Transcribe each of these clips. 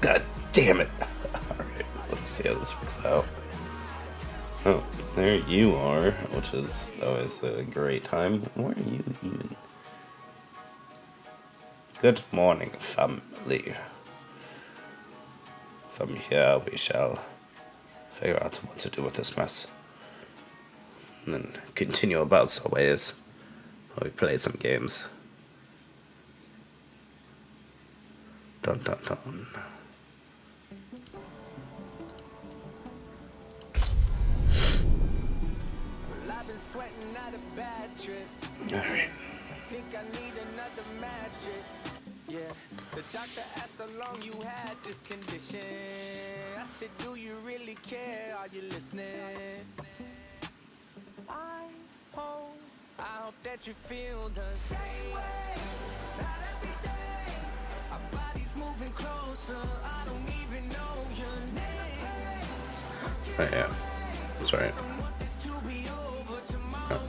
God damn it. Alright, let's see how this works out. Oh, there you are, which is always a great time. Where are you even? Good morning, family. From here we shall figure out what to do with this mess. And then continue about our ways while we play some games. Dun dun dun. Alright. Yeah, the doctor asked how long you had this condition. I said, do you really care? Are you listening? I hope that you feel the same way. Not every day. Our bodies moving closer. I don't even know your name. Oh yeah, that's right. I want this to be over tomorrow.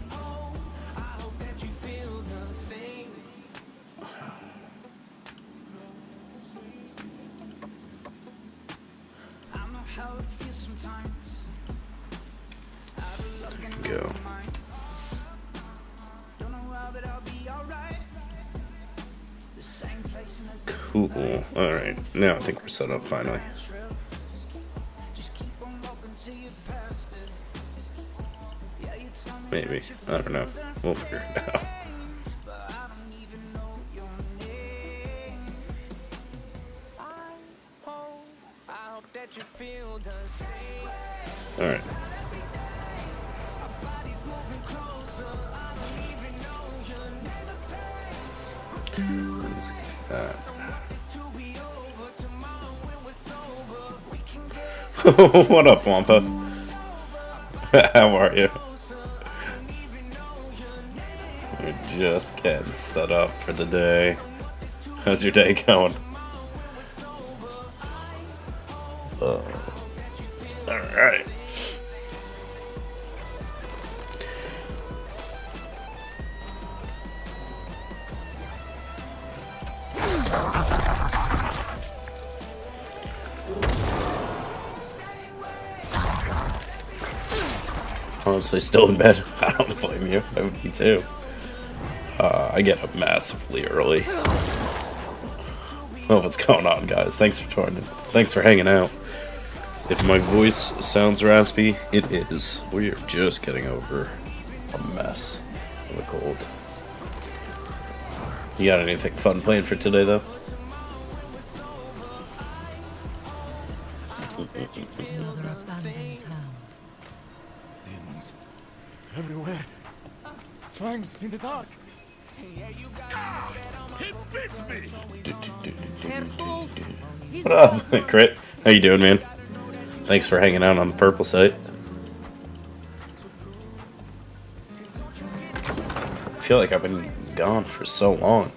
I hope that you feel the same. I know how it feels sometimes. Go. Don't know how, but I'll be alright. The same place in a Cool. Alright, now I think we're set up finally. trail. Just keep on walking till you past it. Yeah, you tell me Maybe. I don't know. We'll figure it out. but I don't even know your name. I hope that you feel the same. Alright. Bodies moving closer. I don't even know your name. Let's get that. This to be over tomorrow when we're sober. We can get What up, Wampa? How are you? We're just getting set up for the day. How's your day going? Alright. Honestly, still in bed. I don't blame you. I would be too. I get up massively early. Oh, what's going on, guys? Thanks for joining. Thanks for hanging out. If my voice sounds raspy, it is. We are just getting over a mess of a cold. You got anything fun planned for today, though? Another abandoned town. Demons. Everywhere. Fangs in the dark. Careful! He's What up, Crit? How you doing, man? Thanks for hanging out on the purple site. I feel like I've been gone for so long.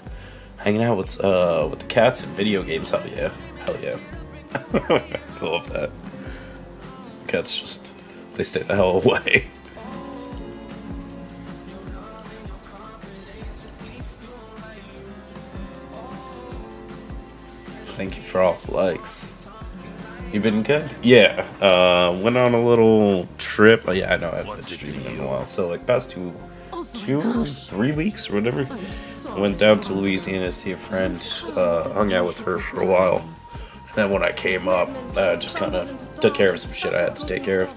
Hanging out with the cats and video games. Hell yeah. Hell yeah. I love that. Cats just, they stay the hell away. Thank you for all the likes. You been good? Yeah. Went on a little trip. Oh, yeah, I know I haven't been streaming in a while. So like past 3 weeks or whatever. I went down to Louisiana to see a friend. Hung out with her for a while. And then when I came up, I just kind of took care of some shit I had to take care of.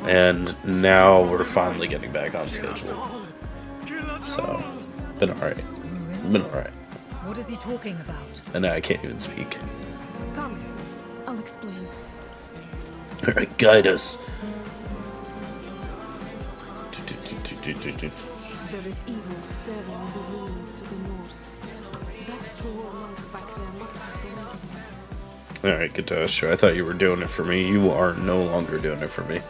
And now we're finally getting back on schedule. So, been alright. Been alright. What is he talking about? And now I can't even speak. Come, I'll explain. Alright, guide us. There is evil staring in the ruins to the north. That true monk back there must have been listening. Alright, Katasha, I thought you were doing it for me. You are no longer doing it for me.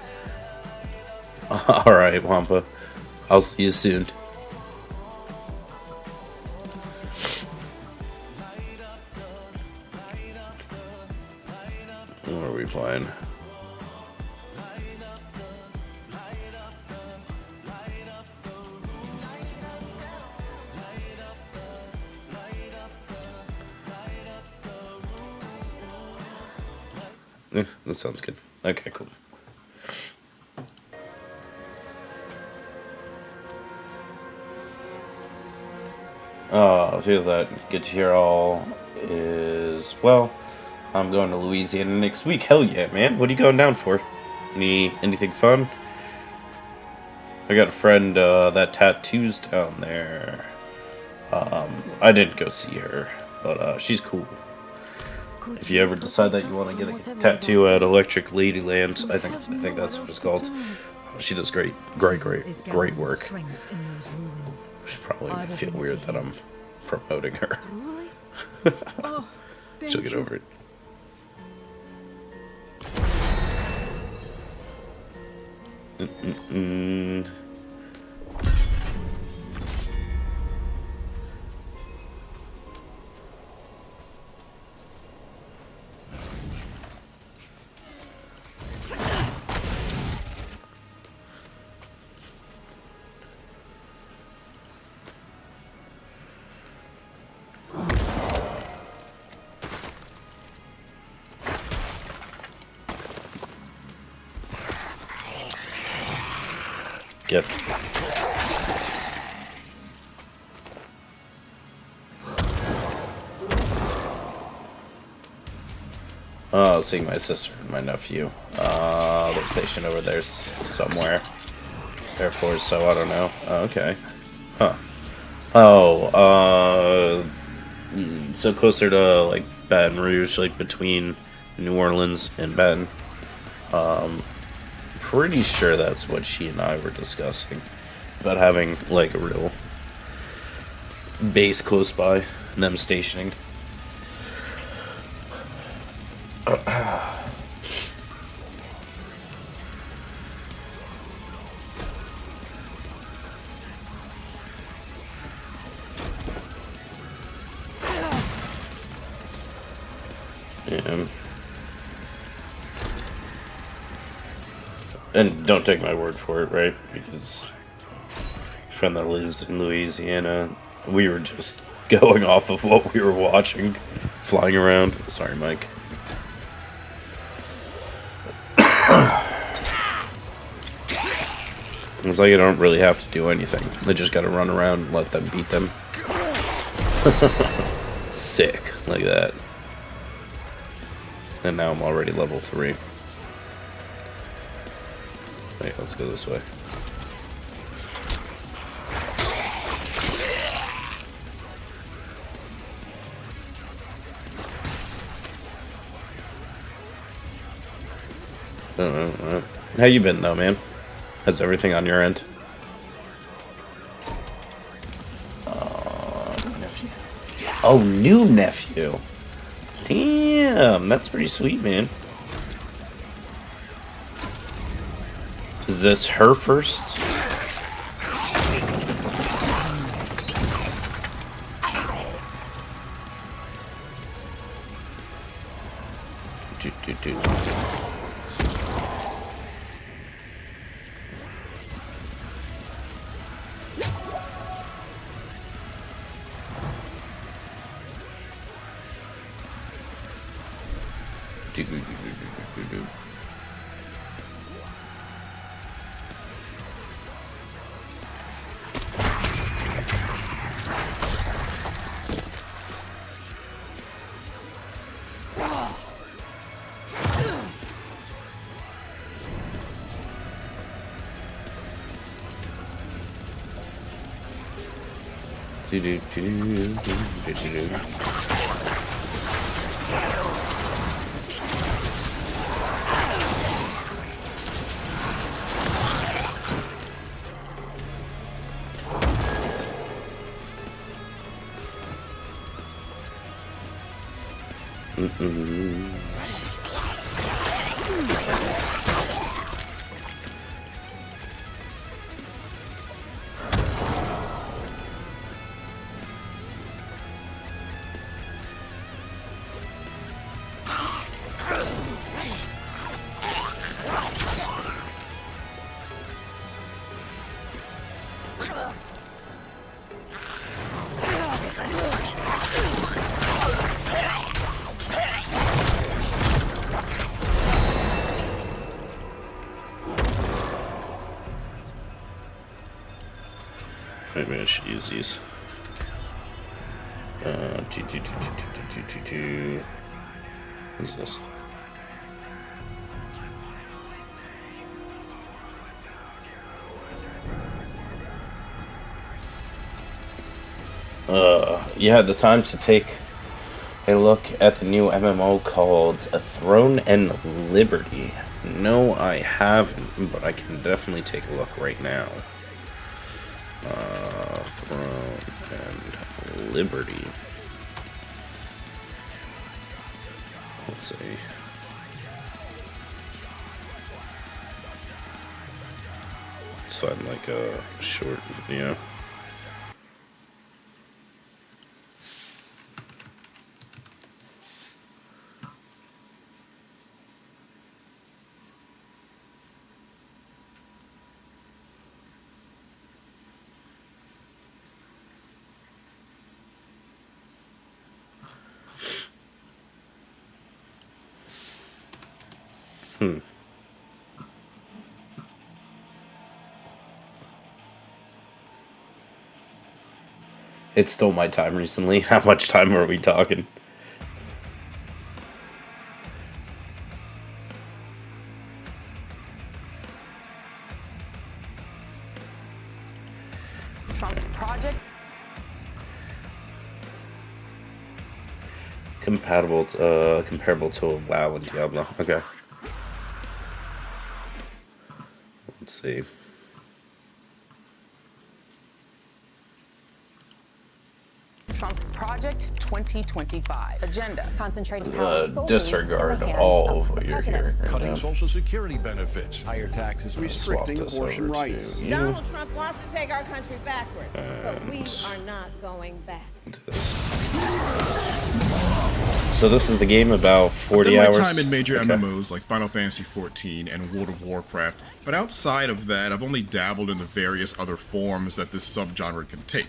Alright, Wampa. I'll see you soon. What are we playing? That sounds good. Okay, cool. I feel that good to hear all is well. I'm going to Louisiana next week. Hell yeah, man! What are you going down for? Anything fun? I got a friend that tattoos down there. I didn't go see her, but she's cool. If you ever decide that you want to get a tattoo at Electric Ladyland, I think that's what it's called. She does great Is gathering work. strength in those ruins. She's probably I will feel bring it weird to that him. I'm promoting her. Truly? Oh, thank She'll get you. over it. Get. Oh, seeing my sister and my nephew. They're stationed over there somewhere. Air Force, so I don't know. Oh, okay. Huh. Oh, so closer to, like, Baton Rouge, like, between New Orleans and Baton. Pretty sure that's what she and I were discussing. About having, like, a real base close by, and them stationing. Yeah. And don't take my word for it, right? Because friend that lives in Louisiana, we were just going off of what we were watching, flying around. Sorry, Mike. It's like you don't really have to do anything. They just gotta run around and let them beat them. Sick, like that. And now I'm already level 3. Wait, let's go this way. How you been though, man? How's everything on your end? Nephew. Oh, new nephew. Damn, that's pretty sweet, man. Is this her first? Dude. maybe I should use these. What's this? You had the time to take a look at the new MMO called A Throne and Liberty. No, I haven't, but I can definitely take a look right now. Throne and Liberty. Let's see. Let's find like a short video. It stole my time recently. How much time are we talking? Trump's project. Comparable to WoW and Diablo. Okay. Let's see. Trump's Project 2025 agenda. Concentrated power solely Disregard in the hands all of of what the you're president. hearing. Cutting Social Security benefits. Higher taxes, Swap restricting this abortion over to rights. you. Donald Trump wants to take our country backward, but we are not going back. This. So this is the game about 40 I've hours. done my time in major MMOs like Final Fantasy XIV and World of Warcraft, but outside of that, I've only dabbled in the various other forms that this subgenre can take.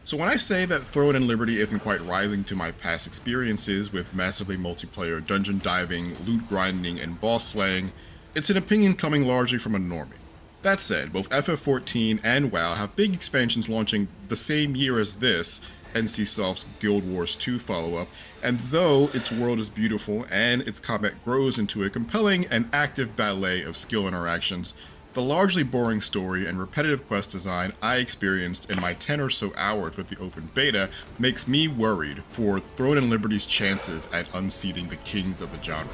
So when I say that Throne and Liberty isn't quite rising to my past experiences with massively multiplayer dungeon diving, loot grinding, and boss slaying, it's an opinion coming largely from a normie. That said, both FF14 and WoW have big expansions launching the same year as this, NCSoft's Guild Wars 2 follow-up, and though its world is beautiful and its combat grows into a compelling and active ballet of skill interactions, the largely boring story and repetitive quest design I experienced in my 10 or so hours with the open beta makes me worried for Throne and Liberty's chances at unseating the kings of the genre.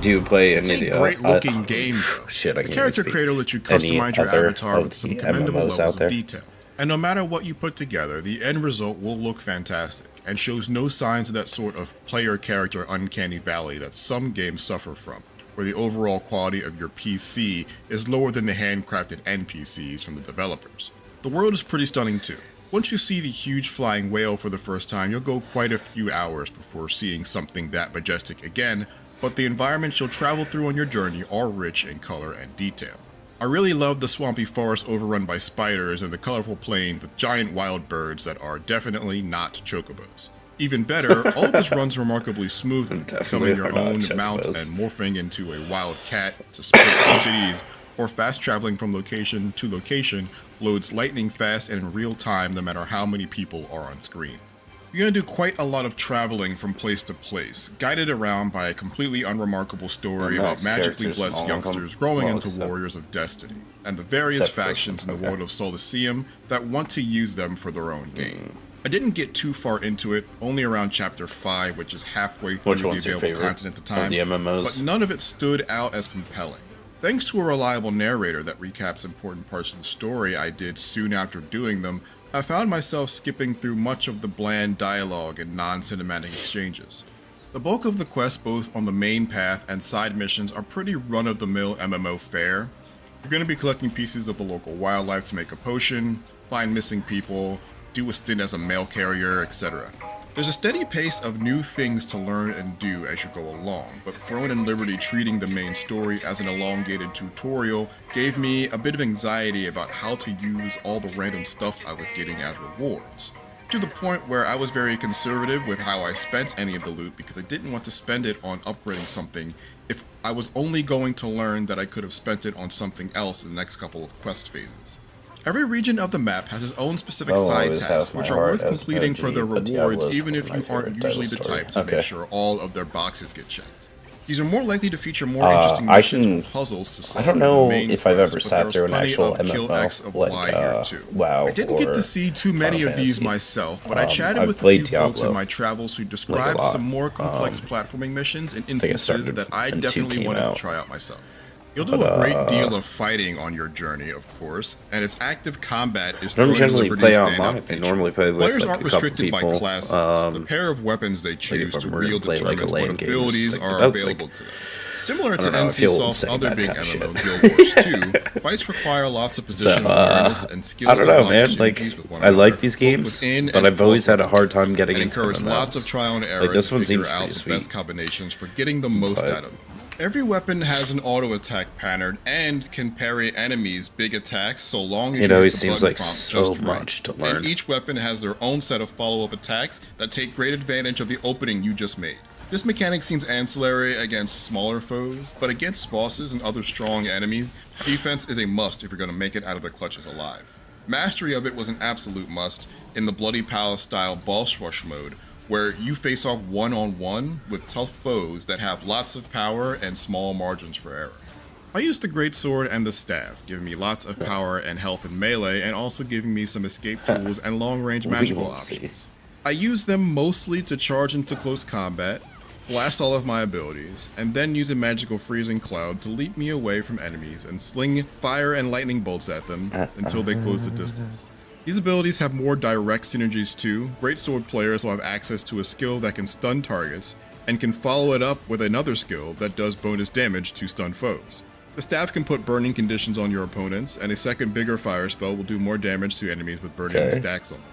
Do you play It's any a great-looking game, though. Shit, I The can't character speak. creator lets you Any customize your other avatar of with some the commendable MMOs levels out of there? detail. And no matter what you put together, the end result will look fantastic, and shows no signs of that sort of player-character uncanny valley that some games suffer from, where the overall quality of your PC is lower than the handcrafted NPCs from the developers. The world is pretty stunning too. Once you see the huge flying whale for the first time, you'll go quite a few hours before seeing something that majestic again, but the environments you'll travel through on your journey are rich in color and detail. I really love the swampy forest overrun by spiders and the colorful plain with giant wild birds that are definitely not chocobos. Even better, all of this runs remarkably smoothly, becoming your own mount and morphing into a wild cat to split through cities, or fast traveling from location to location loads lightning fast and in real time no matter how many people are on screen. You're going to do quite a lot of traveling from place to place, guided around by a completely unremarkable story about magically blessed youngsters growing into warriors of destiny, and the various factions in the world of Solicium that want to use them for their own gain. I didn't get too far into it, only around chapter 5, which is halfway through the available content at the time, the MMOs? but none of it stood out as compelling. Thanks to a reliable narrator that recaps important parts of the story I did soon after doing them, I found myself skipping through much of the bland dialogue and non-cinematic exchanges. The bulk of the quests both on the main path and side missions are pretty run-of-the-mill MMO fare. You're going to be collecting pieces of the local wildlife to make a potion, find missing people, do a stint as a mail carrier, etc. There's a steady pace of new things to learn and do as you go along, but Throne and Liberty treating the main story as an elongated tutorial gave me a bit of anxiety about how to use all the random stuff I was getting as rewards. to the point where I was very conservative with how I spent any of the loot because I didn't want to spend it on upgrading something if I was only going to learn that I could have spent it on something else in the next couple of quest phases. Every region of the map has its own specific I'll side always tasks, have my which are heart worth as completing for their Pudgy, but rewards, Diablo's even one if of my you aren't favorite usually the Diablo type to stories. make Okay. sure all of their boxes get checked. These are more likely to feature more interesting I missions can- or puzzles to solve I don't than the know main if I've quest, ever but sat there's through an plenty actual of Kill MMO, X of like, Y here too. WoW I didn't get or to see too many Final of these Fantasy. myself, but I chatted I've with a played few folks in Diablo, my travels who described lot. some more complex platforming missions and I instances started that I when 2 definitely came wanted out. to try out myself. You'll do a great deal of fighting on your journey, of course, and its active combat is I don't Throne generally Liberty's play standout online. I feature. normally play with Players like, aren't a couple restricted by people. classes. The pair of weapons they if choose I to were to wield play, like, a determines LAN what games, abilities like, are that's, available like, to them. Similar to don't know, I NC feel Soft's saying other that big kind of MMO, shit. Guild Wars 2, fights require lots of positional awareness and skills I don't that know, have lots man. of Like, synergies with one I like another, these both games, within but and I've always across had a hard time getting and into encourage them. lots of trial and error Like, this to one figure seems out pretty the sweet. best combinations for getting the most But- out of them. Every weapon has an auto attack pattern and can parry enemies' big attacks so long as It you always hit the seems button like prompt so just right. much to learn. And each weapon has their own set of follow-up attacks that take great advantage of the opening you just made. This mechanic seems ancillary against smaller foes, but against bosses and other strong enemies, defense is a must if you're going to make it out of their clutches alive. Mastery of it was an absolute must in the Bloody Palace style boss rush mode, where you face off one-on-one with tough foes that have lots of power and small margins for error. I used the greatsword and the staff, giving me lots of power and health in melee, and also giving me some escape tools and long-range We magical will see. options. I used them mostly to charge into close combat, blast all of my abilities, and then use a magical freezing cloud to leap me away from enemies and sling fire and lightning bolts at them until they close the distance. These abilities have more direct synergies too. Greatsword players will have access to a skill that can stun targets, and can follow it up with another skill that does bonus damage to stun foes. The staff can put burning conditions on your opponents, and a second bigger fire spell will do more damage to enemies with burning Okay. stacks on them.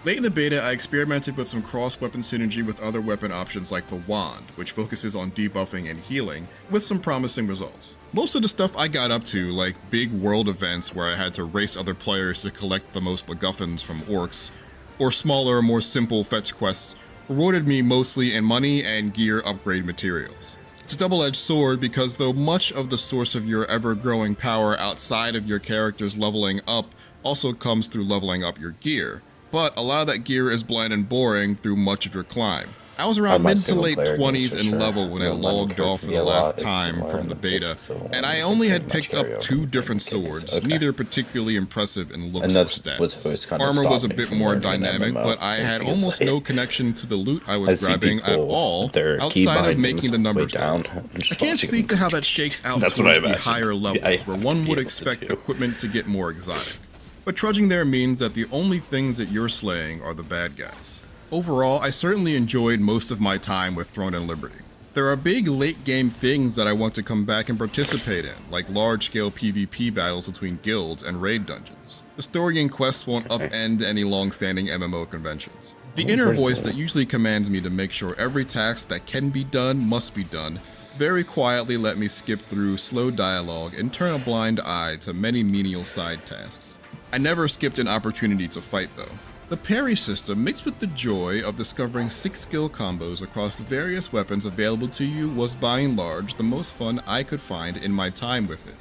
Late in the beta, I experimented with some cross-weapon synergy with other weapon options like the Wand, which focuses on debuffing and healing, with some promising results. Most of the stuff I got up to, like big world events where I had to race other players to collect the most MacGuffins from orcs, or smaller, more simple fetch quests, rewarded me mostly in money and gear upgrade materials. It's a double-edged sword because though much of the source of your ever-growing power outside of your character's leveling up also comes through leveling up your gear, but a lot of that gear is bland and boring through much of your climb. I was around my mid to late single-player 20s games for in sure. level when I You'll learn logged off for carefully the a lot last if you time learn from the this beta, is the one and I that only had pretty much picked up carry over 2 from different the games. swords, Okay. neither particularly impressive in looks And or that's stats. what's always kind of Armor was a stopped me bit from more learning an dynamic, MMO, but I had because, almost like, no connection to the loot I I was see grabbing at people all, with their key outside of bindings making the way numbers down. go. and just I can't watching speak them. to how that shakes out That's what I towards the imagined. higher levels, I where have one to would be able to expect do. equipment to get more exotic. But trudging there means that the only things that you're slaying are the bad guys. Overall, I certainly enjoyed most of my time with Throne and Liberty. There are big late-game things that I want to come back and participate in, like large-scale PvP battles between guilds and raid dungeons. The story and quests won't upend any long-standing MMO conventions. The inner voice that usually commands me to make sure every task that can be done must be done very quietly let me skip through slow dialogue and turn a blind eye to many menial side tasks. I never skipped an opportunity to fight though. The parry system, mixed with the joy of discovering 6 skill combos across the various weapons available to you, was by and large the most fun I could find in my time with it,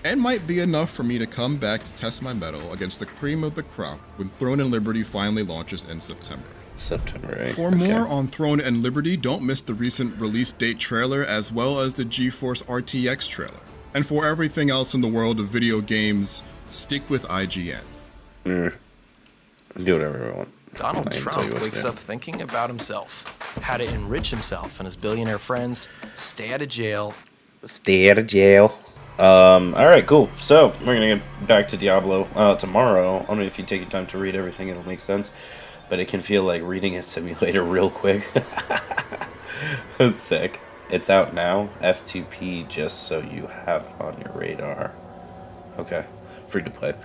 and might be enough for me to come back to test my mettle against the cream of the crop when Throne and Liberty finally launches in September. September 8th. For more on Throne and Liberty, don't miss the recent release date trailer as well as the GeForce RTX trailer. And for everything else in the world of video games, stick with IGN. Do whatever I want. Donald I can tell Trump you what to wakes do. up thinking about himself, how to enrich himself and his billionaire friends, stay out of jail. Stay out of jail. Alright, cool. So, we're gonna get back to Diablo tomorrow. I don't know if you take your time to read everything, it'll make sense. But it can feel like reading a simulator real quick. That's sick. It's out now. F2P, just so you have it on your radar. Okay. Free to play.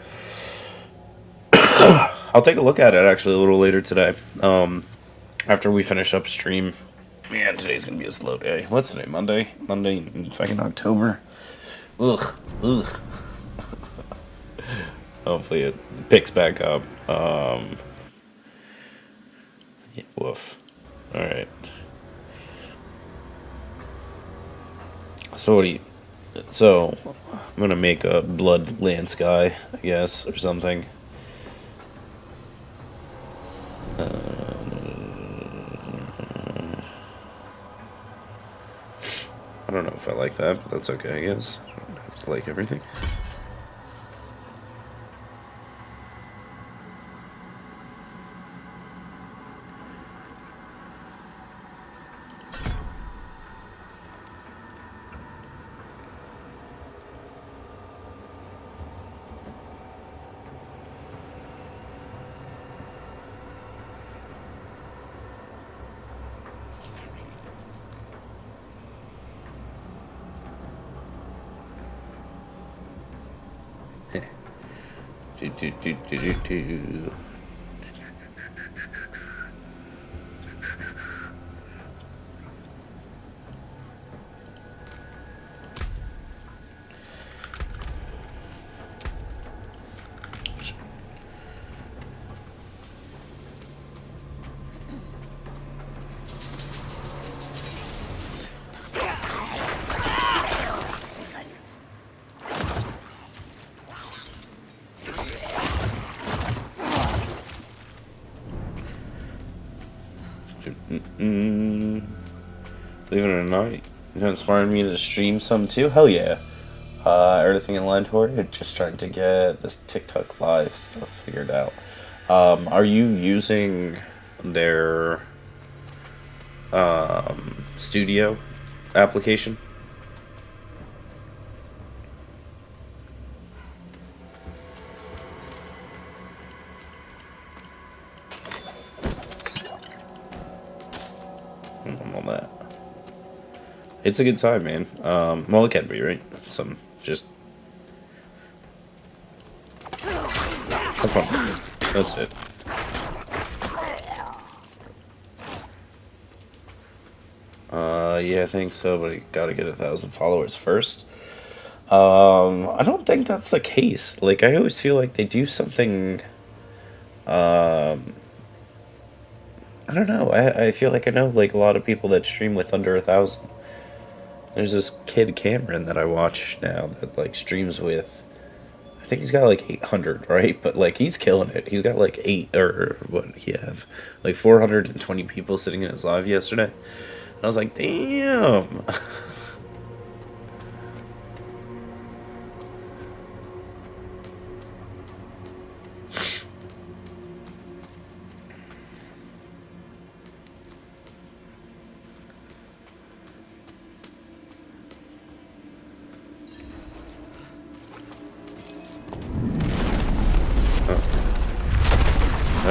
I'll take a look at it actually a little later today. After we finish up stream. Man, today's gonna be a slow day. What's today? Monday? Monday in fucking October? Ugh. Hopefully it picks back up. Woof. Alright. So what do you... So, I'm gonna make a blood lance guy, I guess, or something. I don't know if I like that, but that's okay, I guess. I don't have to like everything. Do. Believe it or not, you inspired me to stream some too. Hell yeah! Everything in line for it. Just trying to get this TikTok live stuff figured out. Are you using their studio application? All that. It's a good time, man. Well, it can be, right? Some just have fun. That's it. Yeah, I think so, but you gotta get 1,000 followers first. I don't think that's the case. Like, I always feel like they do something. I don't know. I feel like I know like a lot of people that stream with under 1,000. There's this kid Cameron that I watch now that like streams with. I think he's got like 800, right? But like he's killing it. He's got like 420 people sitting in his live yesterday. And I was like, damn.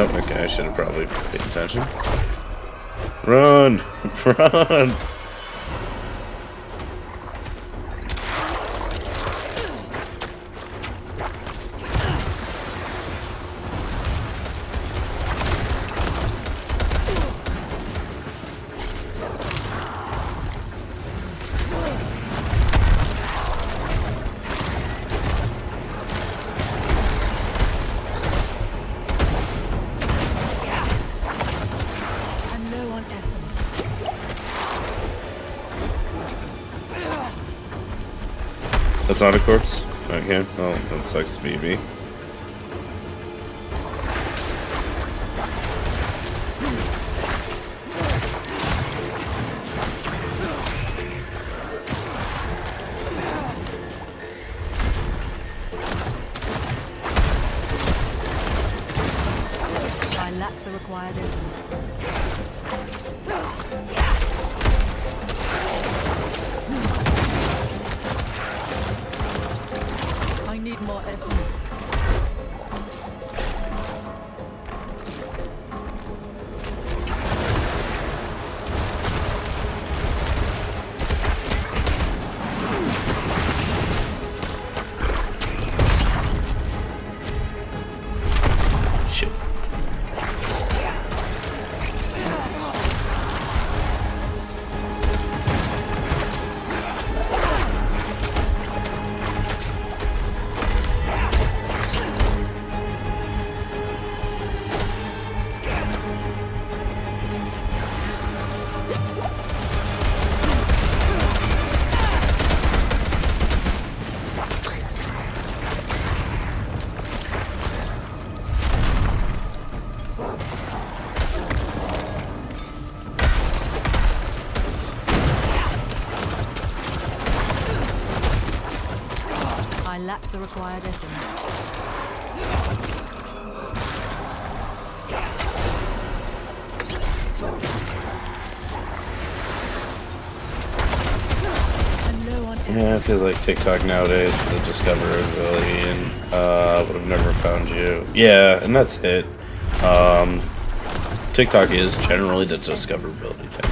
Oh, okay, I should have probably paid attention. Run! Run! I'm low on essence. That's not a corpse? Okay, well, that sucks to be me. I lack the required essence. I need more essence. Shit. lack the required essence. I'm low on essence. Yeah, I feel like TikTok nowadays for the discoverability and would have never found you. Yeah, and that's it. TikTok is generally the discoverability thing.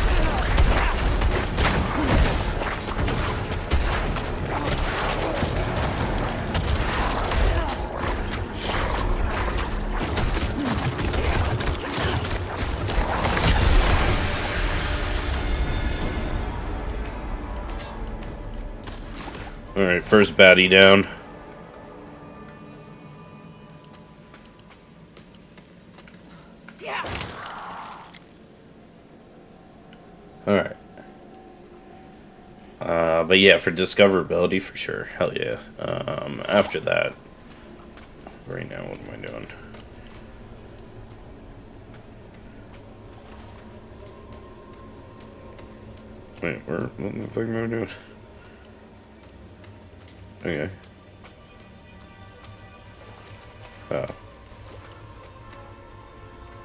Alright, first baddie down. Alright. But yeah, for discoverability, for sure. Hell yeah. After that, right now, what am I doing? Wait, what the fuck am I doing? Okay. Oh.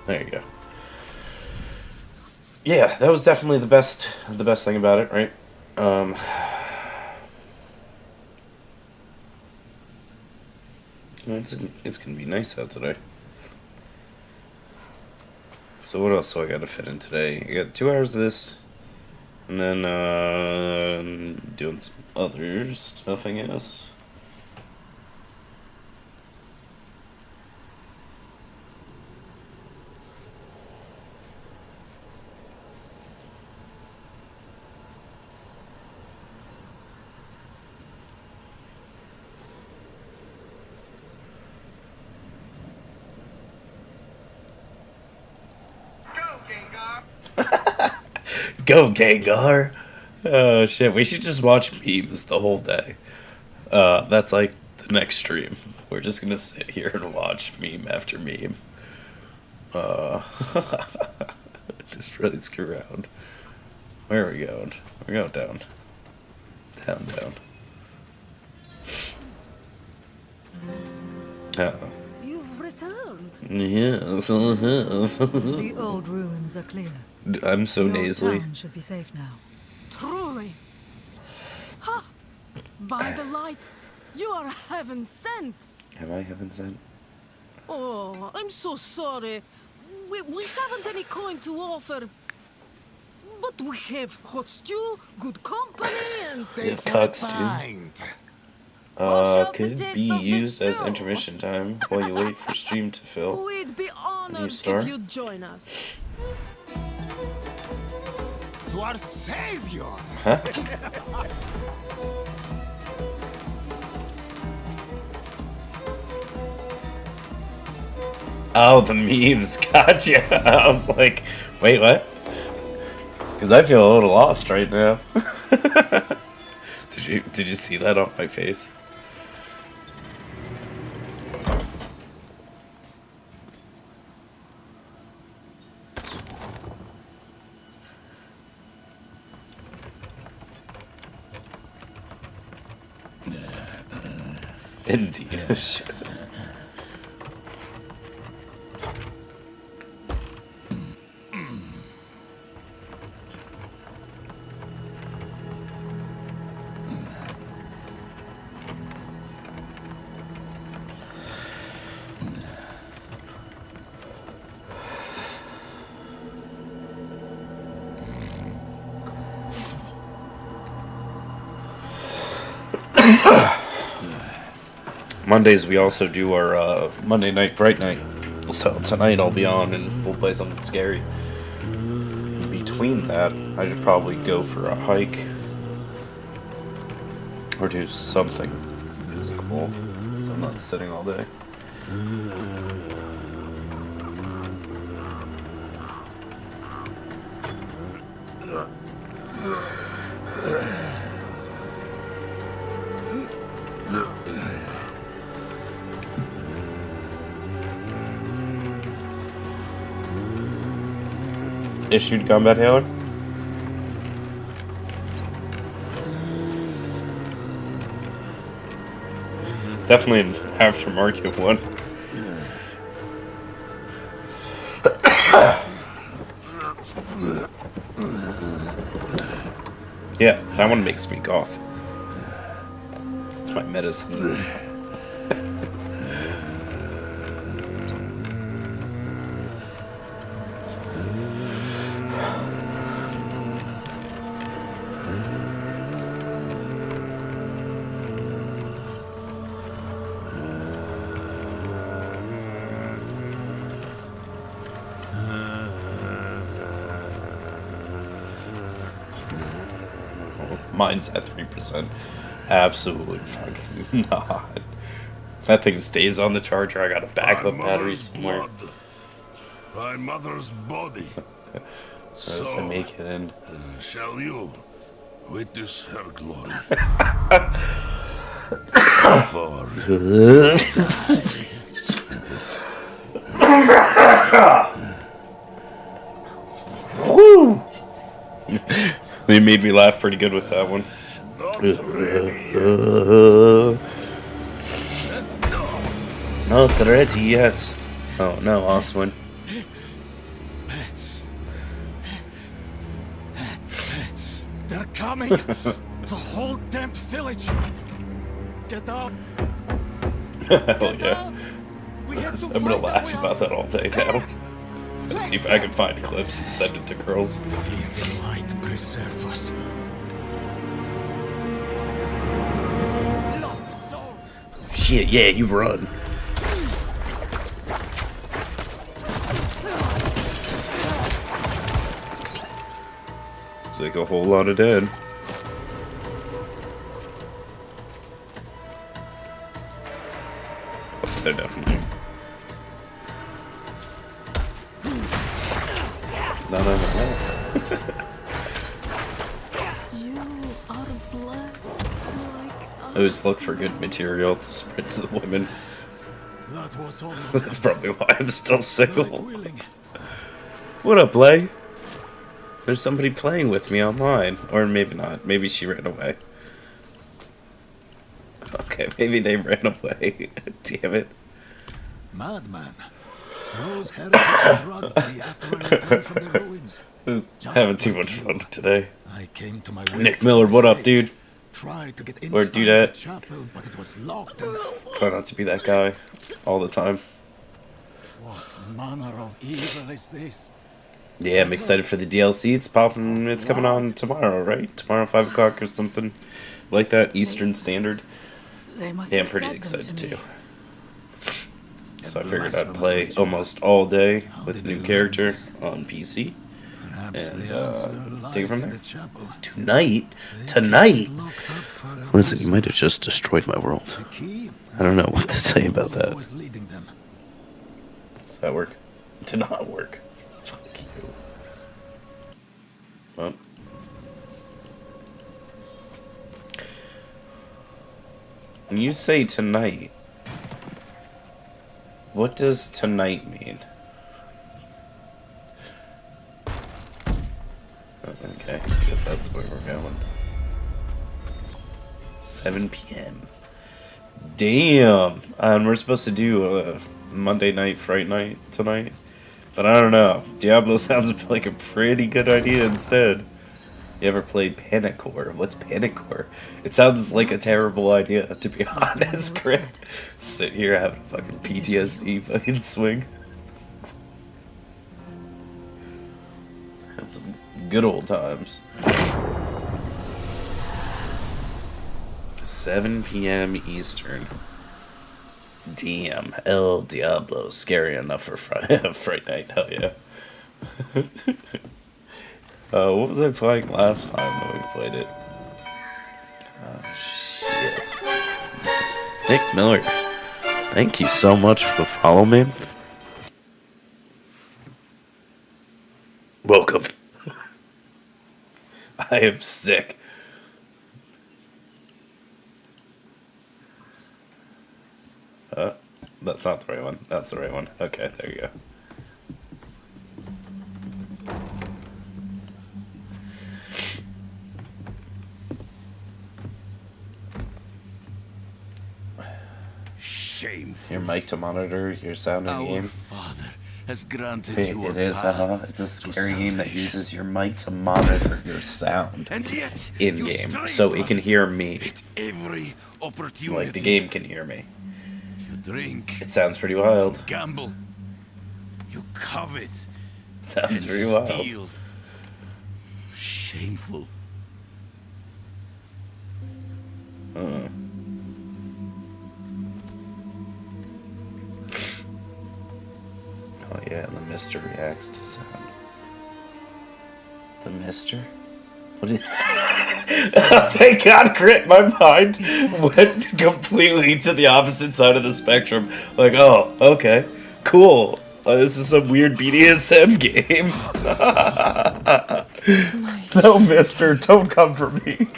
There you go. Yeah, that was definitely the best thing about it, right? It's gonna be nice out today. So what else do I gotta fit in today? I got 2 hours of this, and then doing some other stuff, I guess. Go Gengar! Oh shit, we should just watch memes the whole day. That's like the next stream. We're just gonna sit here and watch meme after meme. Just really screw around. Where are we going? We're going down. Down, down. Uh-oh. You've returned. Yes, I have. The old ruins are clear. I'm so The old nasally. town should be safe now. Truly. Ha! By the light, you are heaven sent. Am I heaven sent? Oh, I'm so sorry. We haven't any coin to offer. But we have hot stew, good company, and... We have cock stew. Could be used as intermission time while you wait for stream to fill. We'd be New honored store? if you'd join us. To our savior! Huh? Oh, the memes. Gotcha. I was like, wait, what? Because I feel a little lost right now. Did you see that on my face? Indeed. Shit. Mondays we also do our Monday night Fright Night. So tonight I'll be on and we'll play something scary. Between that, I should probably go for a hike or do something physical so I'm not sitting all day. Issued combat hailer? definitely an aftermarket one. Yeah, that one makes me cough. It's my medicine. Mine's at 3%. Absolutely fucking not. That thing stays on the charger. I got a backup battery somewhere. Thy mother's body. As I make it in. Shall you witness her glory? For Woo! They made me laugh pretty good with that one. Not ready yet. Oh no, Oswin. They're coming. The whole damn village. Get up. Hell yeah. We have to I'm gonna find laugh a way about out. that all day now. Let's see if I can find clips and send it to girls. Please the light preserve us. Lost soul. Shit, yeah, you run. It's like a whole lot of dead. Oh, they're definitely. No. You are blessed like I always look for good material to spread to the women. That was all. That's probably why I'm still single. willing. What up, Blay? There's somebody playing with me online. Or maybe not. Maybe she ran away. Okay, maybe they ran away. Damn it. Madman. Those heretics drugged me after I returned from the ruins. Having too much fun today. I came to my Nick wits Miller, what up, mistake. dude? Tried to get Or inside do that. the chapel, but it was locked. And Try not to be that guy all the time. what manner of evil is this? Yeah, I'm excited for the DLC. It's popping. It's coming on tomorrow, right? Tomorrow, 5 o'clock or something like that, Eastern Standard. They must Yeah, I'm have pretty fed them excited to me. too. So I figured I'd play almost all day with a new character on PC. Perhaps And, the answer take it from lies in there. the chapel. Tonight? They Tonight? kept it locked up for a Listen, you reason. might have just destroyed my world. The key, I don't know what to say about that. was leading them. Does that work? It did not work. Fuck you. Well. When you say tonight, what does tonight mean? Oh, okay, I guess that's where we're going. 7 p.m. Damn! And we're supposed to do a Monday night, Fright Night tonight. But I don't know. Diablo sounds like a pretty good idea instead. You ever played Panicore? What's Panicore? It sounds like a terrible idea, to be honest, Chris. Sit here having a fucking PTSD fucking swing. Had some good old times. 7 p.m. Eastern. Damn, El Diablo, scary enough for Fright Night, hell yeah. What was I playing last time that we played it? Oh, shit. Nick Miller, thank you so much for the follow, man. Welcome. I am sick. That's not the right one. That's the right one. Okay, there you go. Your mic to monitor your sound in Our game. Father has granted Wait, you it a is, path It's a to scary game that salvation. uses your mic to monitor your sound And yet, in you game, strive so for it can it hear me. at every opportunity. Like the game can hear me. You drink, It sounds pretty wild. gamble, you covet, It sounds and pretty wild. steal. Shameful. Oh yeah, and the Mister reacts to sound. The Mister? What is Thank God, Crit, my mind went completely to the opposite side of the spectrum. Like, oh, okay, cool. This is some weird BDSM game. No, Mister, don't come for me.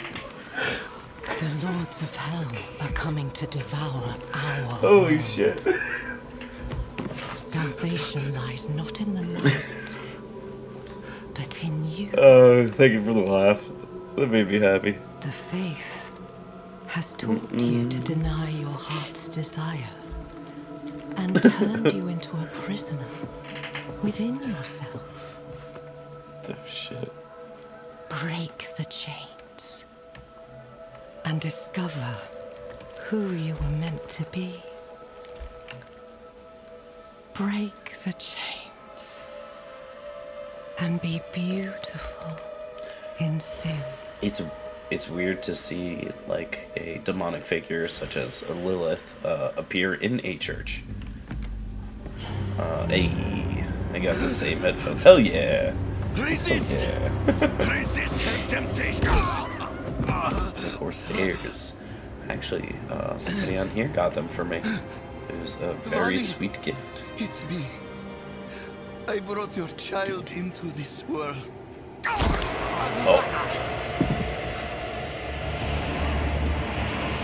The lords of hell are coming to devour our Holy shit. Salvation lies not in the light, but in you. Thank you for the laugh. That made me happy. The faith has taught you to deny your heart's desire and turned you into a prisoner within yourself. Oh shit. Break the chains and discover who you were meant to be. Break the chains and be beautiful in sin. It's weird to see like a demonic figure such as a Lilith appear in a church. Hey, I got the same headphones. Hell yeah! Resist! Yeah. Resist her temptation! The Corsairs. Actually, somebody on here got them for me. It was a very Mommy. sweet gift. It's me. I brought your child into this world. Oh.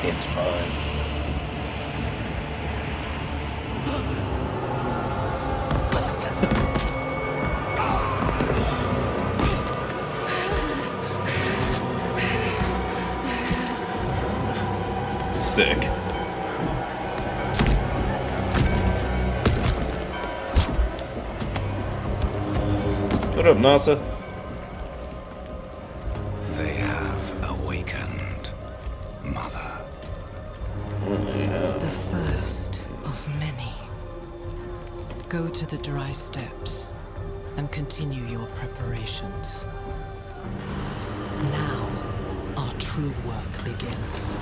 It's mine. Sick. What up, NASA? They have awakened, Mother. The first of many. Go to the dry steps and continue your preparations. Now, our true work begins.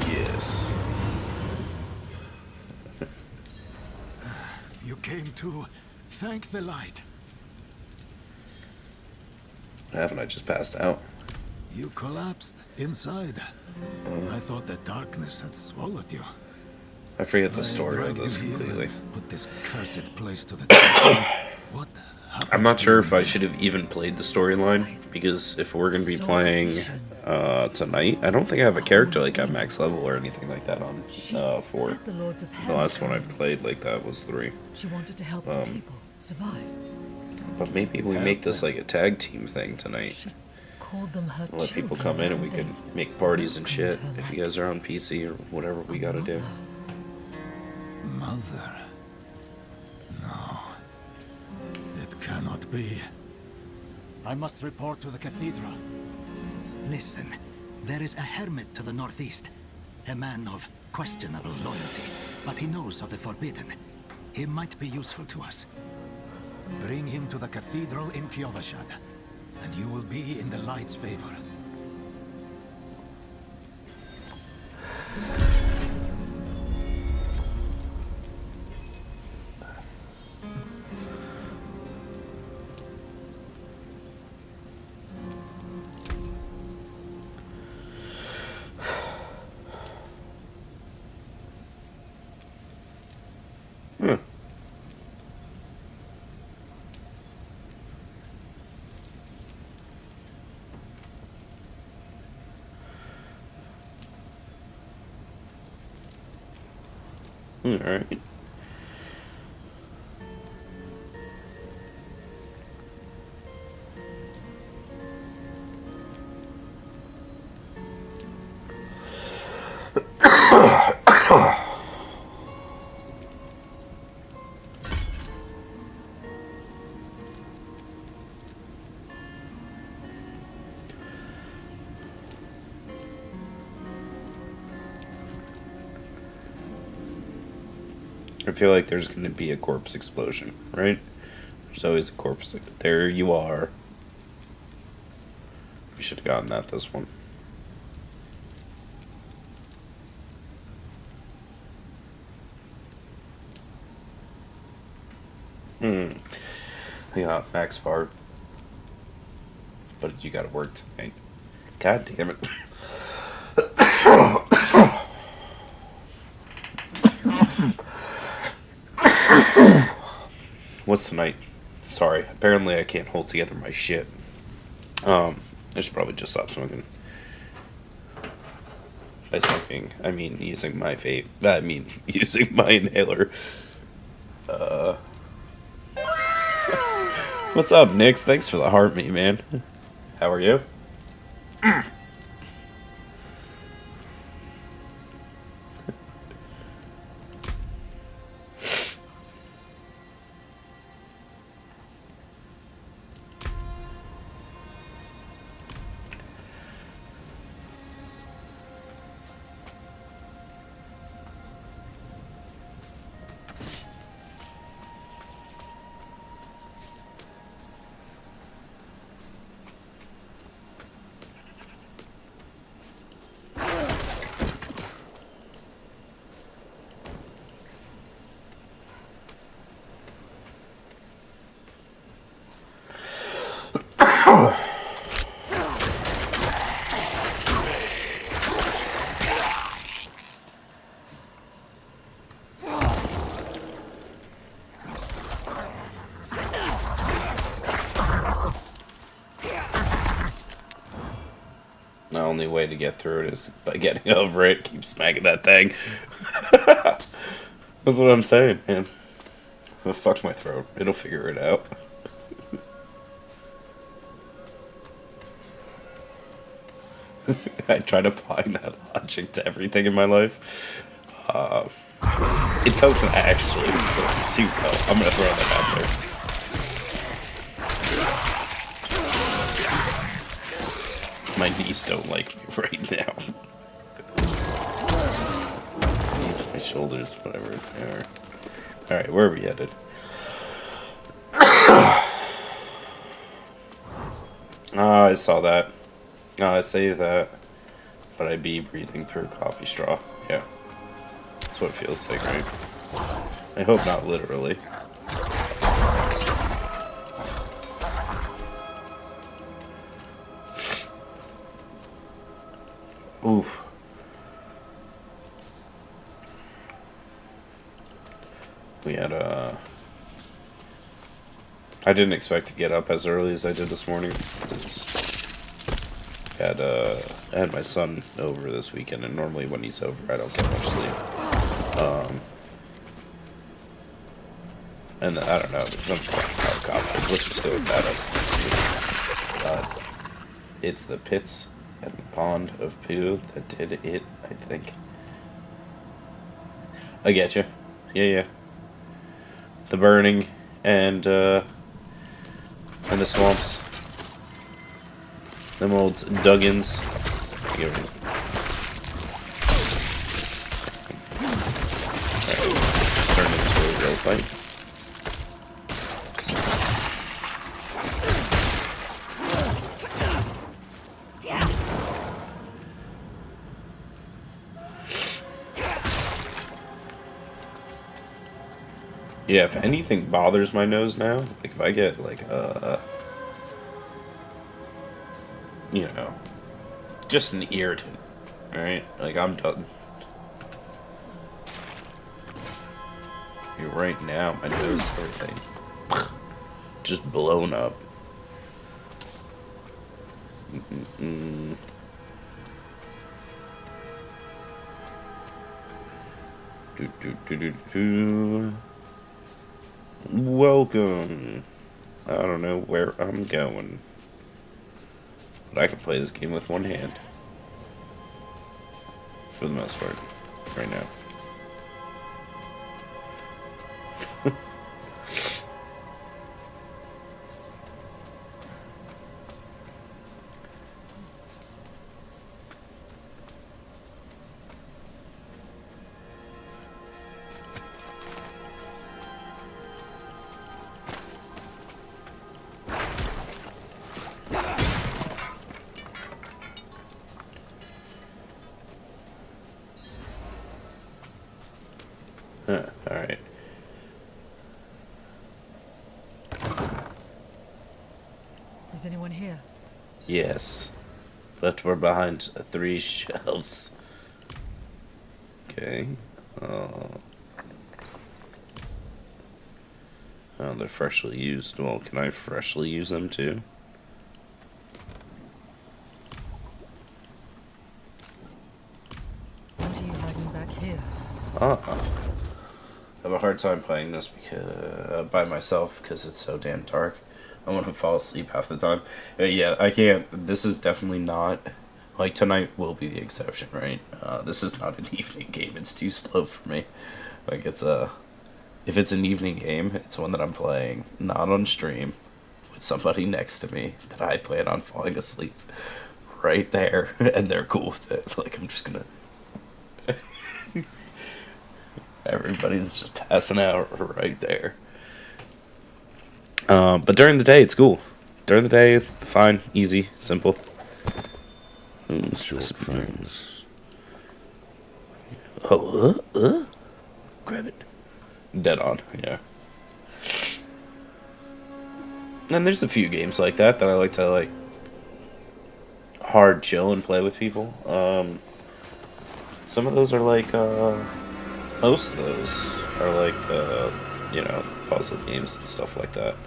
Yes. You came to thank the light. What happened? I just passed out. You collapsed inside. I thought the darkness had swallowed you. I forget the I story of dragged this you here completely. and put this cursed place to the test. What happened I'm not to sure you if I then? should have even played the storyline, because if we're going to be playing tonight, I don't think I have a character like at max level or anything like that on 4. Said the lords of The hell last one I coming. played like that was 3. She wanted to help the people survive. But maybe we make this like a tag team thing tonight. She called them her Let people children, come in and we they can make parties and welcomed shit. her If you like guys are on PC or whatever we gotta do. Mother. No. It cannot be. I must report to the cathedral. Listen, there is a hermit to the northeast. A man of questionable loyalty, but he knows of the forbidden. He might be useful to us. Bring him to the cathedral in Kyovashad, and you will be in the light's favor. Alright. feel like there's going to be a corpse explosion, right? There's always a corpse. Like, there you are. We should have gotten that this one. Yeah, Max Fart. But you gotta work tonight. God damn it. What's tonight? Sorry, apparently I can't hold together my shit. I should probably just stop smoking. By smoking, I mean using my vape. I mean using my inhaler. What's up, Nix? Thanks for the heart me, man. How are you? The only way to get through it is by getting over it. Keep smacking that thing. That's what I'm saying, man. Oh, fuck my throat. It'll figure it out. I tried applying that logic to everything in my life. It doesn't actually. Zuko. I'm gonna throw that out there. My knees don't like me right now. Knees, my shoulders, whatever they are. Alright, where are we headed? I saw that. I say that. But I be breathing through a coffee straw. Yeah. That's what it feels like, right? I hope not literally. Oof. We had I didn't expect to get up as early as I did this morning. I had my son over this weekend, and normally when he's over, I don't get much sleep. And I don't know, there's nothing about conflict. Let's just go with that. It's the pits and the pond of poo that did it, I think. I get you. Yeah. The burning and the swamps. Them old Duggins. Alright, just turned into a real fight. Yeah, if anything bothers my nose now, like if I get like you know, just an irritant, alright? Like I'm done. Right now, my nose, everything just blown up. Welcome. I don't know where I'm going, but I can play this game with one hand for the most part right now. Is anyone here? Yes. But we're behind 3 shelves. Okay. Oh, they're freshly used. Well, can I freshly use them too? What are you hiding back here? I have a hard time playing this because by myself because it's so damn dark. I want to fall asleep half the time. Yeah, I can't. This is definitely not like tonight will be the exception, right? This is not an evening game. It's too slow for me. Like it's if it's an evening game, it's one that I'm playing not on stream with somebody next to me that I plan on falling asleep right there, and they're cool with it. Like I'm just gonna. Everybody's just passing out right there. But during the day, it's cool. During the day, fine, easy, simple. Short friends. Oh, grab it. Dead on, yeah. And there's a few games like that I like to, like, hard chill and play with people. Some of those are like, most of those are like, you know, puzzle games and stuff like that.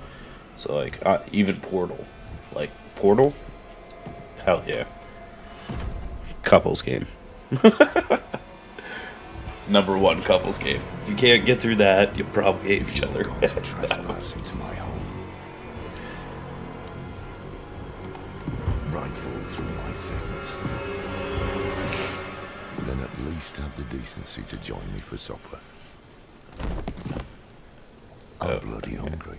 So, like, even Portal. Like, Portal? Hell yeah. Couples game. #1 couples game. If you can't get through that, you'll probably hate each other. Trespass into my home. Rifle through my things. Then at least have the decency to join me for supper. I'm bloody hungry.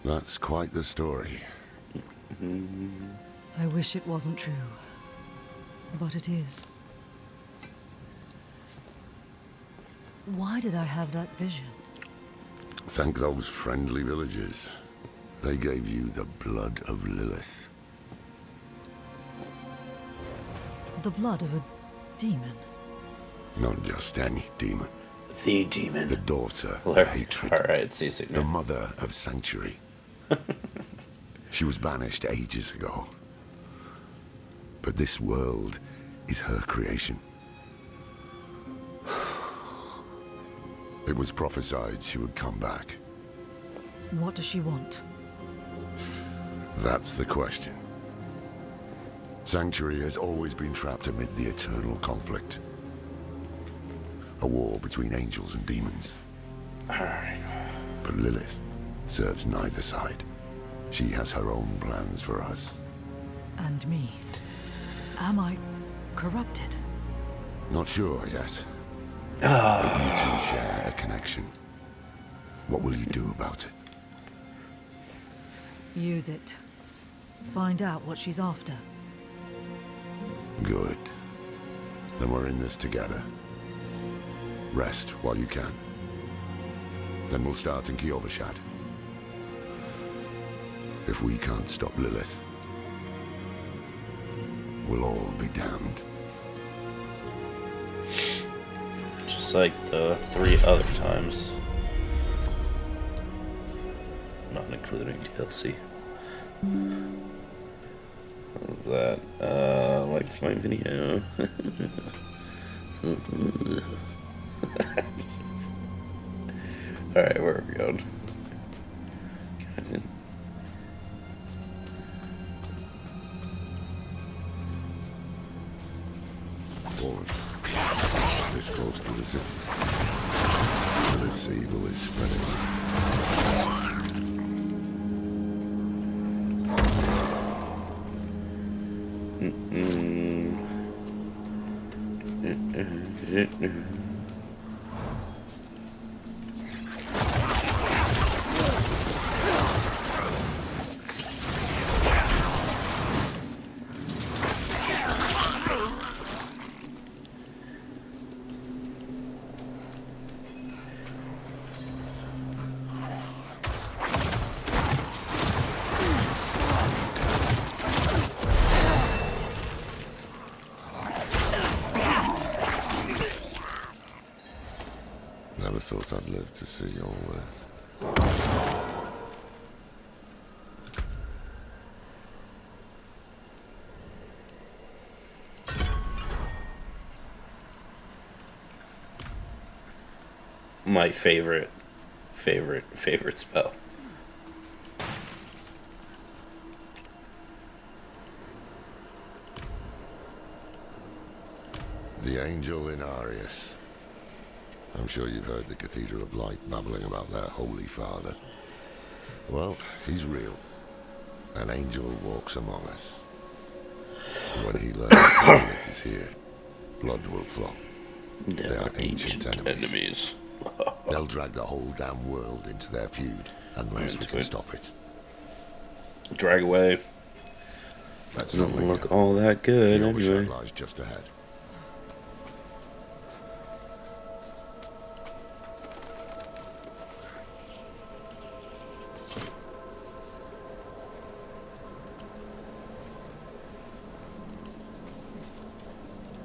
That's quite the story. I wish it wasn't true. But it is. Why did I have that vision? Thank those friendly villagers. They gave you the blood of Lilith. The blood of a demon. Not just any demon. The demon. The daughter Alright, of hatred. alright, see, the mother of sanctuary. She was banished ages ago. But this world is her creation. It was prophesied she would come back. What does she want? That's the question. Sanctuary has always been trapped amid the eternal conflict. A war between angels and demons. But Lilith serves neither side. She has her own plans for us. And me. Am I corrupted? Not sure yet. But you two share a connection. What will you do about it? Use it. Find out what she's after. Good. Then we're in this together. Rest while you can. Then we'll start in Kyovashad. If we can't stop Lilith, we'll all be damned. Just like the 3 other times. Not including DLC. What was that? Liked my video. Alright, where are we going? Forward. This close to the city. This evil is spreading. Never thought I'd live to see all this. My favorite spell. The Angel in Arius. I'm sure you've heard the Cathedral of Light babbling about their Holy Father. Well, he's real. An angel walks among us. When he learns that Lilith is here, blood will flow. They are ancient enemies. They'll drag the whole damn world into their feud unless we can stop it. Drag away. Doesn't look all that good anyway. Lies just ahead.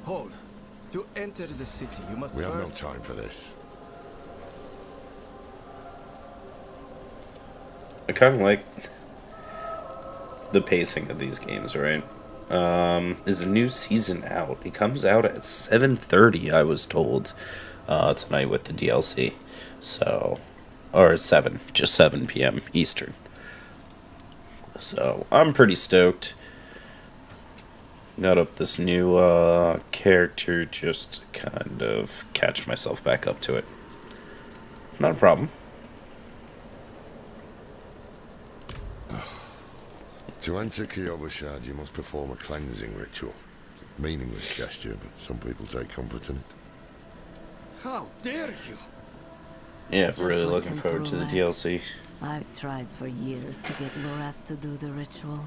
Hold. To enter the city, you must We have no first... time for this. I kind of like the pacing of these games, right? Is a new season out? It comes out at 7:30, I was told, tonight with the DLC. So, or 7 p.m. Eastern. So, I'm pretty stoked. Got up this new character just to kind of catch myself back up to it. Not a problem. To enter Kyovashad, you must perform a cleansing ritual. Meaningless gesture, but some people take comfort in it. How dare you? Yeah, Just really let looking him forward to the through it. DLC. I've tried for years to get Lorath to do the ritual.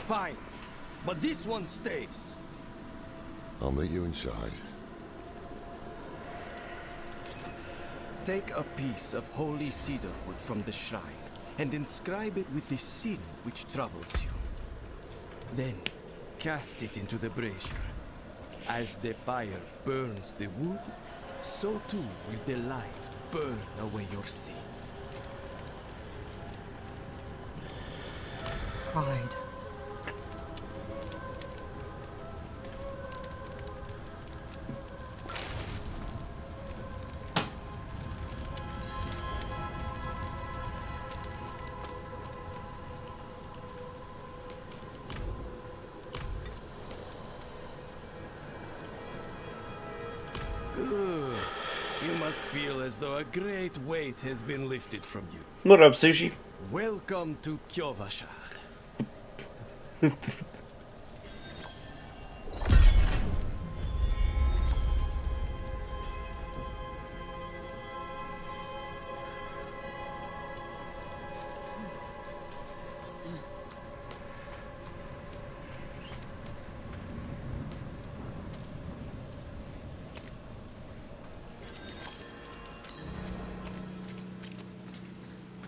Fine. But this one stays. I'll meet you inside. Take a piece of holy cedar wood from the shrine and inscribe it with the sin which troubles you. Then cast it into the brazier. As the fire burns the wood, so too will the light burn away your sin. Pride. Good. You must feel as though a great weight has been lifted from you. What up, Sushi? Welcome to Kyovashad.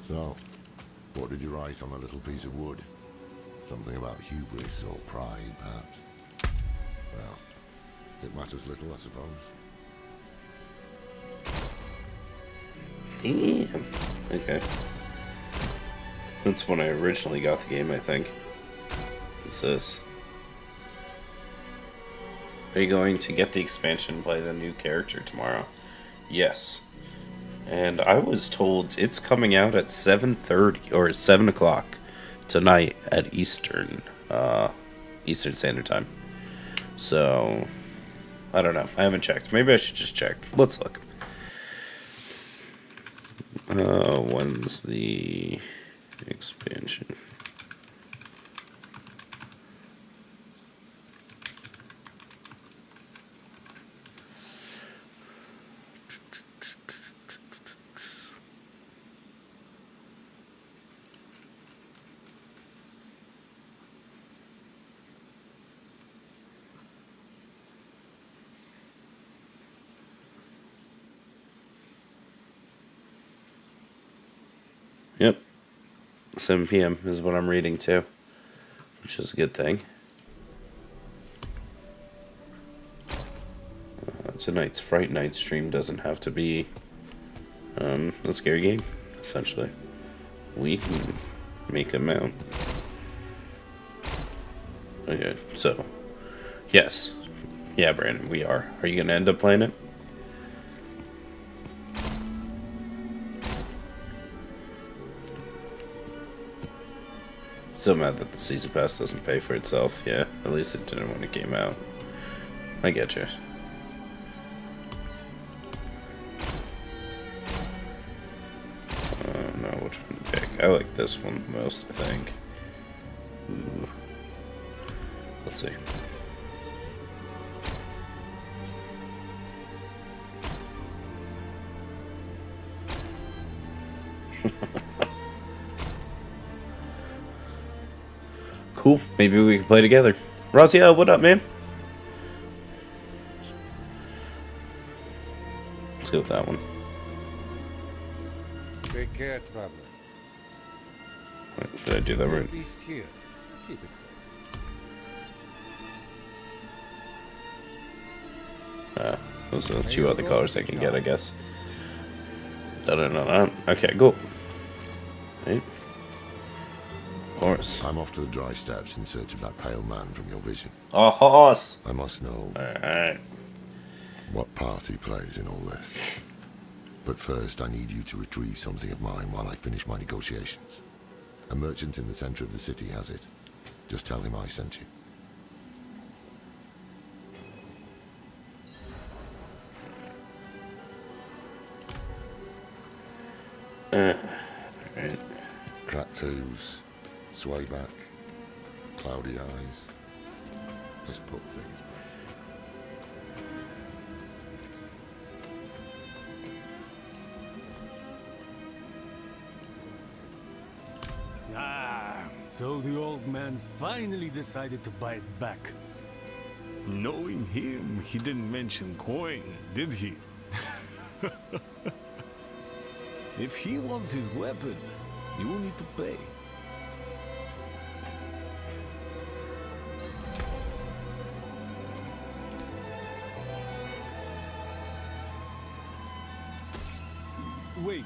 So, what did you write on a little piece of wood? Something about hubris or pride, perhaps? Well, it matters little, I suppose. Damn. Okay. That's when I originally got the game, I think. What's this? Are you going to get the expansion and play the new character tomorrow? Yes. And I was told it's coming out at 7:30 or 7 o'clock tonight at Eastern Standard Time. So, I don't know. I haven't checked. Maybe I should just check. Let's look. When's the expansion? Yep. 7 p.m. is what I'm reading too, which is a good thing. tonight's Fright Night stream doesn't have to be a scary game, essentially. We can make a mount. Okay, so, yes. Yeah, Brandon, we are. Are you going to end up playing it? So mad that the season pass doesn't pay for itself. Yeah, at least it didn't when it came out. I get you. I don't know which one to pick. I like this one the most, I think. Ooh. Let's see. Cool. Maybe we can play together. Razia, what up, man? Let's go with that one. Take care, traveler. Did I do that right? At least here. Keep it Those are the two other colors I can get, I guess. Da-da-da-da. Okay, go. Right. Horse. I'm off to the dry steppes in search of that pale man from your vision. A horse. I must know what part he plays in all this. But first, I need you to retrieve something of mine while I finish my negotiations. A merchant in the center of the city has it. Just tell him I sent you. Right. Cracked hooves, sway back, cloudy eyes. Let's put things back. Ah, so the old man's finally decided to bite back. Knowing him, he didn't mention coin, did he? If he wants his weapon, you will need to pay. Wait.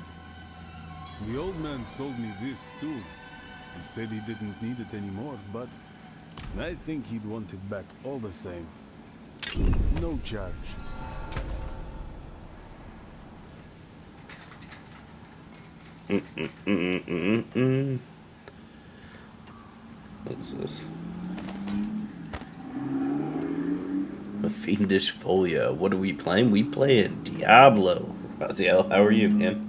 The old man sold me this too. He said he didn't need it anymore, but I think he'd want it back all the same. No charge. What's this? A fiendish folia. What are we playing? We playing Diablo. Raziel, how are you, man?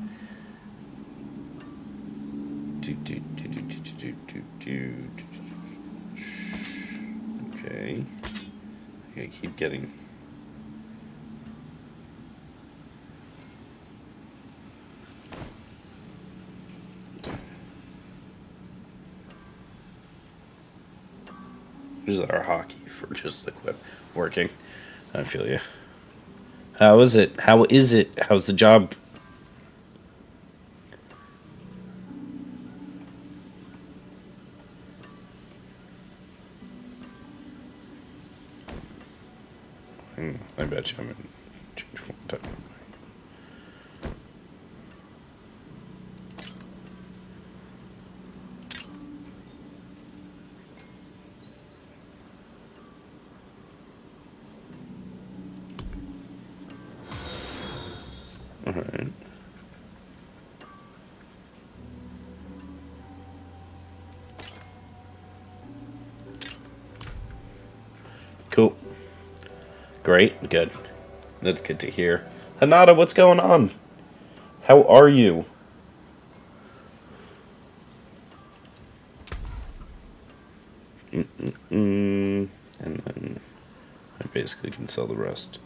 Okay. I keep getting. Here's our hockey for just the quip working. I feel you. How is it? How is it? How's the job? I bet you I'm in. Alright. Cool. Great. Good. That's good to hear. Hanada, what's going on? How are you? And then I basically can sell the rest.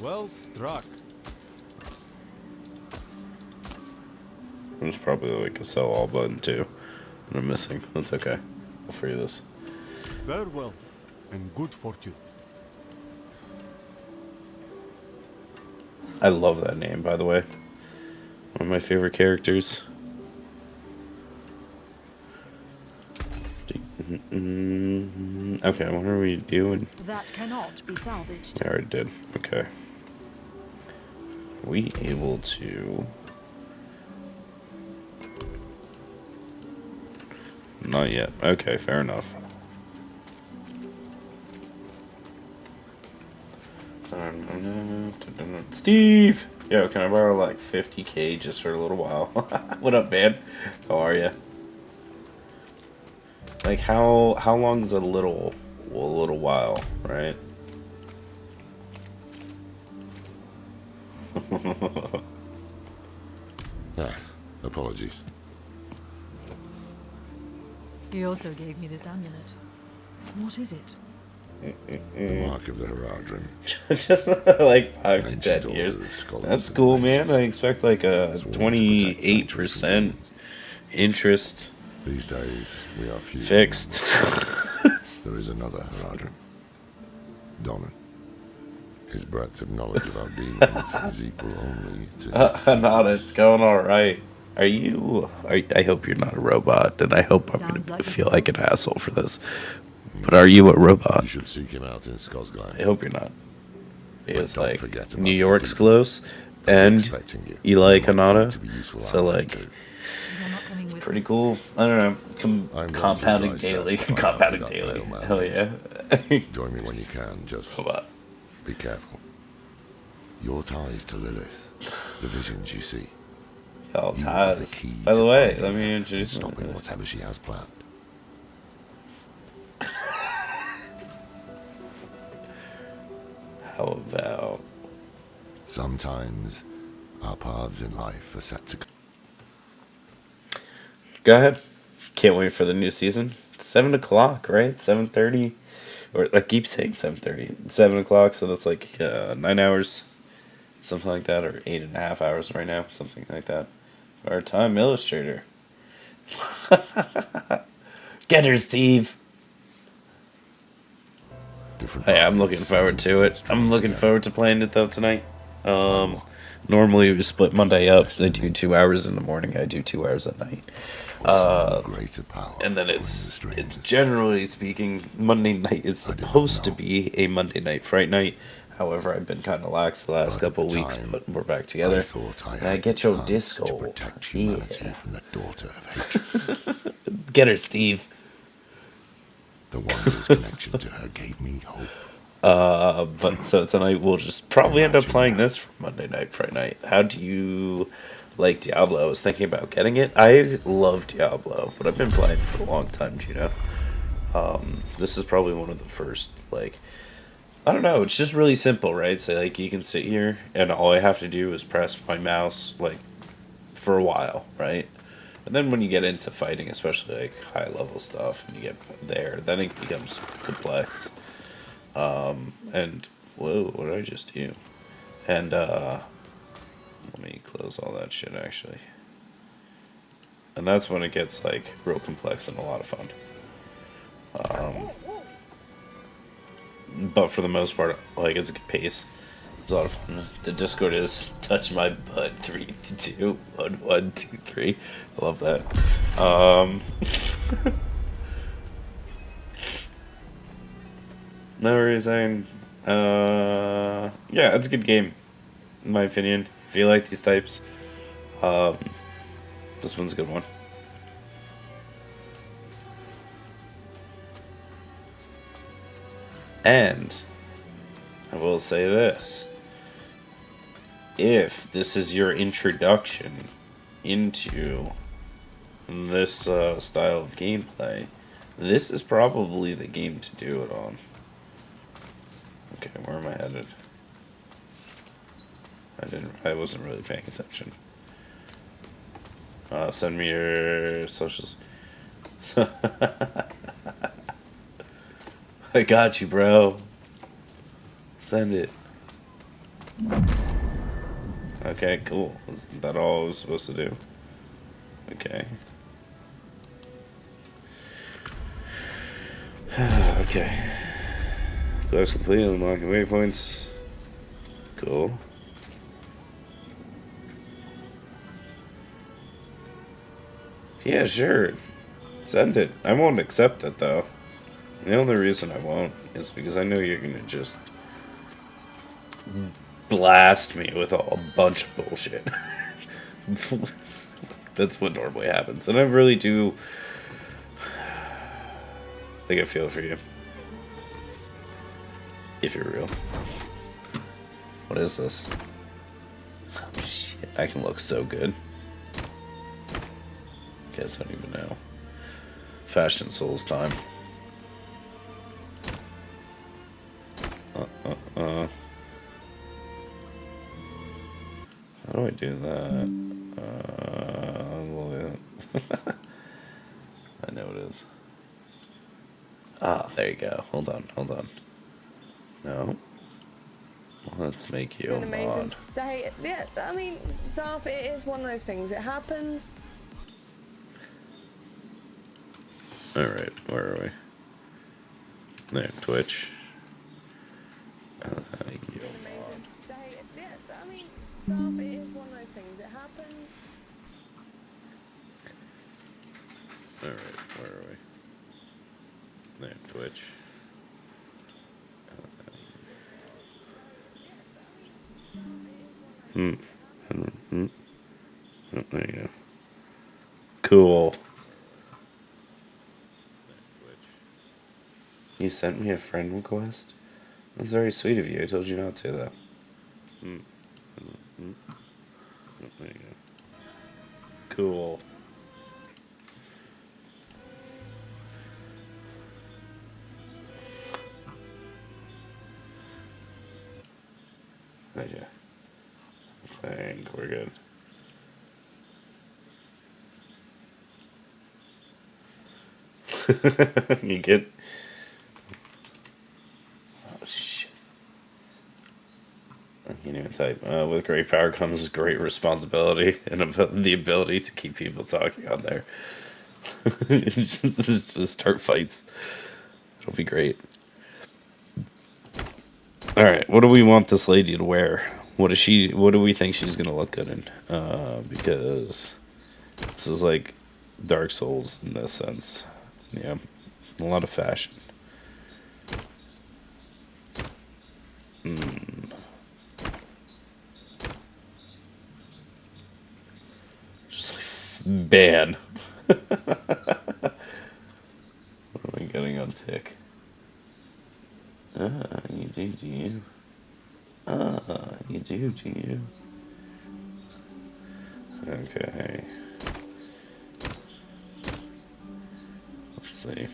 Well struck. There's probably like a sell all button too that I'm missing. That's okay. I'll free this. Farewell, and good fortune. I love that name, by the way. One of my favorite characters. Okay, what are we doing? That cannot be salvaged. I already did. Okay. Are we able to... Not yet. Okay, fair enough. Steve! Yo, can I borrow like 50k just for a little while? What up, man? How are you? Like, how long is a little while, right? Apologies. He also gave me this amulet. What is it? The mark of the Haradrim. Just like 5 to 10 years. That's cool, man. I expect like a 28% interest. These days, we are few. Fixed. There is another Haradrim. Donan. His breadth of knowledge about demons is equal only to... Not, it's going alright. Are you... I hope you're not a robot, and I hope I'm going to feel like an asshole for this. But are you a robot? You should seek him out in Skosglein. I hope you're not. Because, like, forget New about York's the close, and you. Eli Kanata, so, allies like, pretty cool. I don't know, compounding daily. Compounding daily. Hell yeah. Join me when you can, just be careful. Your ties to Lilith, the visions you see. Y'all ties. By the way, let me introduce stopping whatever she has planned. How about... Sometimes our paths in life are set to... Go ahead. Can't wait for the new season. 7 o'clock, right? 7:30. Or I keep saying 7:30. 7 o'clock, so that's like 9 hours. Something like that, or 8.5 hours right now. Something like that. Our time illustrator. Get her, Steve. Hey, I'm looking forward to it. I'm looking forward to playing it though tonight. Normally we split Monday up. They do 2 hours in the morning. I do 2 hours at night. And then it's generally speaking, Monday night is supposed to be a Monday night Fright night. However, I've been kind of lax the last couple of weeks, but we're back together. And I get your disco. Yeah. Get her, Steve. The wondrous connection to her gave me hope. But so tonight we'll just probably end up playing this for Monday night, Friday night. How do you like Diablo? I was thinking about getting it. I love Diablo, but I've been playing for a long time, Gino. This is probably one of the first, like, I don't know, it's just really simple, right? So, like, you can sit here, and all I have to do is press my mouse, like, for a while, right? And then when you get into fighting, especially, like, high-level stuff, and you get there, then it becomes complex. And, whoa, what did I just do? And, let me close all that shit, actually. And that's when it gets, like, real complex and a lot of fun. But for the most part, like, it's a good pace. It's a lot of fun. The Discord is touch my butt 3 2 1 1 2 3. I love that. No reason. Yeah, it's a good game, in my opinion. If you like these types, this one's a good one. And I will say this. If this is your introduction into this style of gameplay, this is probably the game to do it on. Okay, where am I headed? I wasn't really paying attention. Send me your socials. I got you, bro. Send it. Okay, cool. Is that all I was supposed to do? Okay. Okay. Quest complete, unlocking waypoints. Cool. Yeah, sure. Send it. I won't accept it, though. The only reason I won't is because I know you're gonna just blast me with a bunch of bullshit. That's what normally happens, and I really do think I feel for you. If you're real. What is this? Oh shit, I can look so good. Guess I don't even know. Fashion Souls time. How do I do that? I know it is. Ah, there you go. Hold on, hold on. No. Let's make you a An amazing mod. day. Yeah, I mean, Darth, it is one of those things. It happens. Alright, where are we? There, Twitch. Make you a mod. Yeah, I mean, Darth, it is one of those things. It happens. Alright, where are we? There, Twitch. Oh, there you go. Cool. You sent me a friend request? That's very sweet of you. I told you not to, though. Oh, there you go. Cool. Okay. I think we're good. You get... Oh, shit. I can't even type. With great power comes great responsibility and the ability to keep people talking on there. just start fights. It'll be great. Alright, what do we want this lady to wear? What do we think she's gonna look good in? Because this is like Dark Souls in this sense. Yeah. A lot of fashion. Just like ban. What am I getting on tick? You do you? You do you? Okay. Let's see.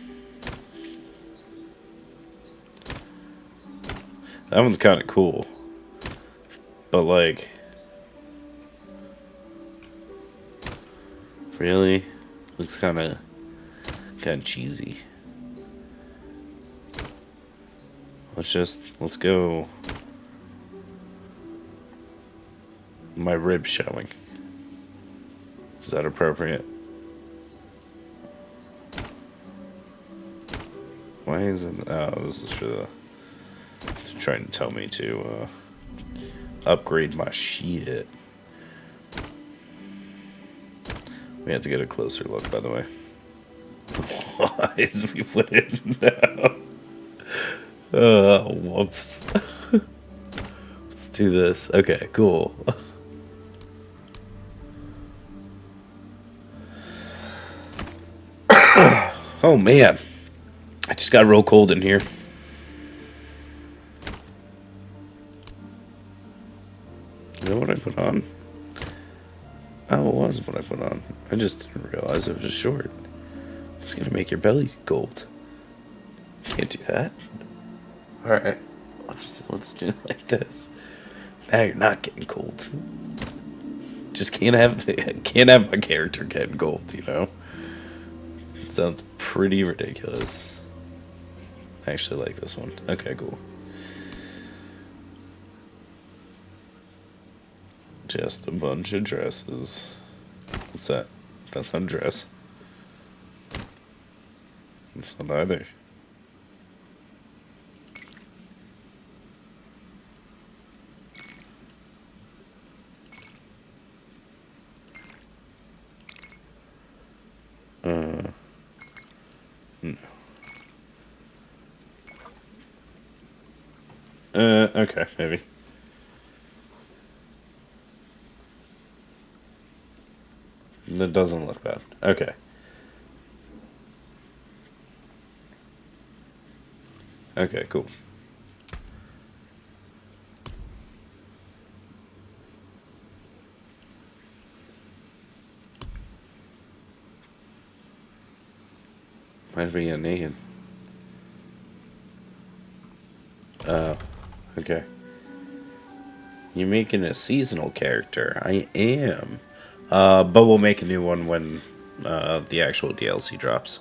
That one's kind of cool. But like... Really? Looks kind of cheesy. Let's go. My ribs showing. Is that appropriate? Why is it? Oh, this is for the... It's trying to tell me to upgrade my shit. We have to get a closer look, by the way. Why is we put it now? Whoops. Let's do this. Okay, cool. Oh man, I just got real cold in here. You know what I put on? Oh, it was what I put on. I just didn't realize it was just short. It's gonna make your belly cold. Can't do that. Alright, let's do it like this. Now you're not getting cold. Just can't have my character getting cold, you know? It sounds pretty ridiculous. I actually like this one. Okay, cool. Just a bunch of dresses. What's that? That's not a dress. It's not either. No. Okay, maybe. That doesn't look bad. Okay. Okay, cool. Might be a naked. Oh, okay. You're making a seasonal character. I am. But we'll make a new one when the actual DLC drops.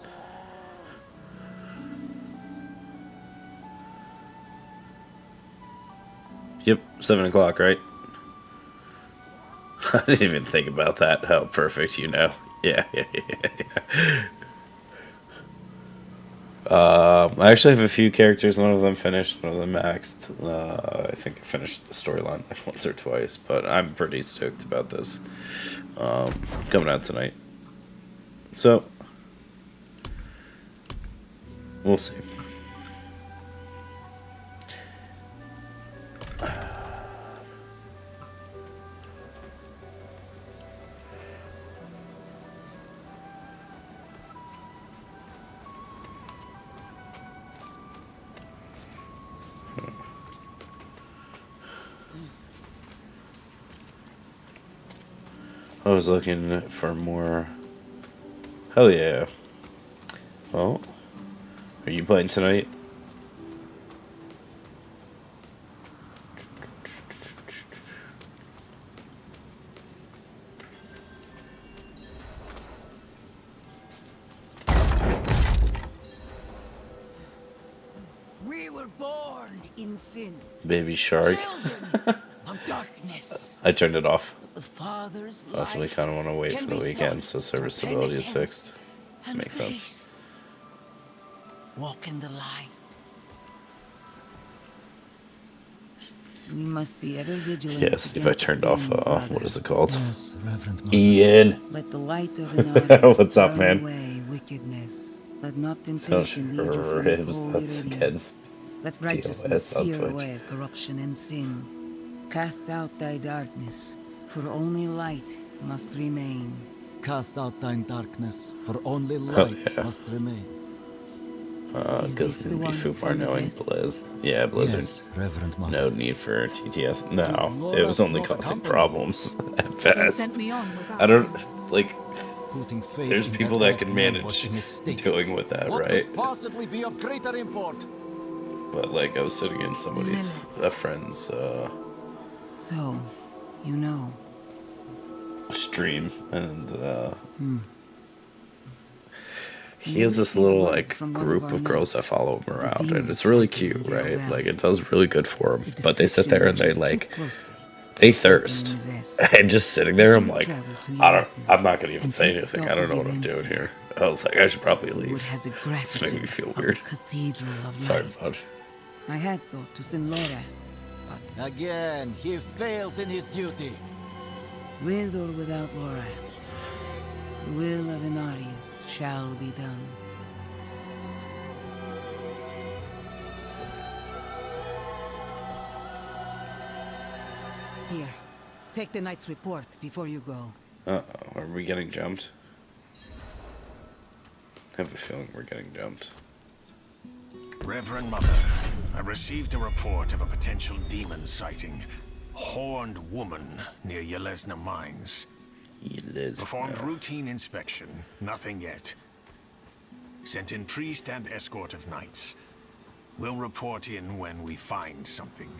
Yep, 7 o'clock, right? I didn't even think about that. How perfect, you know. Yeah. I actually have a few characters. None of them finished. None of them maxed. I think I finished the storyline like once or twice, but I'm pretty stoked about this. Coming out tonight. So, we'll see. I was looking for more. Hell yeah. Well, are you playing tonight? We were born in sin. Baby Shark. Of darkness. I turned it off. The Father's Also, we light kind of want to wait can for the be weekend sought so for serviceability is penitence fixed. and Makes sense. faith. Walk in the light. We must be ever vigilant. Yes, if I against turned off, sin, what is it called? Yes, Reverend Mother. Ian. Let the light of an What's up, man? away wickedness. Let not Oh, temptation lead you from his ribs. holy That's radiance. against Let TOS righteousness on tear Twitch. away corruption and sin. Cast out thy darkness, for only light must remain. Cast out thine darkness, for only Hell light yeah. must remain. Because it's gonna be Fufar knowing Blizz. Yeah, Blizzard. Yes, Reverend Mother. No need for TTS. No, Lord it was of only not causing accompany. problems at They best. sent me on without I don't like. Putting faith There's in people that that can old man manage was a mistake. doing with that, What right? could possibly be of greater import? But like, I was sitting in somebody's a friend's So, you know. stream, and he has this little like group of girls that follow him around, and it's really cute, right? Like, it does really good for him. But they sit there and they like, they thirst, and just sitting there, I'm like, I'm not gonna even say anything. I don't know what I'm doing here. I was like, I should probably leave. It's making me feel weird. Cathedral of Sorry, light. bud. I had thought to send Lorath, but Again, he fails in his duty. with or without Lorath, the will of Inarius shall be done. Here, take the night's report before you go. Uh-oh, are we getting jumped? I have a feeling we're getting jumped. Reverend Mother, I received a report of a potential demon sighting. Horned woman near Yelesna Mines. Performed routine inspection. Nothing yet. Sent in priest and escort of knights. We'll report in when we find something.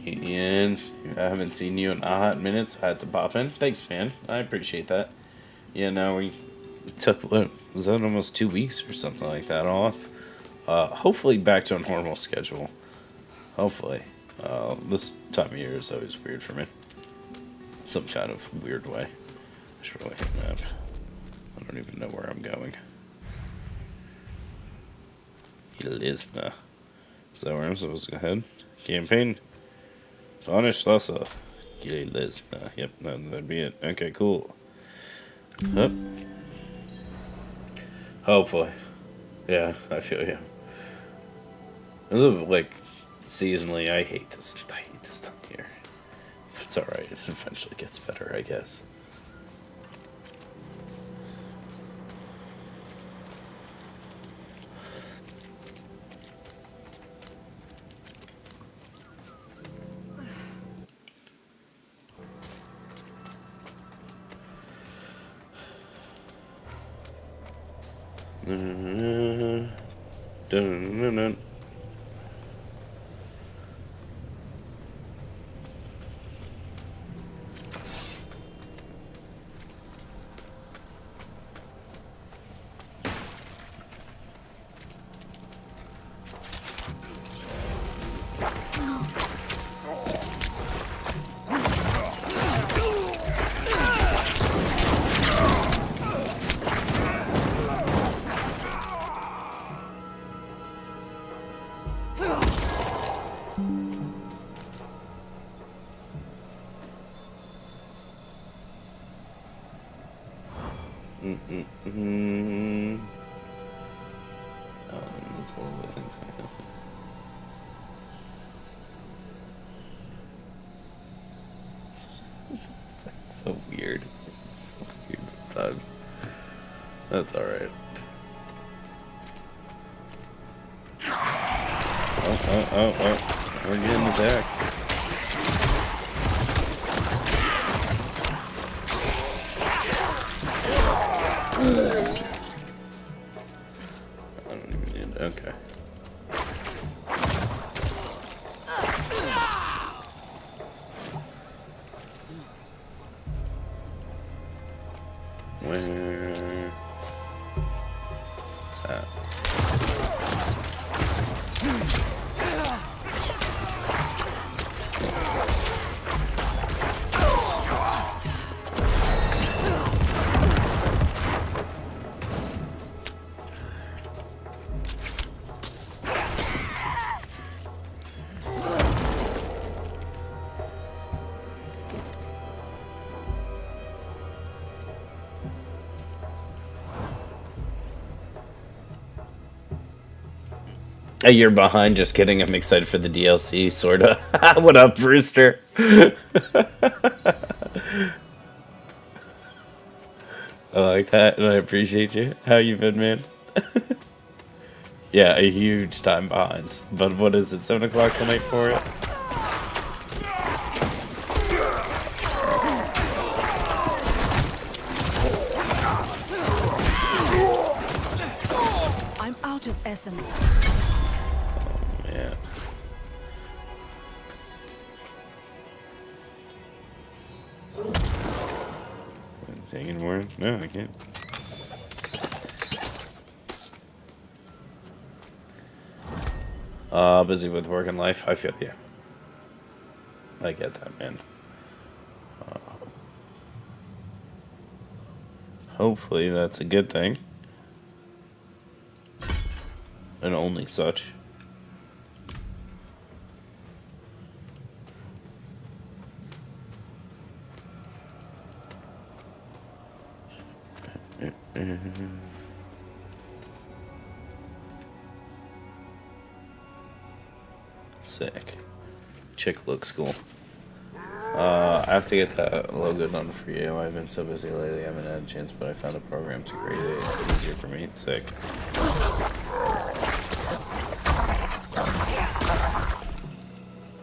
And I haven't seen you in a hot minute, so I had to pop in. Thanks, man. I appreciate that. Yeah, now we took, what, was that almost 2 weeks or something like that off? Hopefully back to a normal schedule. Hopefully. This time of year is always weird for me. Some kind of weird way. I should really hit map. I don't even know where I'm going. Yelesna. Is that where I'm supposed to go ahead? Campaign. Punish Lhasa. Yelesna. Yep, that'd be it. Okay, cool. Huh? Hopefully. Yeah, I feel you. This is like seasonally, I hate this time of year. It's alright, it eventually gets better, I guess. Dun-dun-dun-dun. That's one of the things I know. It's so weird. It's so weird sometimes. That's alright. Oh. We're getting attacked. I don't even need it. Okay. Where? What's that? A year behind, just kidding. I'm excited for the DLC, sorta. What up, Brewster? I like that, and I appreciate you. How you been, man? Yeah, a huge time behind. But what is it, 7 o'clock tonight for it? I'm out of essence. Yeah. Take any more? No, I can't. Busy with work and life. I feel you. I get that, man. Hopefully that's a good thing. And only such. Sick. Chick looks cool. I have to get that logo done for you. I've been so busy lately, I haven't had a chance, but I found a program to create it. It's easier for me. It's sick.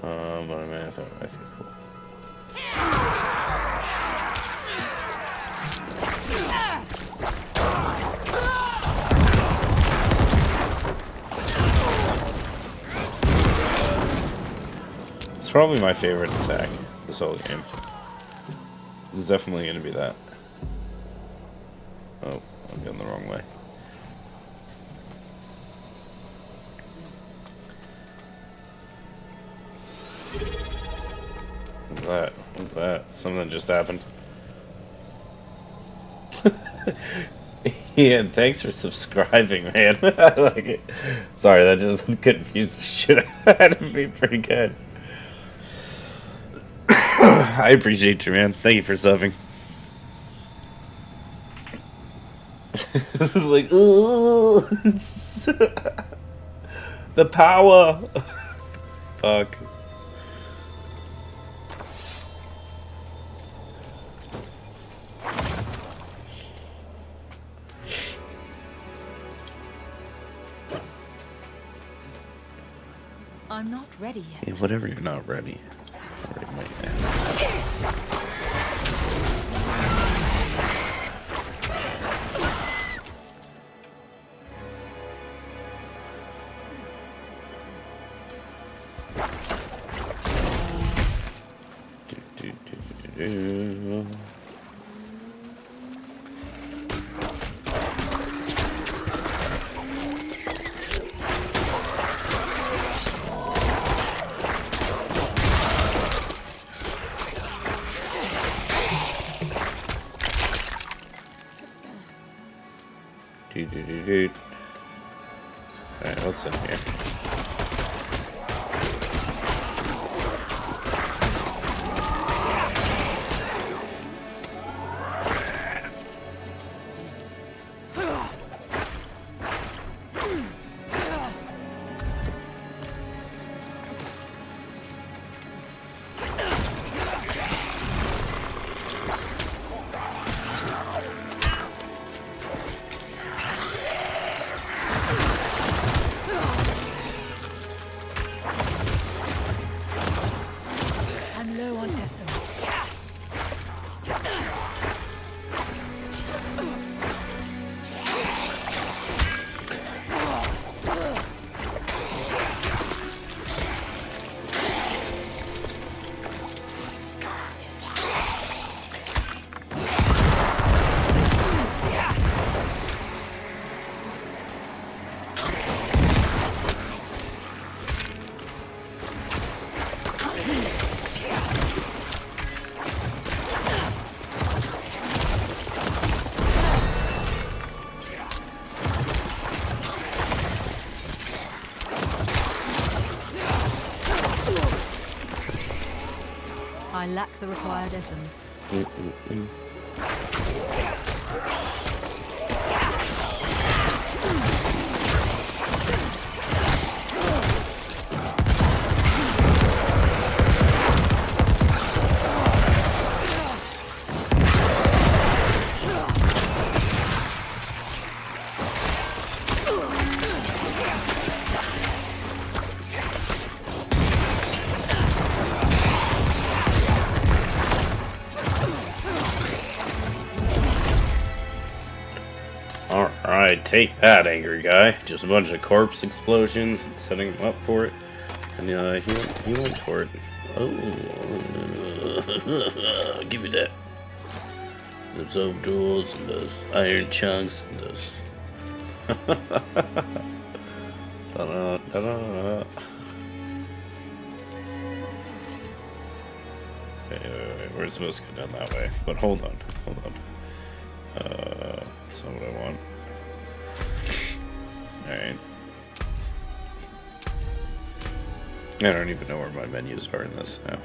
But I mean, I thought, okay, cool. It's probably my favorite attack this whole game. It's definitely going to be that. Oh, I'm going the wrong way. What's that? What's that? Something just happened. Ian, thanks for subscribing, man. I like it. Sorry, that just confused the shit out of me pretty good. I appreciate you, man. Thank you for subbing. Like, ooh. The power! Fuck. I'm not ready yet. Yeah, whatever, you're not ready. Already made that. Alright, what's in here? I'm low on essence. I lack the required essence. Alright, take that, angry guy. Just a bunch of corpse explosions, setting him up for it. And he went for it. Oh, give me that. Those old tools and those iron chunks and those. Da-da, da-da. Wait, we're supposed to go down that way. But hold on. That's not what I want. Alright. I don't even know where my menus are in this now.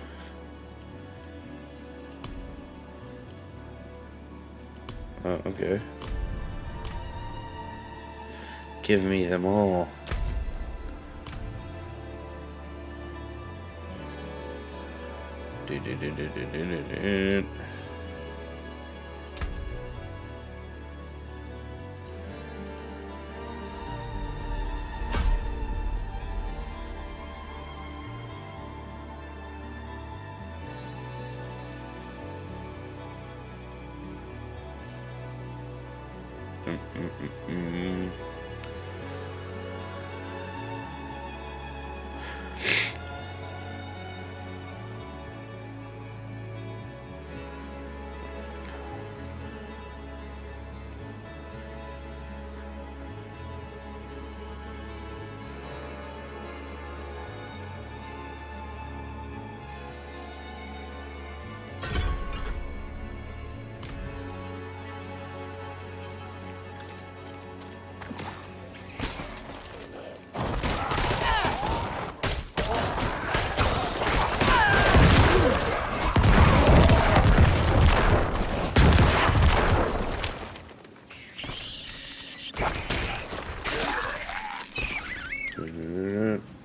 Oh, okay. Give me them all.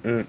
I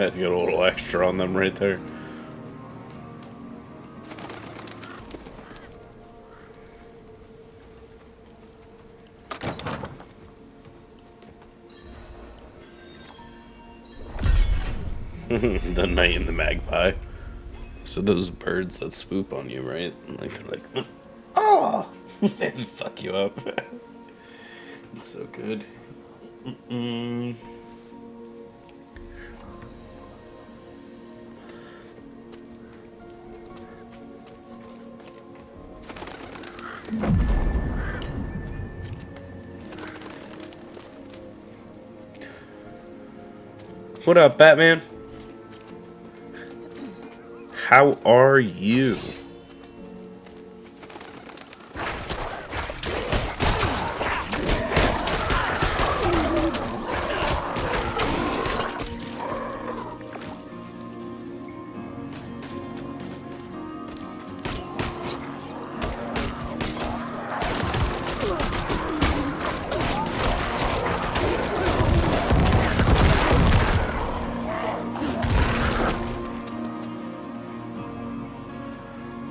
had to get a little extra on them right there. The Knight and the Magpie. So those birds that swoop on you, right? Like they're like, oh, and fuck you up. It's so good. What up, Batman? How are you?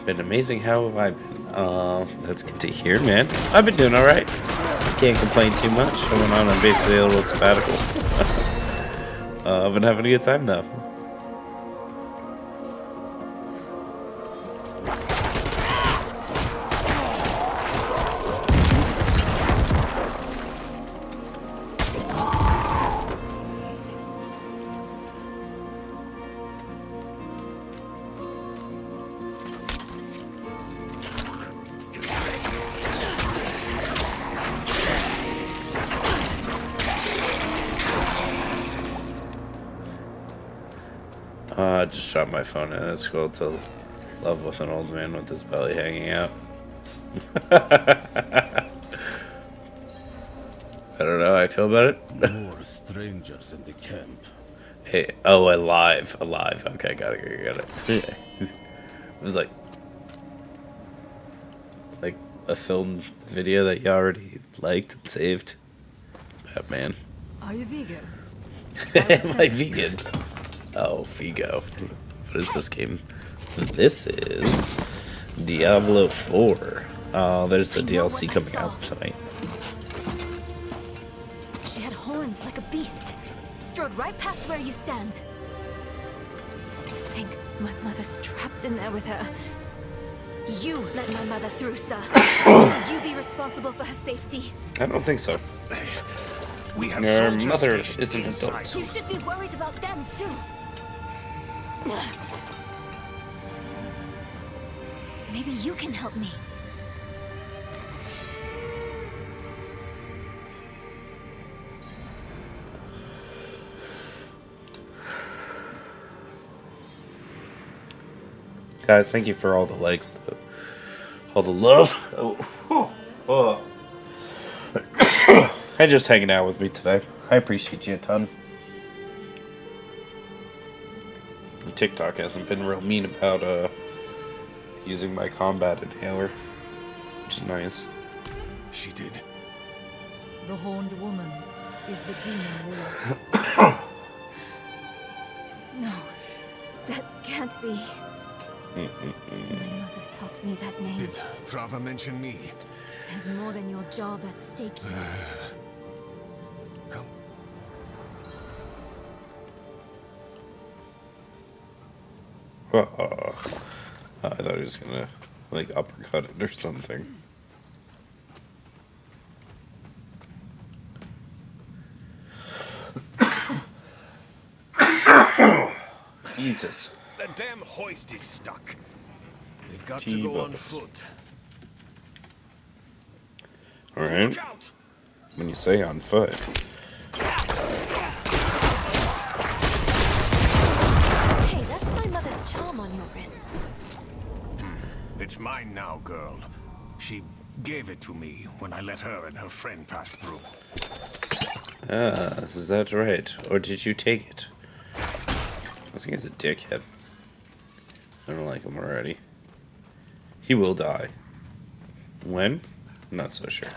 Been amazing. How have I been? That's good to hear, man. I've been doing alright. Can't complain too much. I went on basically a little sabbatical. I've been having a good time though. I just shot my phone and it's cool to love with an old man with his belly hanging out. I don't know how I feel about it. More strangers in the camp. Hey, oh, alive. Okay, got it. It was like a film video that you already liked and saved. Batman. Are you vegan? Am I vegan? Oh, Vigo. What is this game? This is Diablo 4. Oh, there's a DLC coming out tonight. She had horns like a beast. Strode right past where you stand. To think my mother's trapped in there with her. You let my mother through, sir. Should you be responsible for her safety? I don't think so. We have Your soldiers mother stationed is an inside. adult. You should be worried about them, too. Maybe you can help me. Guys, thank you for all the likes, all the love. And just hanging out with me today. I appreciate you a ton. TikTok hasn't been real mean about using my combat inhaler, which is nice. She did. The horned woman is the demon wolf. No, that can't be. My mother taught me that name. Did Trava mention me? There's more than your job at stake here. Come. I thought he was gonna, like, uppercut it or something. Jesus. The damn hoist is stuck. We've got to go on foot. Alright. When you say on foot. Hey, that's my mother's charm on your wrist. It's mine now, girl. She gave it to me when I let her and her friend pass through. Ah, is that right? Or did you take it? I think he's a dickhead. I don't like him already. He will die. When? I'm not so sure.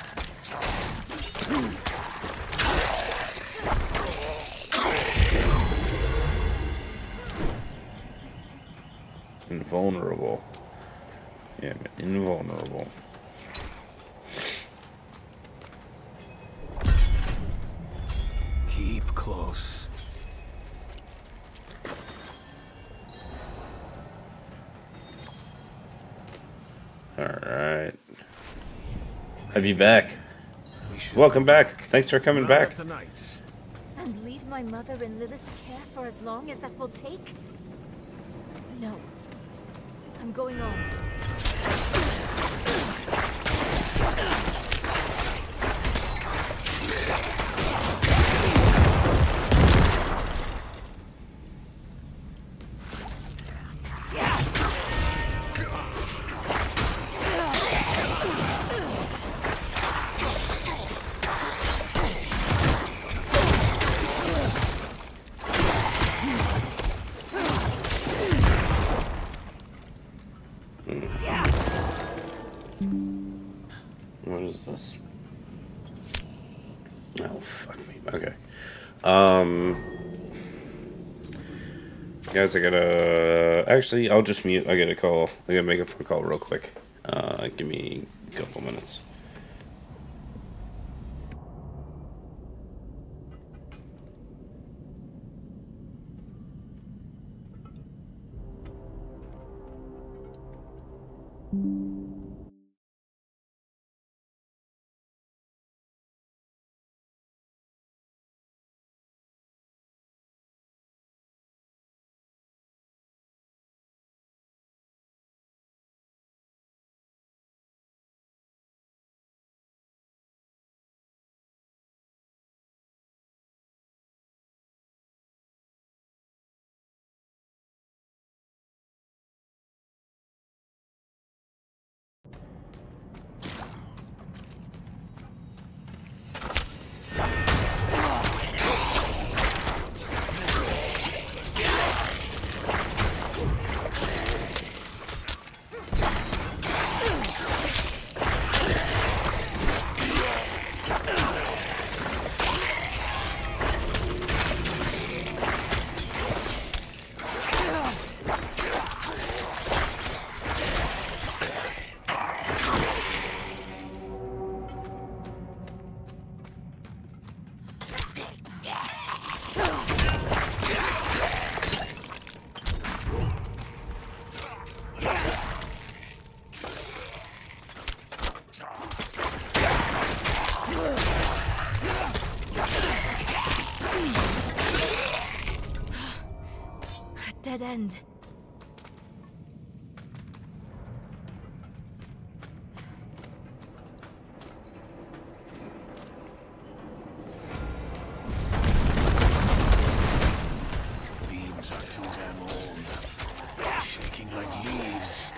Invulnerable. Yeah, I'm invulnerable. Keep close. Alright. Have you back? Welcome back. Thanks for coming back. And leave my mother in Lilith's care for as long as that will take? No. I'm going on. What is this? Oh, fuck me. Okay. Guys, I gotta... Actually, I'll just mute. I gotta call. I gotta make a phone call real quick. Give me a couple minutes. Dead end. Beams are too damn old. Shaking like leaves.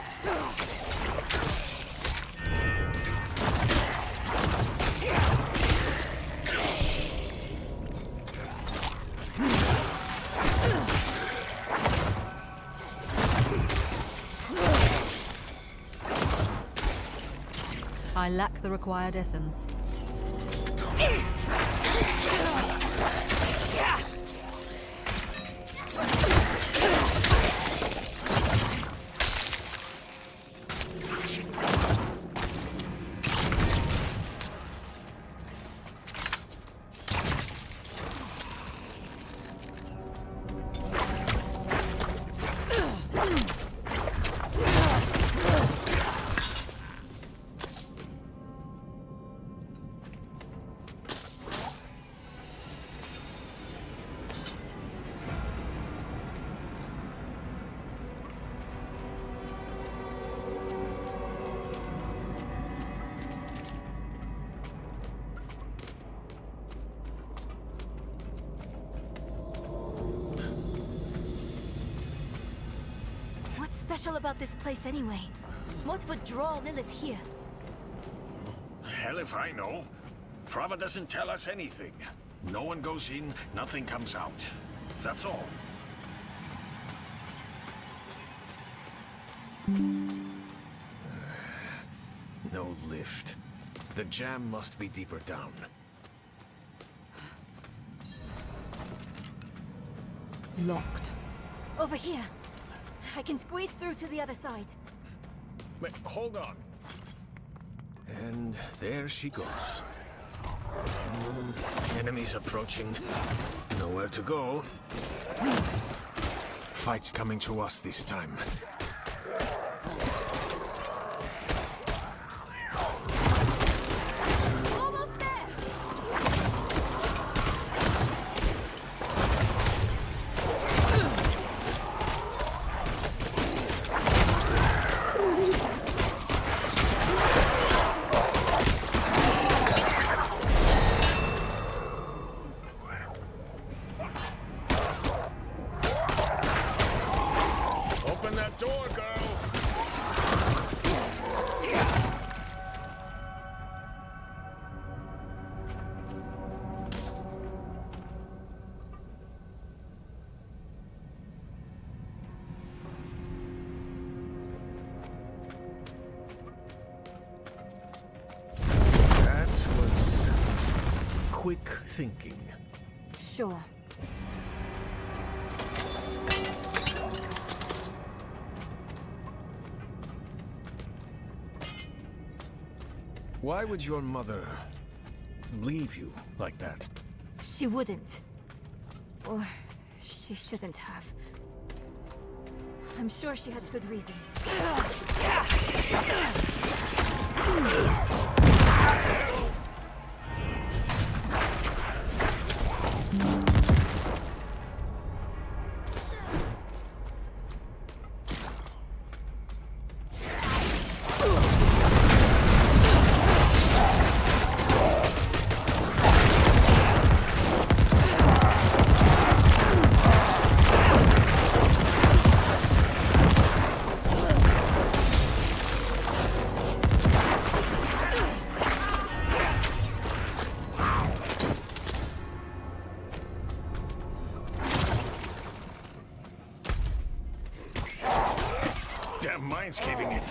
I lack the required essence. What's special about this place anyway? What would draw Lilith here? Hell if I know. Prava doesn't tell us anything. No one goes in, nothing comes out. That's all. No lift. The jam must be deeper down. Locked. Over here. I can squeeze through to the other side. Wait, hold on. And there she goes. Enemies approaching. Nowhere to go. Fight's coming to us this time. Almost there! Open that door, girl! That was quick thinking. Sure. Why would your mother leave you like that? She wouldn't. Or she shouldn't have. I'm sure she had good reason. Damn mine's caving in.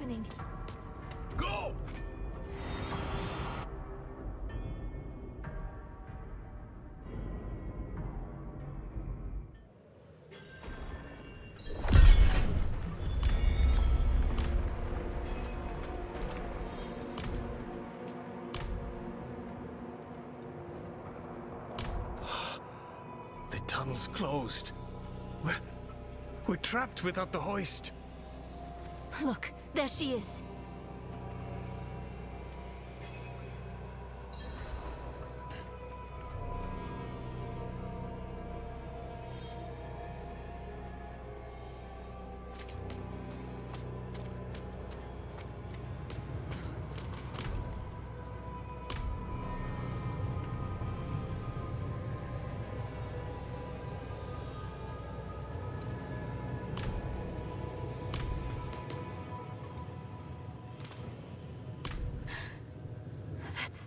happening? Go! The tunnel's closed. We're trapped without the hoist. Look, there she is.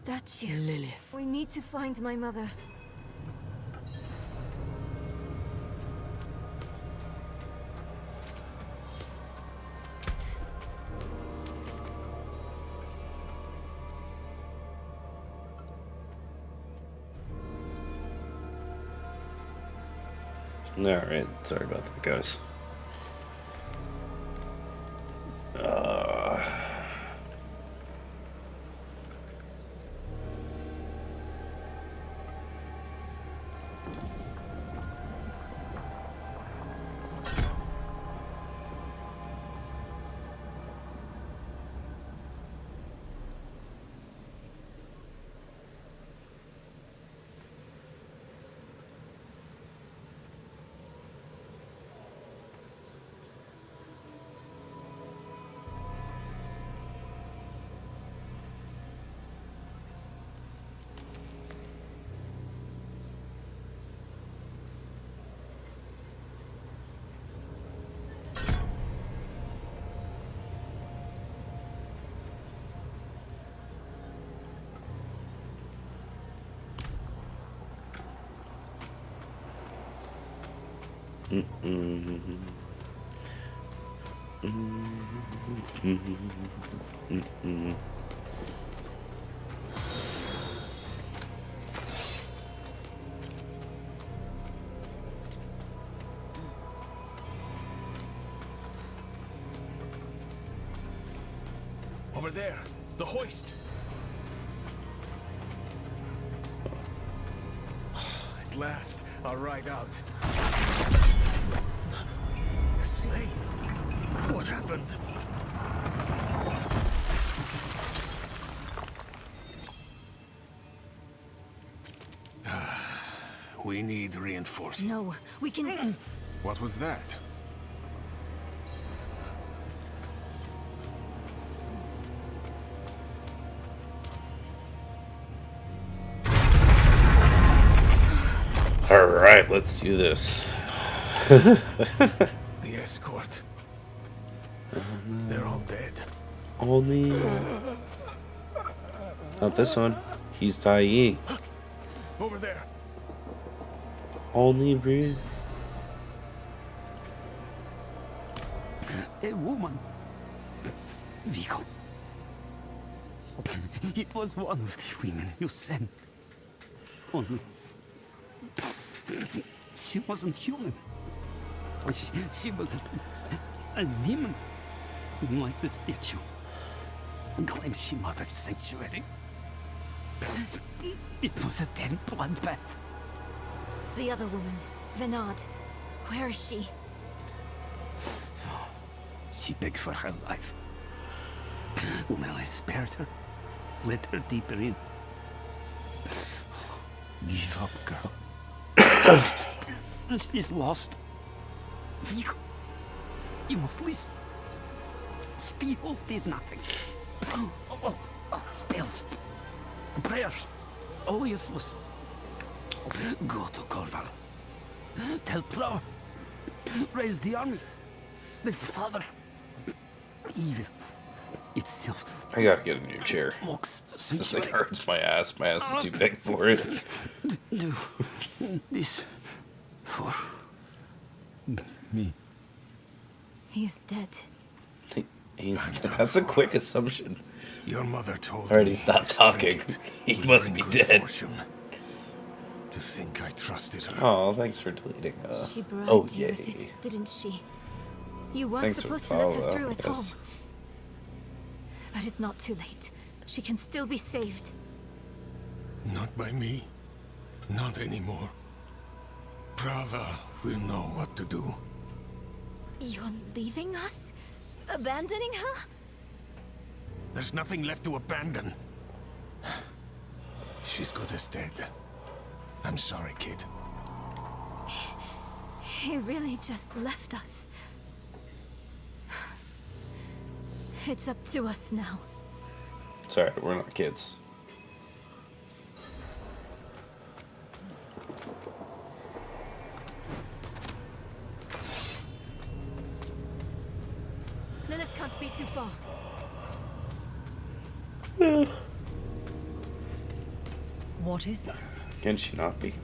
Statue. Lilith. We need to find my mother. Alright, sorry about that, guys. Over there, the hoist. At last, our ride out. Slain. What happened? We need reinforcements. No, we can. What was that? Alright, let's do this. The escort. They're all dead. Only... Not this one. He's dying. Over there. Only breathe. A woman. Vigo. It was one of the women you sent. Only... She wasn't human. She was a demon, like the statue. Claims she mothered sanctuary. It was a dead bloodbath. The other woman, Venard. Where is she? She begged for her life. Lilith spared her, let her deeper in. Give up, girl. She's lost. Vigo, you must listen. Steel did nothing. Spells, prayers, all useless. Go to Corval. Tell Pro. Raise the army. The father. Evil itself. I gotta get a new chair. Looks This thing hurts my ass. My ass is too big for it. Do this for me. He is dead. That's a quick assumption. Your mother told Already me stopped his talking. trinket He would must bring be good dead. fortune. To think I trusted her. Oh, thanks for deleting. She bribed Oh, you yay. with it, didn't she? You weren't Thanks for supposed the to let her follow-up, through at all. yes. But it's not too late. She can still be saved. Not by me. Not anymore. Prava will know what to do. You're leaving us? Abandoning her? There's nothing left to abandon. She's good as dead. I'm sorry, kid. He really just left us. It's up to us now. Sorry, we're not kids. Lilith can't be too far. What is this? Can she not be?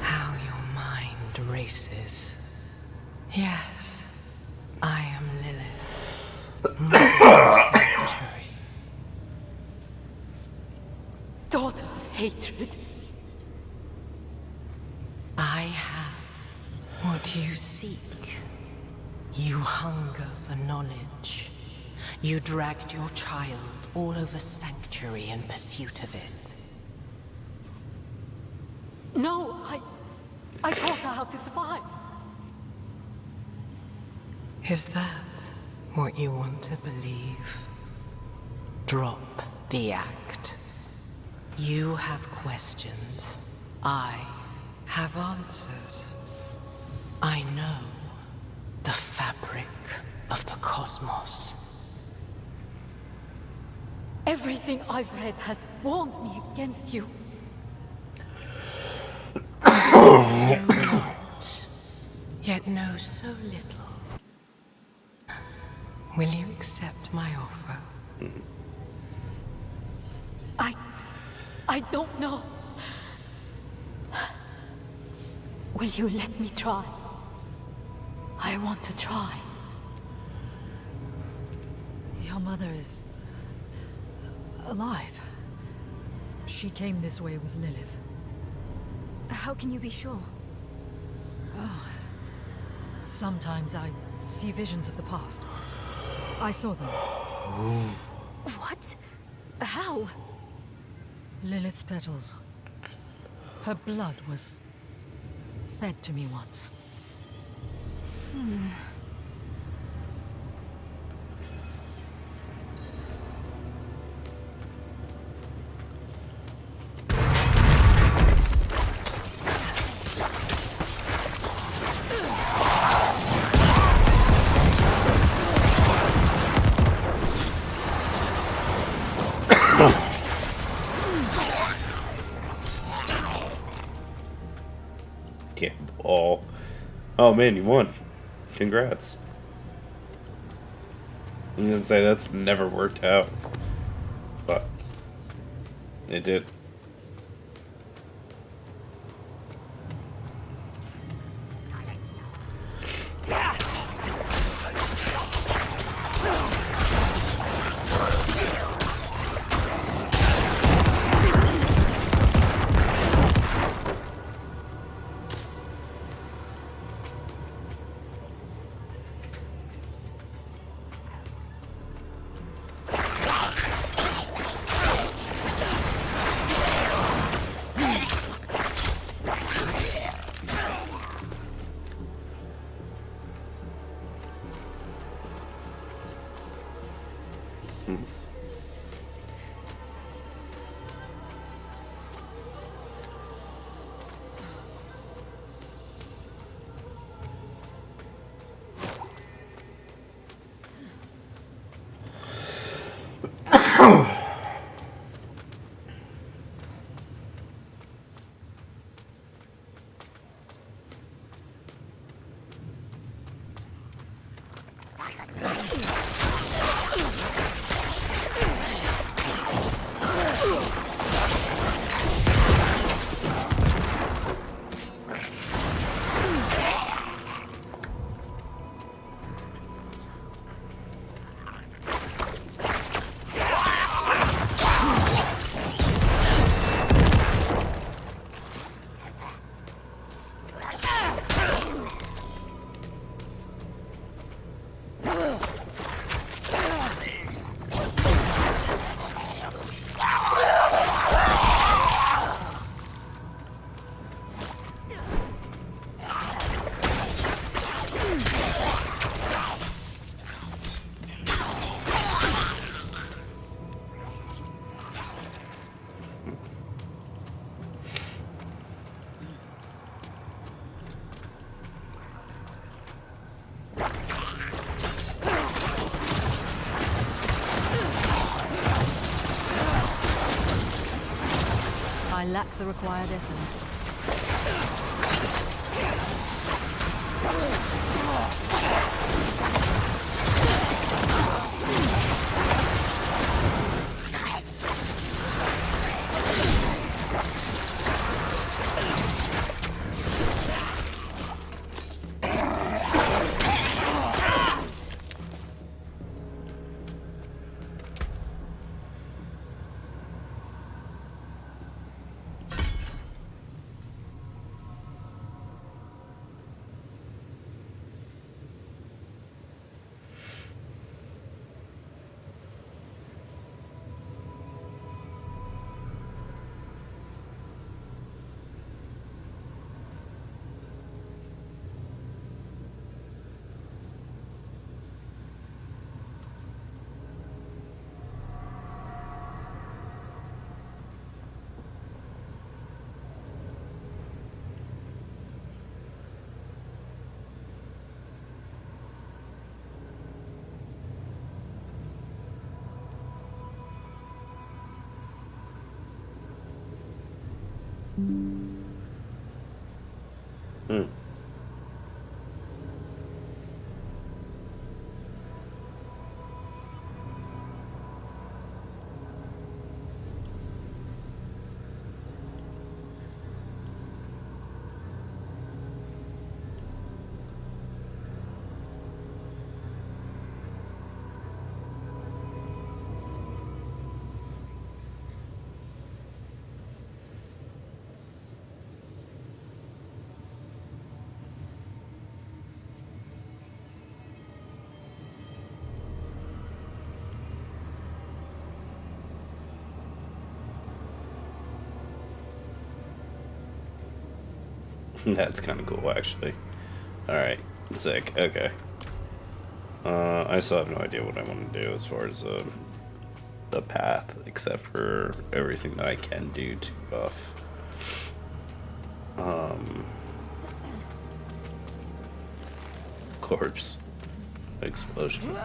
How your mind races. Yes, I am Lilith. Mother of Sanctuary. Daughter of hatred. I have what you seek. You hunger for knowledge. You dragged your child all over Sanctuary in pursuit of it. No, I taught her how to survive. Is that what you want to believe? Drop the act. You have questions. I have answers. I know the fabric of the cosmos. Everything I've read has warned me against you. So much, yet know so little. Will you accept my offer? I don't know. Will you let me try? I want to try. Your mother is alive. She came this way with Lilith. How can you be sure? Oh. Sometimes I see visions of the past. I saw them. What? How? Lilith's petals. Her blood was fed to me once. Cannonball. Oh man, you won. Congrats. I was gonna say that's never worked out. But it did. lack the required essence. That's kind of cool, actually. Alright, sick. Okay. I still have no idea what I want to do as far as the path, except for everything that I can do to buff. Corpse. Explosion.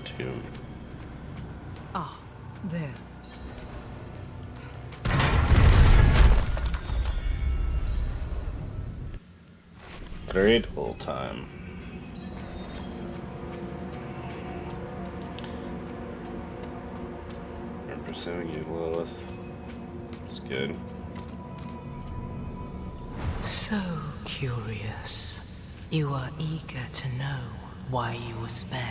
Tomb. Ah, there. Great old time. I'm pursuing you, Lilith. It's good. So curious. You are eager to know why you were spared.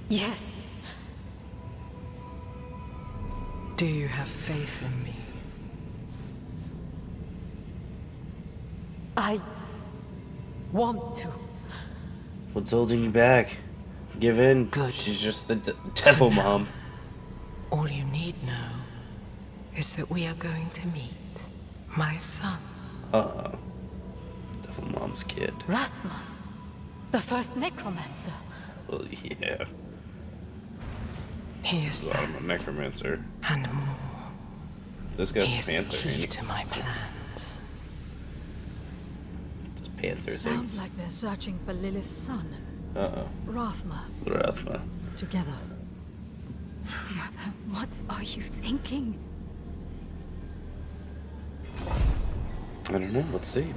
Yes. Do you have faith in me? I want to. What's holding you back? Give in. Good. She's just the devil, Mom. All you need know is that we are going to meet my son. Devil Mom's kid. Rathma, the first necromancer. Well, yeah. He is I'm a necromancer. And more. This guy's He a is panther. the key ain't he? to my plans. This panther Sounds things. like they're searching for Lilith's son. Rathma. Rathma. Together. Mother, what are you thinking? I don't know. Let's see.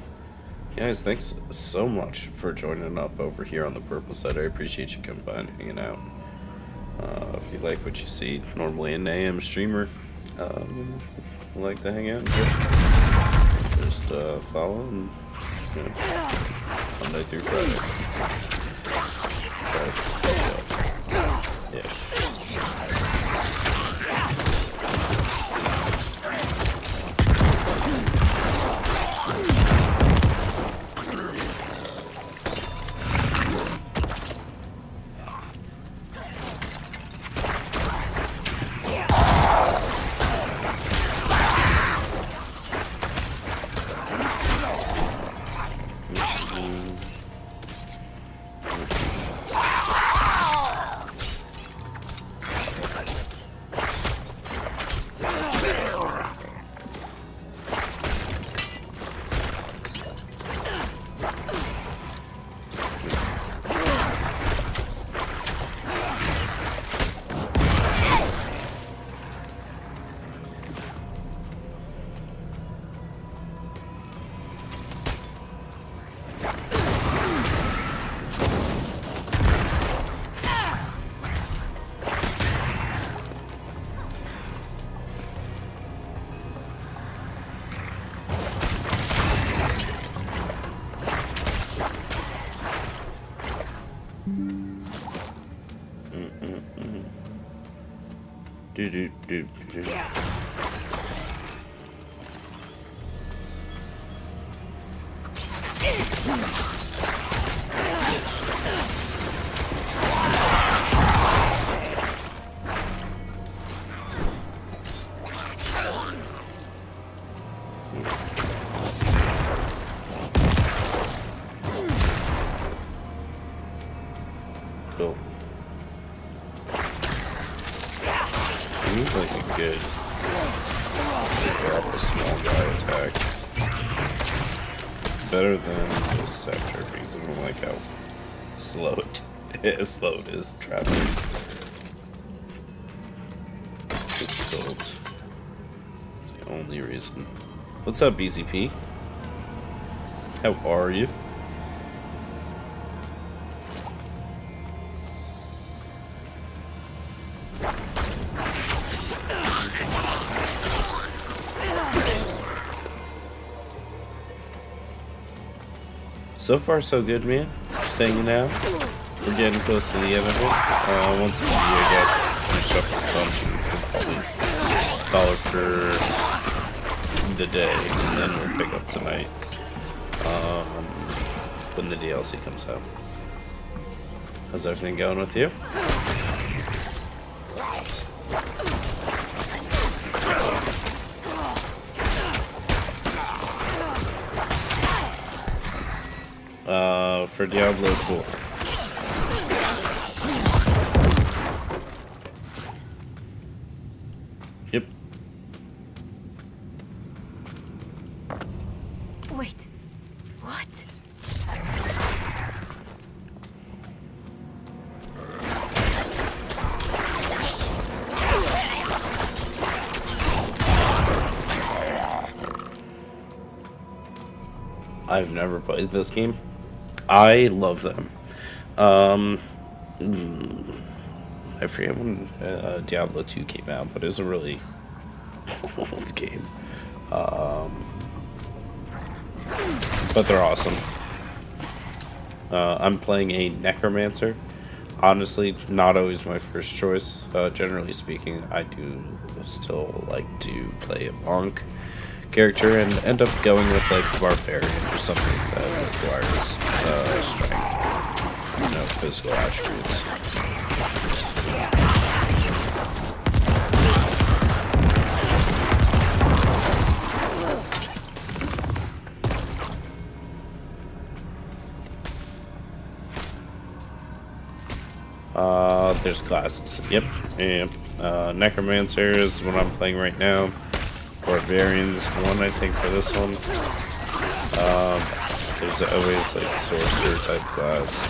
Guys, thanks so much for joining up over here on the purple side. I appreciate you coming by and hanging out. If you like what you see, normally an AM streamer, like to hang out and just follow and Monday through Friday. Ish. Do do do do. Cool. I need like a good drop a small guy attack. Better than the Scepter because I don't like how slow it is traveling. Difficult. It's the only reason. What's up, BZP? How are you? So far, so good, man. Just hanging out. We're getting close to the end of it. Once a year, I guess, finish up this bunch and we'll probably call it for the day, and then we'll pick up tonight when the DLC comes out. How's everything going with you? For Diablo 4. Yep. Wait. What? I've never played this game. I love them. I forget when Diablo 2 came out, but it was a really old game. But they're awesome. I'm playing a Necromancer. Honestly, not always my first choice. Generally speaking, I do still like to play a monk character and end up going with like Barbarian or something that requires strength, physical attributes. There's classes. Yep. Necromancer is what I'm playing right now. Barbarian's one, I think, for this one. There's always like sorcerer type class,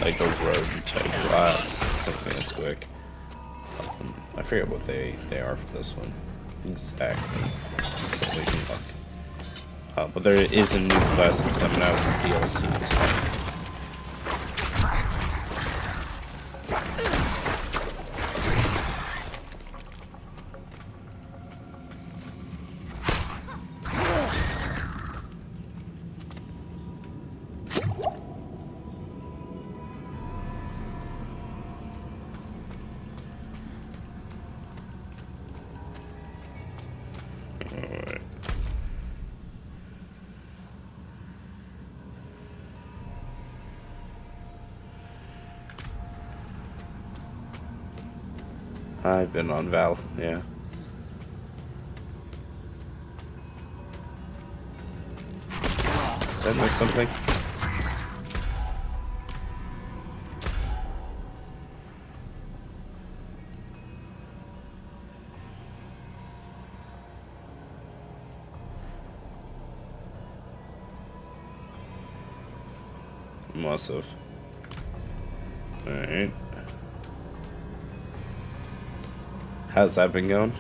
like a rogue type class, something that's quick. I forget what they are for this one exactly. But there is a new class that's coming out with DLC tonight. I've been on Val, yeah. Did I miss something? Must have. Alright. How's that been going?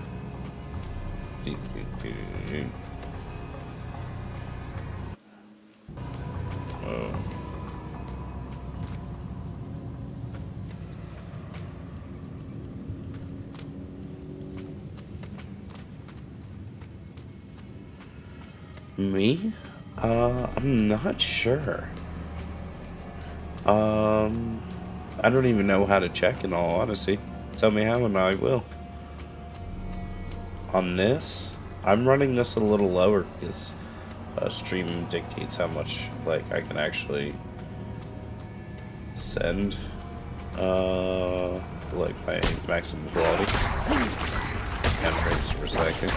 Oh. Me? I'm not sure. I don't even know how to check, in all honesty. Tell me how and I will. On this, I'm running this a little lower because stream dictates how much like I can actually send like my maximum quality and frames per second.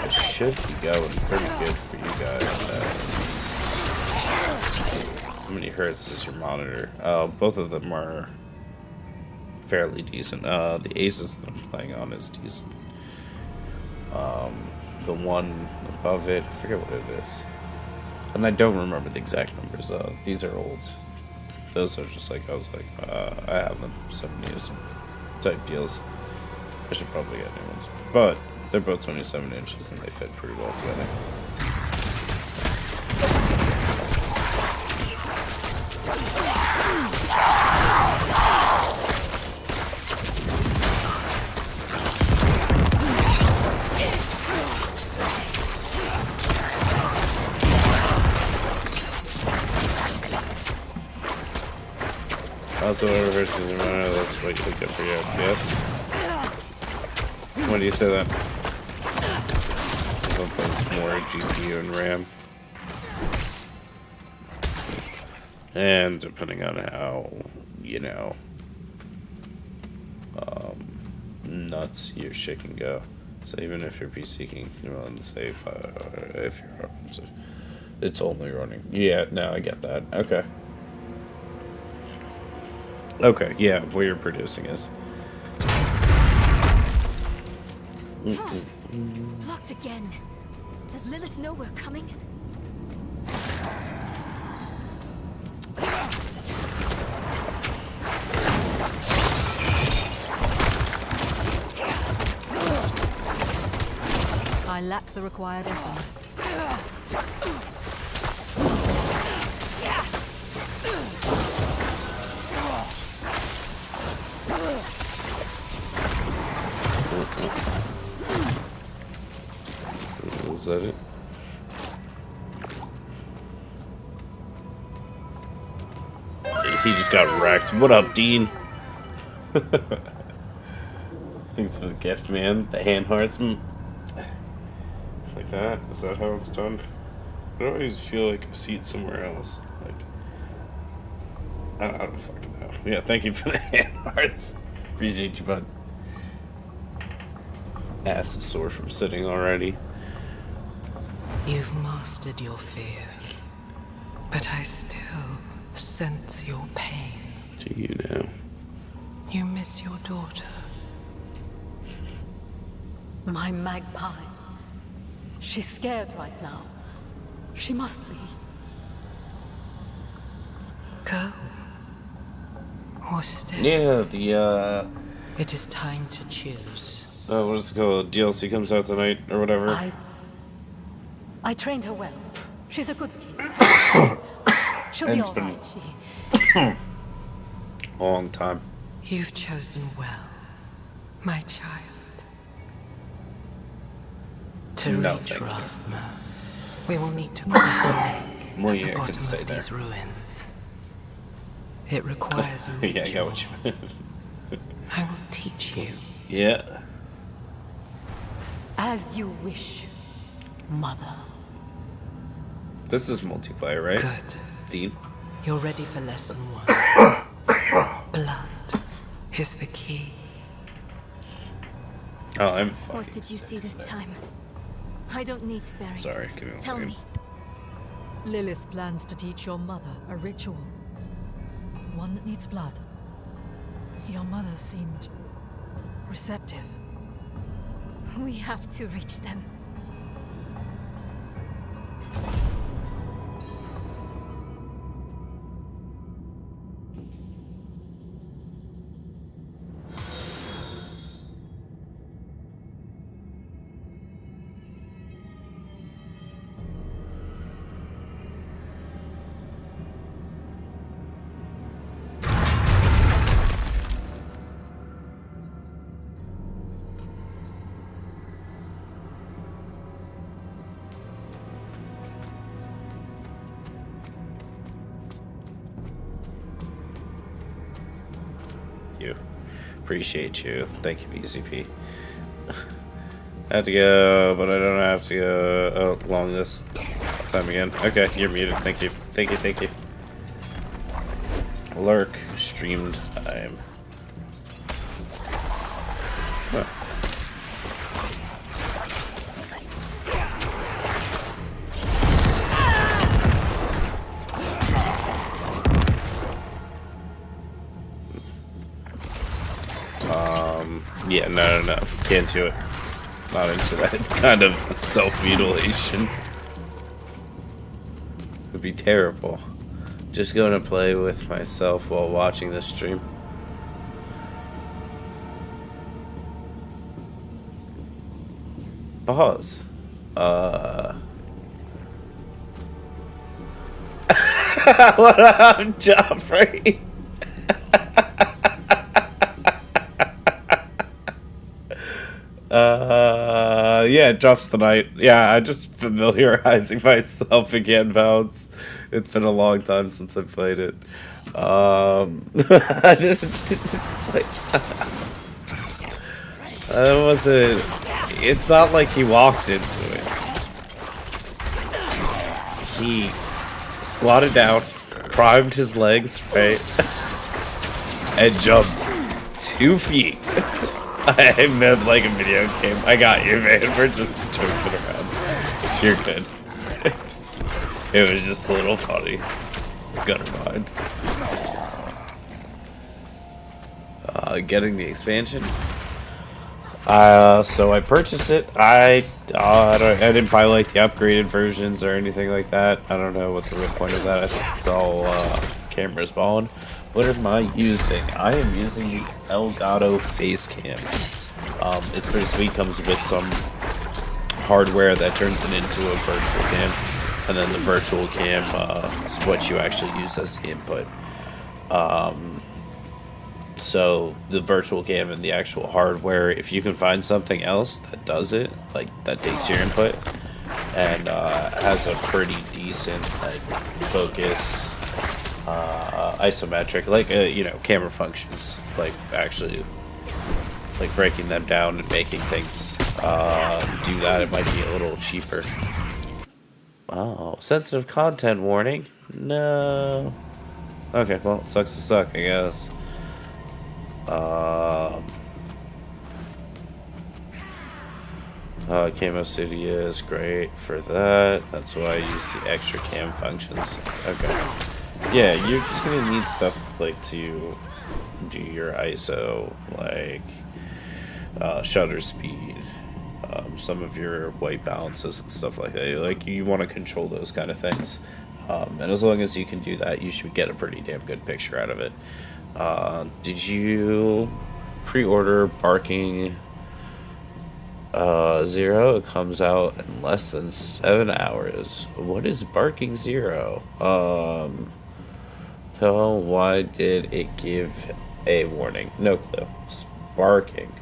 It should be going pretty good for you guys. How many hertz is your monitor? Both of them are fairly decent. The Asus that I'm playing on is decent. The one above it, I forget what it is. And I don't remember the exact numbers. These are old. Those are just like, I was like, I have them, so I'm gonna use them type deals. I should probably get new ones. But they're both 27 inches and they fit pretty well together. Also, versus Romano, that's what you get for your FPS. Why do you say that? It's more GPU and RAM. And depending on how, you know, nuts your shit can go. So even if your PC can run, say, if you're, it's only running. Yeah, no, I get that. Okay. Okay, yeah, what you're producing is. Locked again. Does Lilith know we're coming? I lack the required essence. Is that it? He just got wrecked. What up, Dean? Thanks for the gift, man. The hand hearts. Like that? Is that how it's done? I always feel like I see it somewhere else. Like, I don't fucking know. Yeah, thank you for the hand hearts. Appreciate you, bud. Ass is sore from sitting already. You've mastered your fear, but I still sense your pain. Do you know? You miss your daughter. My magpie. She's scared right now. She must be. Go. Or stay. Yeah, the It is time to choose. what is it called? DLC comes out tonight or whatever. I trained her well. She's a good kid. She'll And be it's been alright. a long time. You've chosen well, my child. To No, reach thank you. Rathma, we will need to cross a lake Well, at yeah, the I can bottom stay of there. these ruins. It requires a Yeah, I got what you meant. I will teach you. Yeah. As you wish, Mother. This is multiplayer, right? Good. Dean? You're ready for lesson 1. Blood is the key. Oh, I'm fucking What did you see this time? I don't need sparing. Sorry, give me one Tell second. me. Lilith plans to teach your mother a ritual. One that needs blood. Your mother seemed receptive. We have to reach them. you. Appreciate you. Thank you, BCP. I have to go, but I don't have to go along this time again. Okay, you're muted. Thank you. Thank you, thank you. Lurk, stream time. Huh. Yeah, no. Can't do it. Not into that kind of self-mutilation. It would be terrible. Just going to play with myself while watching this stream. Pause. What up, Joffrey? Yeah, it drops tonight. Yeah, I'm just familiarizing myself again, Bounce. It's been a long time since I played it. It's not like he walked into it. He squatted down, primed his legs, right? And jumped 2 feet. I meant like a video game. I got you, man. We're just joking around. You're good. It was just a little funny. Never mind. Getting the expansion. So I purchased it. I didn't buy like the upgraded versions or anything like that. I don't know what the real point of that. I think it's all camera spawn. What am I using? I am using the Elgato Facecam. It's pretty sweet. Comes with some hardware that turns it into a virtual cam, and then the virtual cam is what you actually use as the input. So the virtual cam and the actual hardware, if you can find something else that does it, like that takes your input and has a pretty decent like focus, isometric, like camera functions, like actually like breaking them down and making things do that, it might be a little cheaper. Oh, sensitive content warning. No. Okay, well, it sucks to suck, I guess. Camo City is great for that. That's why I use the extra cam functions. Okay. Yeah, you're just gonna need stuff like to do your ISO, like shutter speed, some of your white balances and stuff like that. Like you want to control those kind of things, and as long as you can do that, you should get a pretty damn good picture out of it. Did you pre-order Barking Zero? It comes out in less than 7 hours. What is Barking Zero? Tell why did it give a warning? No clue. Sparking.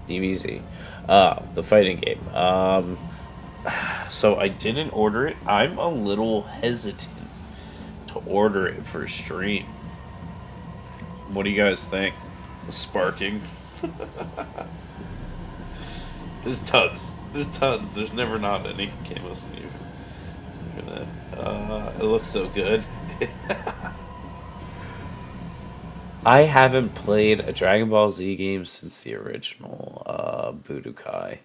DBZ. The fighting game. So I didn't order it. I'm a little hesitant to order it for stream. What do you guys think? Sparking. There's tons. There's never not any camos in here. It looks so good. I haven't played a Dragon Ball Z game since the original Budokai.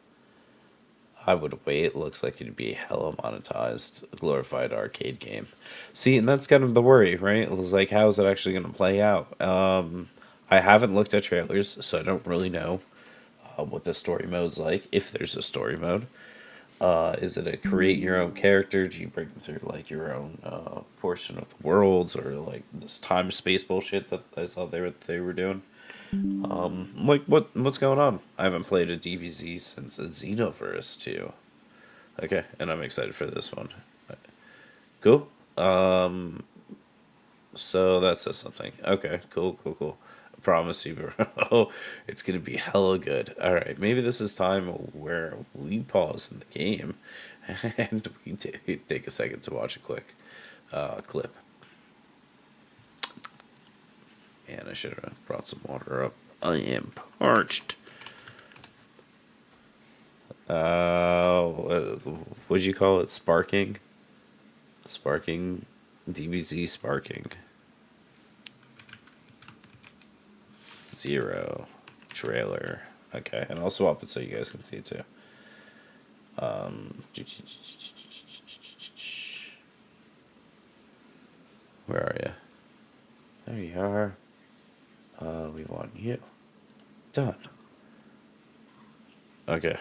I would wait. It looks like it'd be hella monetized, glorified arcade game. See, and that's kind of the worry, right? It was like, how is it actually going to play out? I haven't looked at trailers, so I don't really know what the story mode's like, if there's a story mode. Is it a create your own character? Do you bring them through like your own portion of the worlds, or like this time space bullshit that I saw they were doing? Like what's going on? I haven't played a DBZ since a Xenoverse 2. Okay, and I'm excited for this one. Cool. So that says something. Okay, cool. I promise you, bro. It's gonna be hella good. Alright, maybe this is time where we pause in the game and we take a second to watch a quick clip. And I should have brought some water up. I am parched. What'd you call it? Sparking? Sparking? DBZ sparking. 0 trailer. Okay, and I'll swap it so you guys can see it too. Where are you? There you are. We want you. Done. Okay.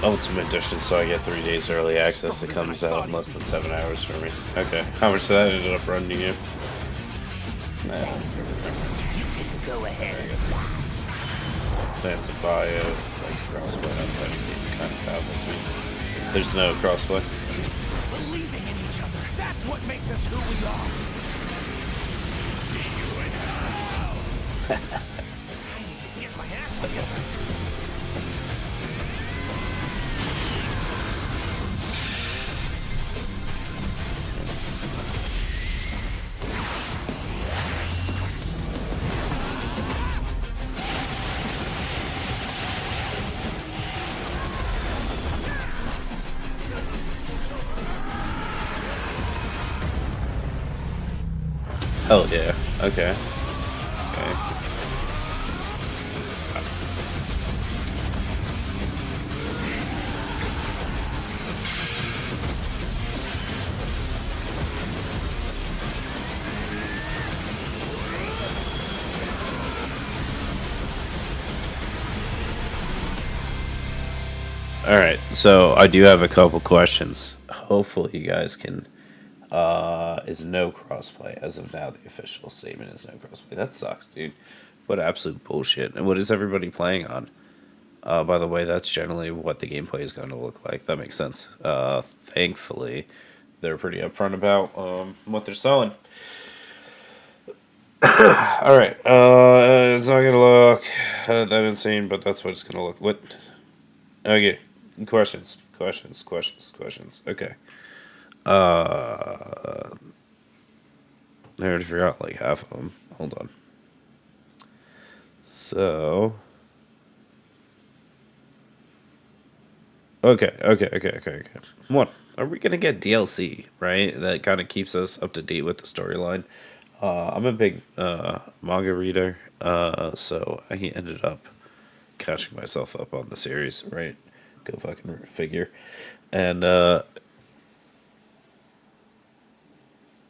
Ultimate Edition, so I get 3 days early access. It comes out in less than 7 hours for me. Okay. How much did that end up running you? Nah. Go ahead. That's a bio, like crossplay. I'm fighting kind of baffles me. There's no crossplay. Believing in each other. That's what makes us who we are. See you in hell. I need to get my ass together. Hell yeah. Okay. Okay. Alright, so I do have a couple questions. Hopefully you guys can is no crossplay. As of now, the official statement is no crossplay. That sucks, dude. What absolute bullshit. And what is everybody playing on? By the way, that's generally what the gameplay is going to look like. That makes sense. Thankfully, they're pretty upfront about what they're selling. Alright, it's not going to look that insane, but that's what it's going to look. What? Okay, questions. Okay. I already forgot like half of them. Hold on. So. Okay. One, are we gonna get DLC, right? That kind of keeps us up to date with the storyline. I'm a big manga reader, so I ended up catching myself up on the series, right? Go fucking figure. And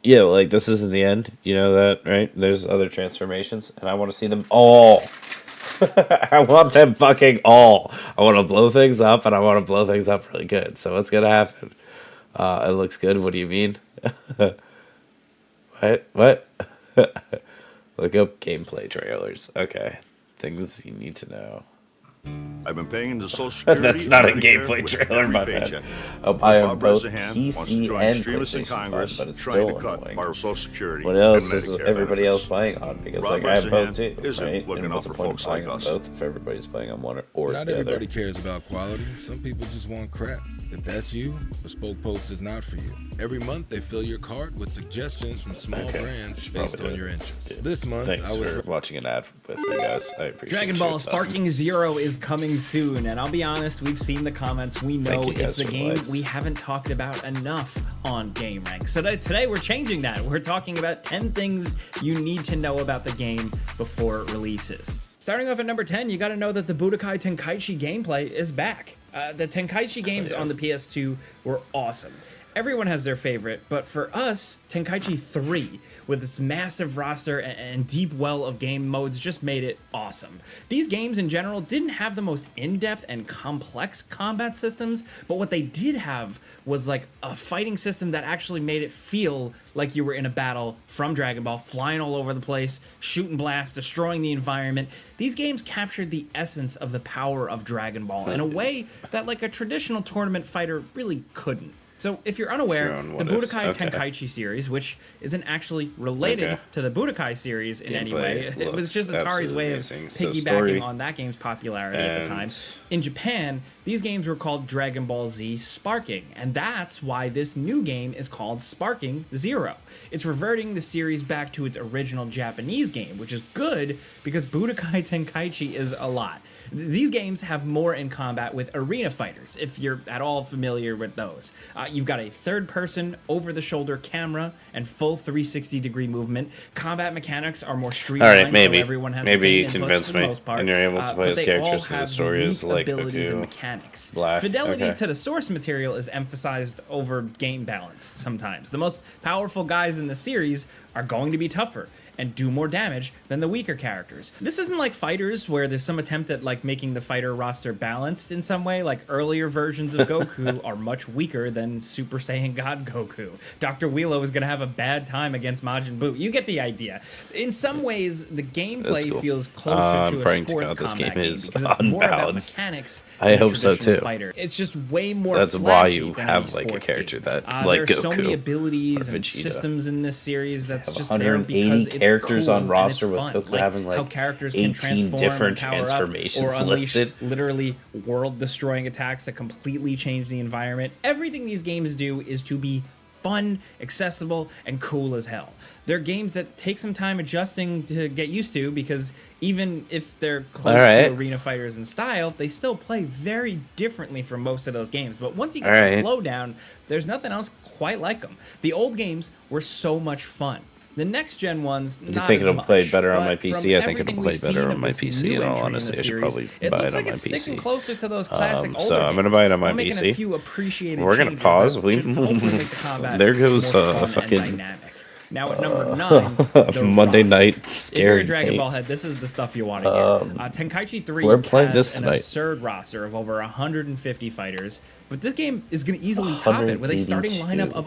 yeah, like this isn't the end, you know that, right? There's other transformations, and I want to see them all. I want them fucking all. I want to blow things up, and I want to blow things up really good. So what's gonna happen? It looks good. What do you mean? What? Look up gameplay trailers. Okay, things you need to know. I've been paying into Social Security. That's not a Medicare gameplay with trailer, every my paycheck. bad. I'll buy on both Bresnahan wants to PC join and extremists in PlayStation Congress 5, but it's trying still to cut annoying. our Social Security What else and is Medicare everybody benefits. else playing on? Because Rob like I have both Bresnahan too, isn't right? looking And out what's the for point folks of playing like on us. both if everybody's playing on one or Not the other? everybody cares about quality. Some people just want crap. If that's you, Bespoke Post is not for you. Every month, they fill your cart with suggestions from small brands based on your interests. This month, Thanks I was for watching an ad with me, guys. I appreciate Dragon you. Ball So- Sparking Zero is coming soon, and I'll be honest, we've seen the comments. We know Thank you it's guys the for the game likes. we haven't talked about enough on Game Rank. So today we're changing that. We're talking about 10 things you need to know about the game before it releases. Starting off at number 10, you gotta know that the Budokai Tenkaichi gameplay is back. The Tenkaichi games on the PS2 were awesome. Everyone has their favorite, but for us, Tenkaichi 3, with its massive roster and deep well of game modes, just made it awesome. These games in general didn't have the most in-depth and complex combat systems, but what they did have was like a fighting system that actually made it feel like you were in a battle from Dragon Ball, flying all over the place, shooting blast, destroying the environment. These games captured the essence of the power of Dragon Ball in a way that like a traditional tournament fighter really couldn't. So, if you're unaware, Your own the what ifs. Budokai Okay. Tenkaichi series, which isn't actually related Okay. to the Budokai series in any way, Gameplay it was looks just Atari's absolutely way of amazing. So piggybacking story on that game's popularity at the time. and- In Japan, these games were called Dragon Ball Z Sparking, and that's why this new game is called Sparking Zero. It's reverting the series back to its original Japanese game, which is good because Budokai Tenkaichi is a lot. These games have more in combat with arena fighters, if you're at all familiar with those. You've got a third-person, over-the-shoulder camera and full 360-degree movement. Combat mechanics are more streamlined, All right, maybe. so everyone has Maybe the you same inputs convinced for the me, most part. and you're able to play But as they characters, all so the have story is unique like abilities and Goku, mechanics. Black, Fidelity okay. to the source material is emphasized over game balance sometimes. The most powerful guys in the series are going to be tougher and do more damage than the weaker characters. This isn't like Fighters, where there's some attempt at like making the fighter roster balanced in some way. Like earlier versions of Goku are much weaker than Super Saiyan God Goku. Dr. Wheelo is gonna have a bad time against Majin Buu. You get the idea. In some ways, the That's gameplay cool. feels closer I'm to a praying to sports God this combat game game is because it's more about unbalanced. mechanics. I than a hope so, traditional too. Fighter. It's just way more. That's why flashy you than have any like a sports character game. that like There's Goku so many or abilities and Vegeta. systems in this series that's Have just there 180 because it's characters cool on and roster it's with fun. Goku having, like, how characters can 18 transform different and power transformations up, or unleash listed. literally world-destroying attacks that completely change the environment. Everything these games do is to be fun, accessible, and cool as hell. They're games that take some time adjusting to get used to because even if they're close Alright. to arena fighters in style, they still play very differently from most of those games. But once you get Alright. the flow down, there's nothing else quite like them. The old games were so much fun. The next gen ones, You not think as it'll play much, better on but my from PC? I think it'll everything play we've better seen on of my this PC. new In all entry in the honesty, I should series, probably it buy looks it on like my it's sticking PC. closer to those classic older So I'm gonna games, buy it on my while making PC. a few appreciated We're gonna changes pause. that We should hopefully make the combat there goes more fun fucking and dynamic. Now at number 9, the Monday Rust. night If you're a scary Dragon night. Ball head, this is the stuff you want to hear. Tenkaichi 3 we're playing has this an tonight. absurd roster of over 150 fighters, but this game is going to easily top it with a starting lineup of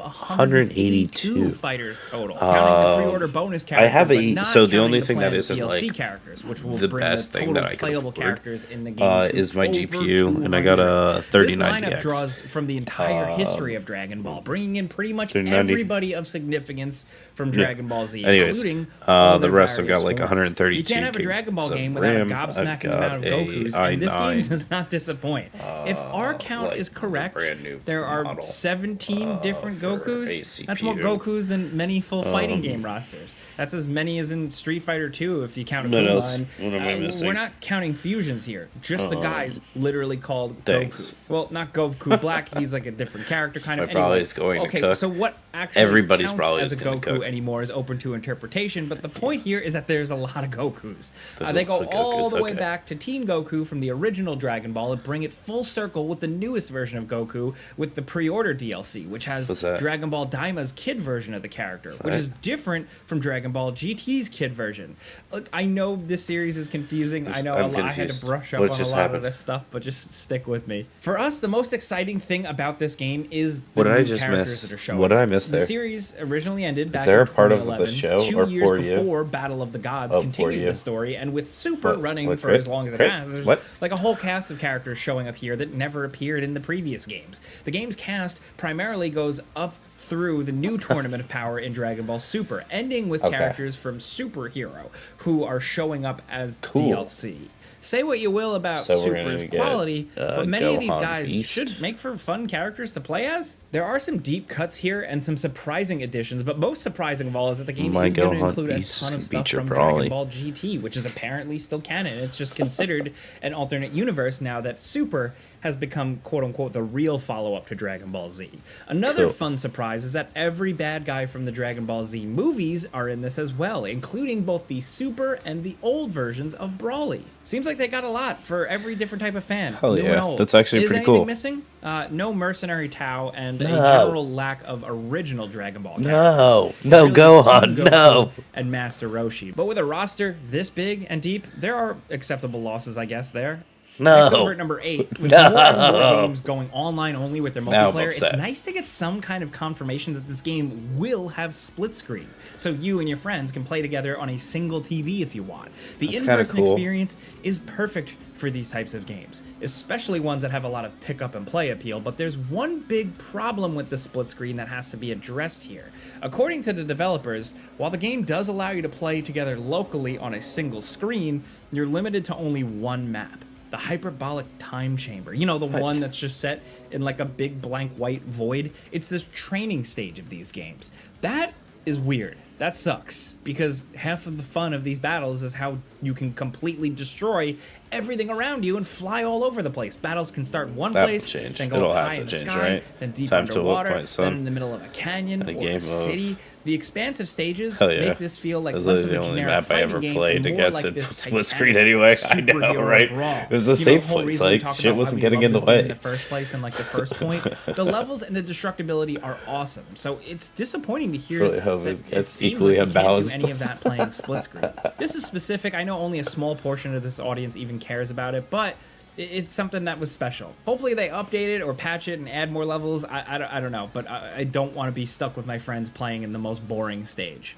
182 fighters total, counting the pre-order bonus I characters. have but a not so the counting only the thing that planned isn't DLC like characters, which will the bring best the thing total that I can playable afford characters in the game to is my over GPU, and I got a 200. 3090 This lineup X. draws from the entire history of Dragon Ball, bringing in pretty much 3090. everybody of significance from Yeah. Dragon Ball Z, Anyways, including all the their rest I've got various like forms. 132 You can't have a Dragon Ball gigs game of without a RAM. I've gobsmacking got amount of a Gokus, and this game i9. does not disappoint. If our count like is correct, brand new there are model, 17 different for Gokus. a That's more CPU. Gokus than many full fighting game rosters. That's as many as in Street Fighter 2 if you count a What else? Kumon. What am I missing? We're not counting fusions here. Just the guys literally called Thanks. Goku. Well, not Goku Black. He's like a different character kind of. My probably Anyway, is going to okay, cook. so what actually Everybody's counts probably as a is gonna Goku cook. anymore is open to interpretation, but the point here is that there's a lot of Gokus. There's They a go lot of all Gokus, the way okay. back to Teen Goku from the original Dragon Ball and bring it full circle with the newest version of Goku with the pre-order DLC, which has What's that? Dragon Ball Daima's kid version of the character, which What? is different from Dragon Ball GT's kid version. Look, I know this series is confusing. I know I'm I had to confused. brush up What on a just lot of happened? this stuff, but just stick with me. For us, the most exciting thing about this game is the What did I new just characters miss? that are showing. What did I miss The there? series originally ended back there in a part of the 2011, show 2 or years for you? before Battle of the Gods Oh, for continued you. the story, and with Super running What, for Crit? as long as it Crit? has, there's What? like a whole cast of characters showing up here that never appeared in the previous games. The game's cast primarily goes up through the new Tournament of Power in Dragon Ball Super, ending with Okay. characters from Super Hero who are showing up as Cool. DLC. Say what you will about So we're gonna Super's get, quality, but many of these Gohan guys Beast. should make for fun characters to play as. There are some deep cuts here and some surprising additions, but most surprising of all is that the game My is going to Gohan include a Beast is ton gonna of stuff beat your from Brawly. Dragon Ball GT, which is apparently still canon. It's just considered an alternate universe now that Super has become quote-unquote the real follow-up to Dragon Ball Z. Another Cool. fun surprise is that every bad guy from the Dragon Ball Z movies are in this as well, including both the Super and the old versions of Brawly. Seems like they got a lot for every different type of fan. Hell new and yeah. old. That's actually Is pretty anything cool. missing? No mercenary Tao and a No. general lack of original Dragon Ball characters. No. No, Primarily Gohan, Son Goku no. And Master Roshi. But with a roster this big and deep, there are acceptable losses, I guess, there. No. Next over at number 8, with No. more and more games going online only with their Now I'm multiplayer, it's upset. nice to get some kind of confirmation that this game will have split screen, so you and your friends can play together on a single TV if you want. The That's kinda in-person cool. experience is perfect for these types of games, especially ones that have a lot of pick up and play appeal, but there's one big problem with the split screen that has to be addressed here. According to the developers, while the game does allow you to play together locally on a single screen, you're limited to only one map. The hyperbolic time chamber. You know, the one that's just set in like a big blank white void. It's this training stage of these games. That is weird. That sucks, because half of the fun of these battles is how you can completely destroy everything around you and fly all over the place. Battles can start in one That will place, change. then go It'll up have high to in the change, sky, right? then deep Time to what underwater, point, son? then in the middle of a canyon A or game a of- city. The expansive stages Hell yeah. make this feel like That's less of literally a the only generic map I fighting ever game played and more against like it this split Titanic screen anyway. I know, superhero right? brawl. It was the You know, safe the whole place, reason we like, talked shit about why wasn't we getting love in the this game way. in the first place and like the first point. The levels and the destructibility are awesome, so it's disappointing to hear Really hope that it gets seems equally like you can't unbalanced. do any of that playing split screen. This is specific. I know only a small portion of this audience even cares about it, but it's something that was special. Hopefully they update it or patch it and add more levels. I don't know, but I don't want to be stuck with my friends playing in the most boring stage.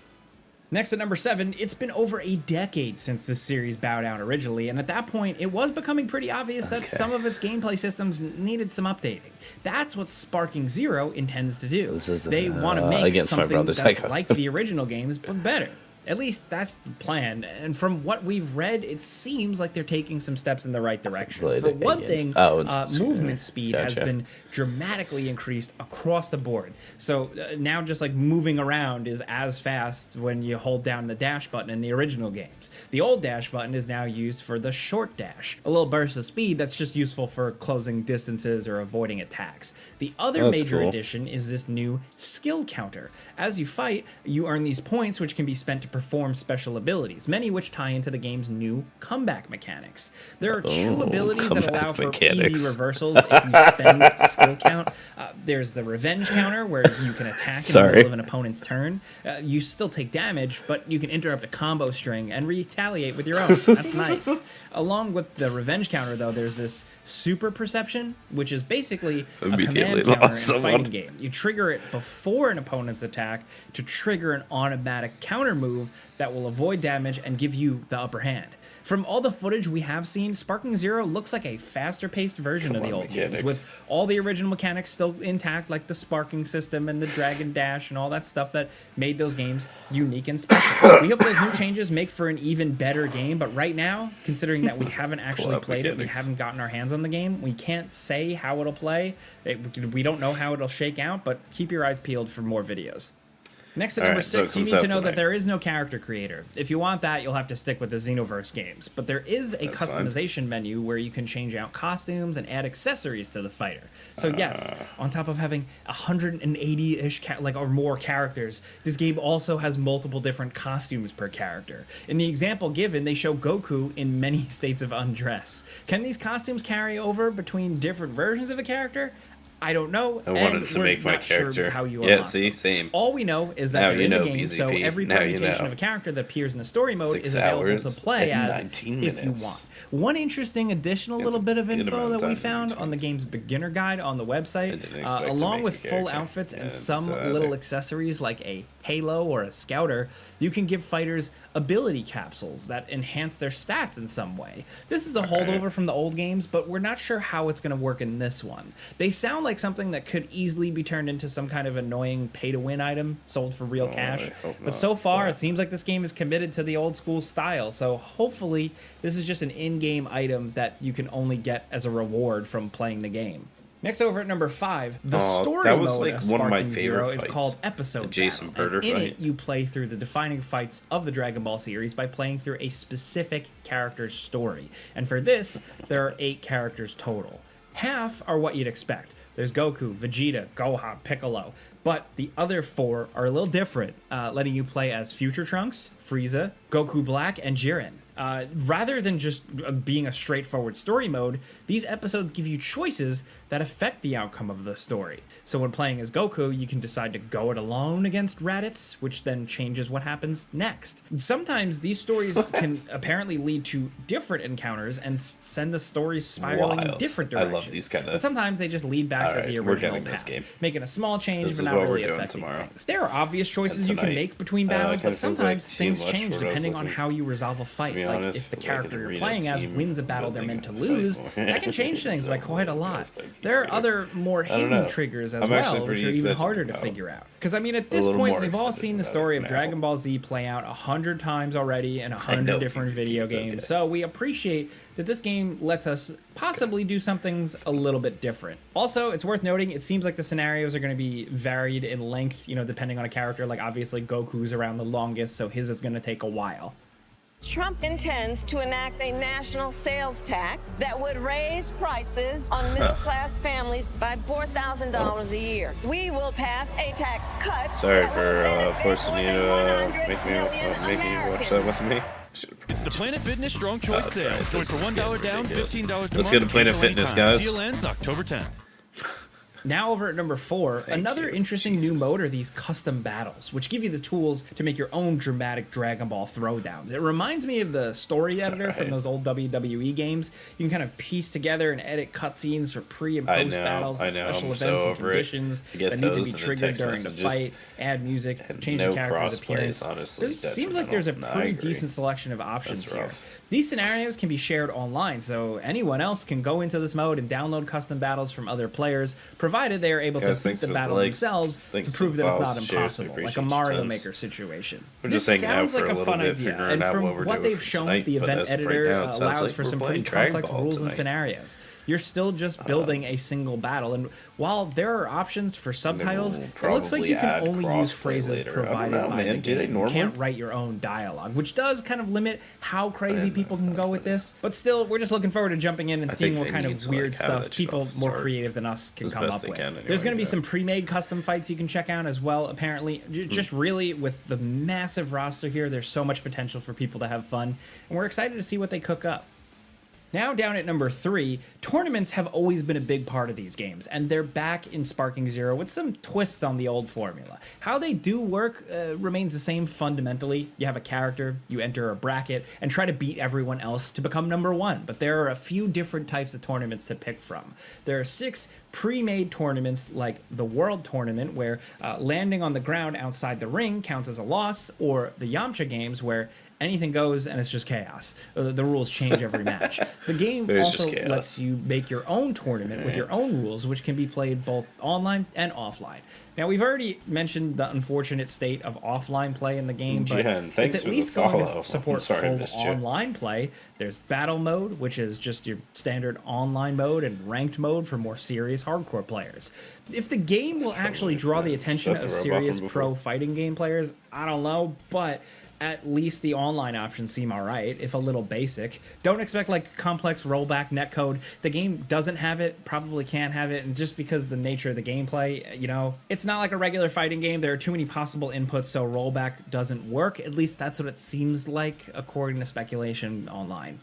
Next at number 7, it's been over a decade since this series bowed out originally, and at that point, it was becoming pretty obvious that some of its gameplay systems needed some updating. That's what Sparking Zero intends to do. This is the- They want to make against my something brother that's Psycho. like the original games, but better. At least that's the plan, and from what we've read, it seems like they're taking some steps in the right direction. Played For it one against- thing, Oh, it's- movement speed has Gotcha. been dramatically increased across the board. So now just like moving around is as fast when you hold down the dash button in the original games. The old dash button is now used for the short dash, a little burst of speed that's just useful for closing distances or avoiding attacks. The other That's major cool. addition is this new skill counter. As you fight, you earn these points which can be spent to perform special abilities, many which tie into the game's new comeback mechanics. There are two abilities that allow for mechanics. easy reversals if you spend skill count. There's the revenge counter, where you can attack in the middle of an opponent's turn. You still take damage, but you can interrupt a combo string and retaliate with your own. That's nice. Along with the revenge counter, though, there's this super perception, which is basically a Immediately command counter in a lost someone. fighting game. You trigger it before an opponent's attack to trigger an automatic counter move that will avoid damage and give you the upper hand. From all the footage we have seen, Sparking Zero looks like a faster-paced version of the old games, with all the original mechanics still intact, like the sparking system and the Dragon Dash and all that stuff that made those games unique and special. We hope those new changes make for an even better game, but right now, considering that we haven't actually played it, we mechanics. haven't gotten our hands on the game, we can't say how it'll play. We don't know how it'll shake out, but keep your eyes peeled for more videos. Next at number 6, you need to know that there is no character creator. If you want that, you'll have to stick with the Xenoverse games. But there is a customization menu where you can change out costumes and add accessories to the fighter. So yes, on top of having 180-ish or more characters, this game also has multiple different costumes per character. In the example given, they show Goku in many states of undress. Can these costumes carry over between different versions of a character? I don't know. I wanted and to we're make my not sure character. how you Yeah, unlock see, them. same. All we know is that Now they're you in the know, game, so BZP. every Now you permutation know. of a character that appears in the story mode 6 is available hours to play and as 19 if you minutes. want. One interesting additional little bit of good info amount of that we time found on the game's beginner guide on the website, expect to along make with a full character. outfits and Yeah, some so little they- accessories like a halo or a scouter, you can give fighters ability capsules that enhance their stats in some way. This is a holdover from the old games, but we're not sure how it's going to work in this one. They sound like something that could easily be turned into some kind of annoying pay-to-win item sold for real cash. hope But not. so far, it seems like this game is committed to the old school style, so hopefully this is just an in-game item that you can only get as a reward from playing the game. Next over at number 5, the story that was mode like of one of my Sparking favorite Zero is fights. called Episode The Jason Battle, and Birder in fight. it you play through the defining fights of the Dragon Ball series by playing through a specific character's story. And for this, there are 8 characters total. Half are what you'd expect. There's Goku, Vegeta, Gohan, Piccolo. But the other 4 are a little different, letting you play as Future Trunks, Frieza, Goku Black, and Jiren. Rather than just being a straightforward story mode, these episodes give you choices that affect the outcome of the story. So when playing as Goku, you can decide to go it alone against Raditz, which then changes what happens next. Sometimes these stories can apparently lead to different encounters and send the stories spiraling in different directions. I love these kind of. But sometimes they just lead back to the original path, making a small change but not really affecting things. There are obvious choices you can make between battles, but sometimes things change depending on how you resolve a fight. Like if the character you're playing as wins a battle they're meant to lose, that can change things by quite a lot. There are other more hidden triggers as well, which are even harder to figure out. Because I mean, at this point, we've all seen the story of Dragon Ball Z play out 100 times already in 100 different video games, so we appreciate that this game lets us possibly do some things a little bit different. Also, it's worth noting, it seems like the scenarios are going to be varied in length, you know, depending on a character. Like, obviously, Goku's around the longest, so his is going to take a while. Trump intends to enact a national sales tax that would raise prices on middle-class families by $4,000 a year. We will pass a tax cut. Sorry for forcing you to make me watch that with me. It's the Planet Fitness Strong Choice sale. Join for $1 down, $15 a month. Let's get to Planet Fitness, guys. Deal ends October 10th. Now over at number 4, another interesting new mode are these custom battles, which give you the tools to make your own dramatic Dragon Ball throwdowns. It reminds me of the story editor from those old WWE games. You can kind of piece together and edit cutscenes for pre and post battles and special events and conditions that need to be triggered during the fight, add music, change the character's appearance. This seems like there's a pretty decent selection of options here. These scenarios can be shared online, so anyone else can go into this mode and download custom battles from other players, provided they are able to beat the battle themselves to prove that it's not impossible, like a Mario Maker situation. This sounds like a fun idea, and from what they've shown, the event editor allows for some pretty complex rules and scenarios. You're still just building a single battle, and while there are options for subtitles, it looks like you can only use phrases provided by the game. You can't write your own dialogue, which does kind of limit how crazy people can go with this. But still, we're just looking forward to jumping in and seeing what kind of weird stuff people more creative than us can come up with. There's going to be some pre-made custom fights you can check out as well, apparently. Just really, with the massive roster here, there's so much potential for people to have fun, and we're excited to see what they cook up. Now down at number 3, tournaments have always been a big part of these games, and they're back in Sparking Zero with some twists on the old formula. How they do work remains the same fundamentally. You have a character, you enter a bracket, and try to beat everyone else to become number 1, but there are a few different types of tournaments to pick from. There are 6 pre-made tournaments like the World Tournament, where landing on the ground outside the ring counts as a loss, or the Yamcha games, where anything goes and it's just chaos. The rules change every match. The game also lets you make your own tournament with your own rules, which can be played both online and offline. Now, we've already mentioned the unfortunate state of offline play in the game, but it's at least going to support full online play. There's battle mode, which is just your standard online mode, and ranked mode for more serious hardcore players. If the game will actually draw the attention of serious pro fighting game players, I don't know, but at least the online options seem alright, if a little basic. Don't expect like complex rollback netcode. The game doesn't have it, probably can't have it, and just because the nature of the gameplay, you know, it's not like a regular fighting game. There are too many possible inputs, so rollback doesn't work. At least that's what it seems like, according to speculation online.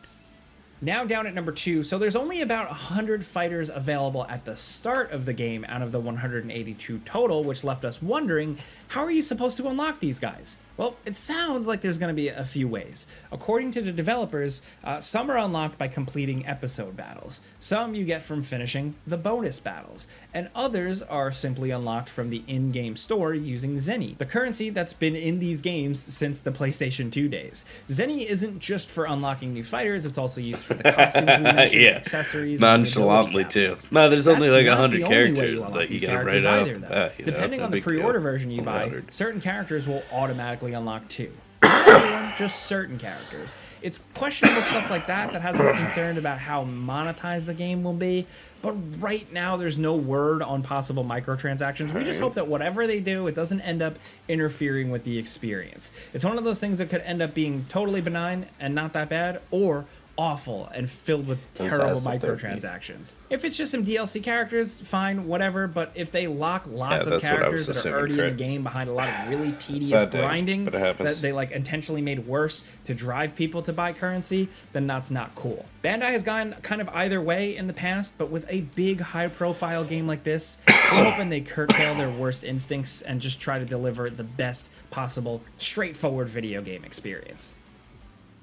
Now down at number 2, so there's only about 100 fighters available at the start of the game out of the 182 total, which left us wondering, how are you supposed to unlock these guys? Well, it sounds like there's going to be a few ways. According to the developers, some are unlocked by completing episode battles. Some you get from finishing the bonus battles. And others are simply unlocked from the in-game store using Zenny, the currency that's been in these games since the PlayStation 2 days. Zenny isn't just for unlocking new fighters, it's also used for the costumes we mentioned, accessories, nonchalantly too. No, there's only like 100 characters that you get right out. Depending on the pre-order version you buy, certain characters will automatically unlock too. Not everyone, just certain characters. It's questionable stuff like that that has us concerned about how monetized the game will be. But right now, there's no word on possible microtransactions. We just hope that whatever they do, it doesn't end up interfering with the experience. It's one of those things that could end up being totally benign and not that bad, or awful and filled with terrible microtransactions. If it's just some DLC characters, fine, whatever. But if they lock lots of characters that are already in the game behind a lot of really tedious grinding that they like intentionally made worse to drive people to buy currency, then that's not cool. Bandai has gone kind of either way in the past, but with a big high-profile game like this, I'm hoping they curtail their worst instincts and just try to deliver the best possible straightforward video game experience.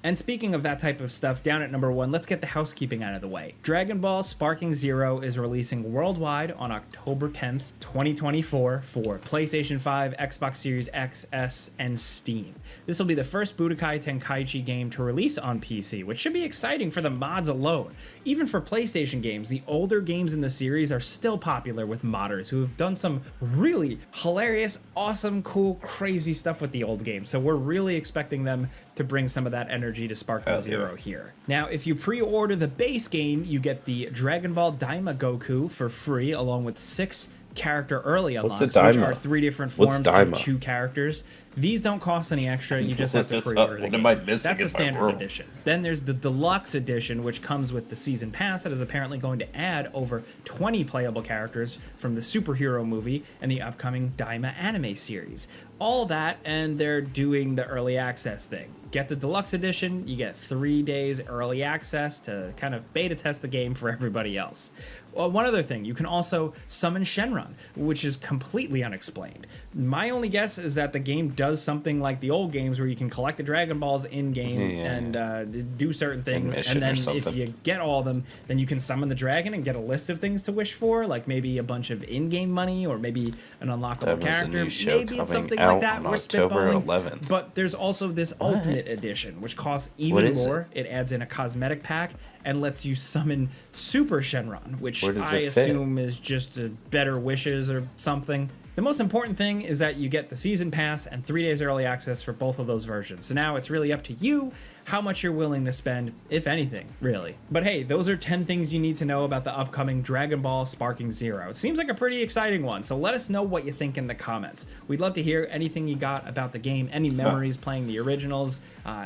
And speaking of that type of stuff, down at number 1, let's get the housekeeping out of the way. Dragon Ball Sparking Zero is releasing worldwide on October 10th, 2024 for PlayStation 5, Xbox Series X, S, and Steam. This will be the first Budokai Tenkaichi game to release on PC, which should be exciting for the mods alone. Even for PlayStation games, the older games in the series are still popular with modders who have done some really hilarious, awesome, cool, crazy stuff with the old games. So we're really expecting them to bring some of that energy to Sparking Zero here. Now, if you pre-order the base game, you get the Dragon Ball Daima Goku for free, along with 6 character early unlocks, which are 3 different forms of 2 characters. These don't cost any extra, you just have to pre-order the game. That's the standard edition. Then there's the deluxe edition, which comes with the season pass that is apparently going to add over 20 playable characters from the superhero movie and the upcoming Daima anime series. All that, and they're doing the early access thing. Get the deluxe edition, you get 3 days early access to kind of beta test the game for everybody else. Well, one other thing, you can also summon Shenron, which is completely unexplained. My only guess is that the game does something like the old games where you can collect the Dragon Balls in-game and do certain things, and then if you get all of them, then you can summon the dragon and get a list of things to wish for, like maybe a bunch of in-game money or maybe an unlockable character. Maybe it's something like that. We're spitballing. But there's also this Ultimate Edition, which costs even more. It adds in a cosmetic pack and lets you summon Super Shenron, which I assume is just better wishes or something. The most important thing is that you get the season pass and 3 days early access for both of those versions. So now it's really up to you how much you're willing to spend, if anything, really. But hey, those are 10 things you need to know about the upcoming Dragon Ball Sparking Zero. It seems like a pretty exciting one, so let us know what you think in the comments. We'd love to hear anything you got about the game, any memories playing the originals,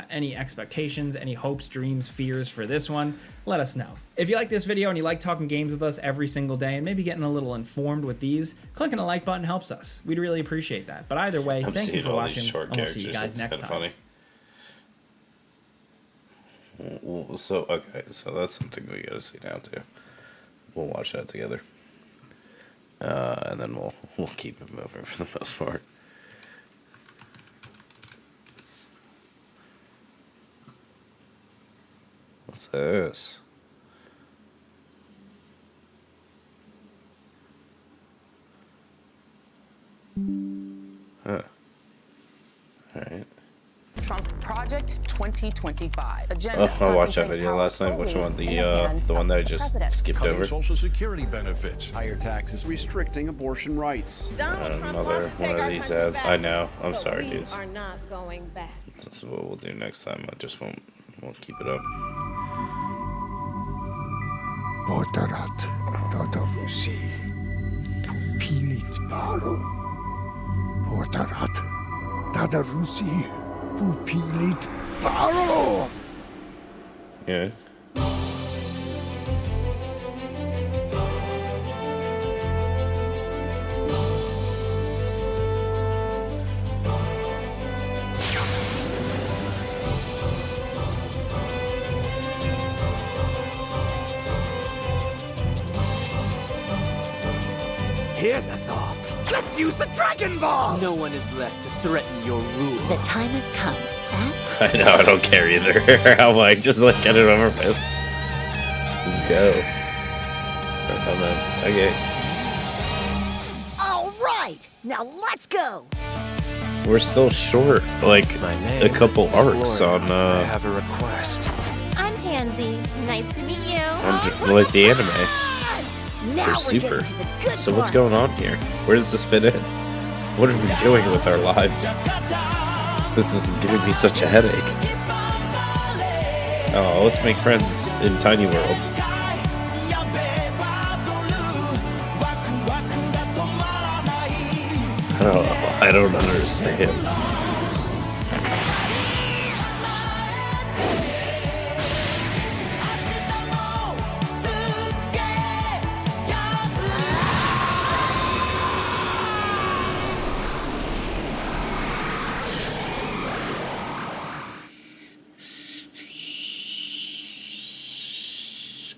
any expectations, any hopes, dreams, fears for this one. Let us know. If you like this video and you like talking games with us every single day and maybe getting a little informed with these, clicking a like button helps us. We'd really appreciate that. But either way, thank you for watching, and we'll see you guys next time. Funny. So, okay, so that's something we gotta see now too. We'll watch that together. And then we'll keep it moving for the most part. What's this? Huh. Alright. Trump's Project 2025 agenda. Oh, I watched that video last night. Which one? The one that I just skipped over. Social Security benefits, higher taxes, restricting abortion rights. Another one of these ads. I know. I'm sorry, dudes. Are not going back. This is what we'll do next time. I just won't keep it up. Potarat Tadarusi Pupilit Baro Potarat Tadarusi Pupilit Baro. Yeah. Here's a thought. Let's use the Dragon Ball! No one is left to threaten your rule. The time has come. I know, I don't care either. I'm like, just like get it over with. Let's go. Okay. All right, now let's go. We're still short, like a couple arcs on. I have a request. I'm Pansy. Nice to meet you. Like the anime. Now They're super. So what's going on here? Where does this fit in? What are we doing with our lives? This is giving me such a headache. Oh, let's make friends in Tiny World. I don't understand.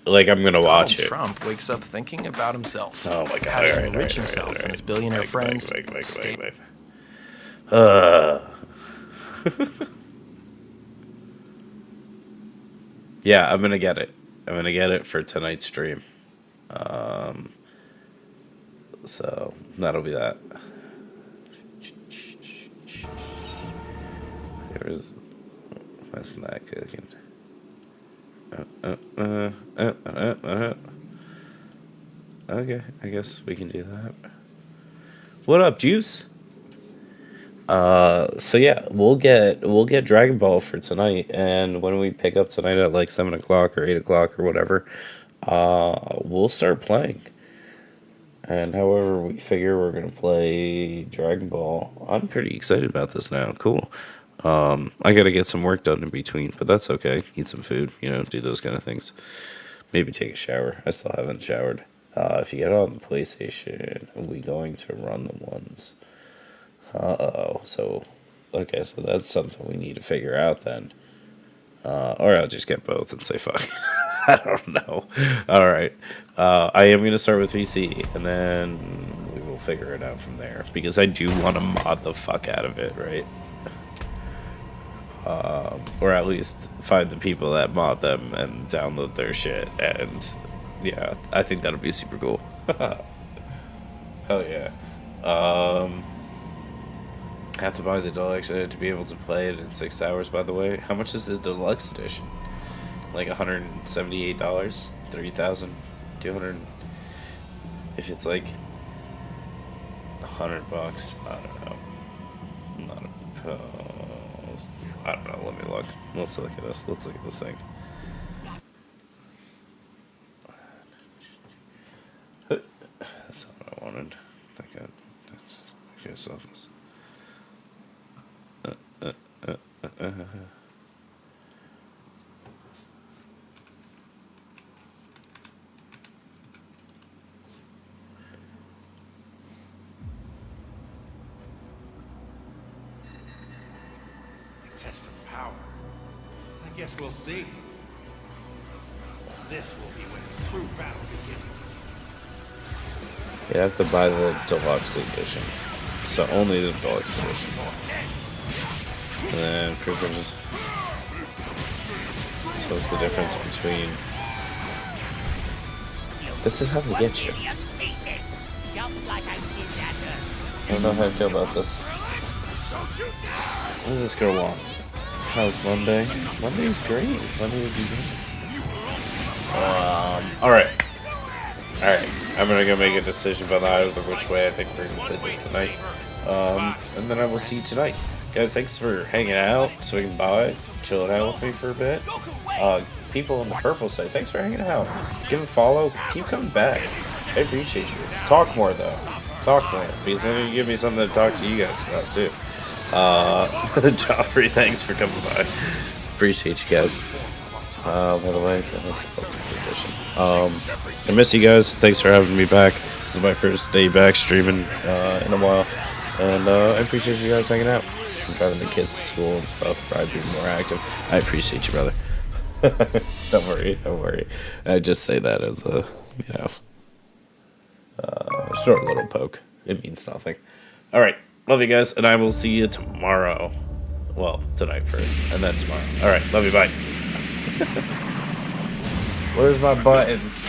like I'm gonna watch Donald it. Trump wakes up thinking about himself. Oh my god! How to Alright, enrich alright, himself alright, and his alright. billionaire Mike, friends. Yeah, I'm gonna get it. I'm gonna get it for tonight's stream. So that'll be that. There's what's that cooking? Okay, I guess we can do that. What up, Juice? So yeah, we'll get Dragon Ball for tonight, and when we pick up tonight at like 7 o'clock or 8 o'clock or whatever, we'll start playing. And however we figure we're gonna play Dragon Ball, I'm pretty excited about this now. Cool. I gotta get some work done in between, but that's okay. Eat some food, do those kind of things. Maybe take a shower. I still haven't showered. If you get on the PlayStation, are we going to run the ones? So that's something we need to figure out then. Or I'll just get both and say fuck it. I don't know. All right. I am going to start with PC, and then we will figure it out from there. Because I do want to mod the fuck out of it, right? Or at least find the people that mod them and download their shit. And yeah, I think that'll be super cool. Hell yeah. Have to buy the deluxe edition to be able to play it in 6 hours, by the way. How much is the deluxe edition? Like $178? $3,200? If it's like $100, I don't know. I don't know. Let me look. Let's look at this. Let's look at this thing. That's not what I wanted. I guess this. Test of power. I guess we'll see. This will be when the true battle begins. You have to buy the deluxe edition. So only the deluxe edition. And then privileges. So what's the difference between... This is how they get you. I don't know how I feel about this. What does this girl want? How's Monday? Monday's great. Monday would be good. Alright. Alright. I'm gonna go make a decision about either which way I think we're gonna play this tonight. And then I will see you tonight. Guys, thanks for hanging out, swinging by, chilling out with me for a bit. People in the purple say, thanks for hanging out. Give a follow, keep coming back. I appreciate you. Talk more though. Talk more. Because then you give me something to talk to you guys about too. Joffrey, thanks for coming by. Appreciate you guys. By the way, I miss you guys. Thanks for having me back. This is my first day back streaming in a while. And I appreciate you guys hanging out. I'm driving the kids to school and stuff, probably being more active. I appreciate you, brother. Don't worry. I just say that as a, short little poke. It means nothing. Alright, love you guys, and I will see you tomorrow. Well, tonight first, and then tomorrow. Alright, love you, bye. Where's my buttons?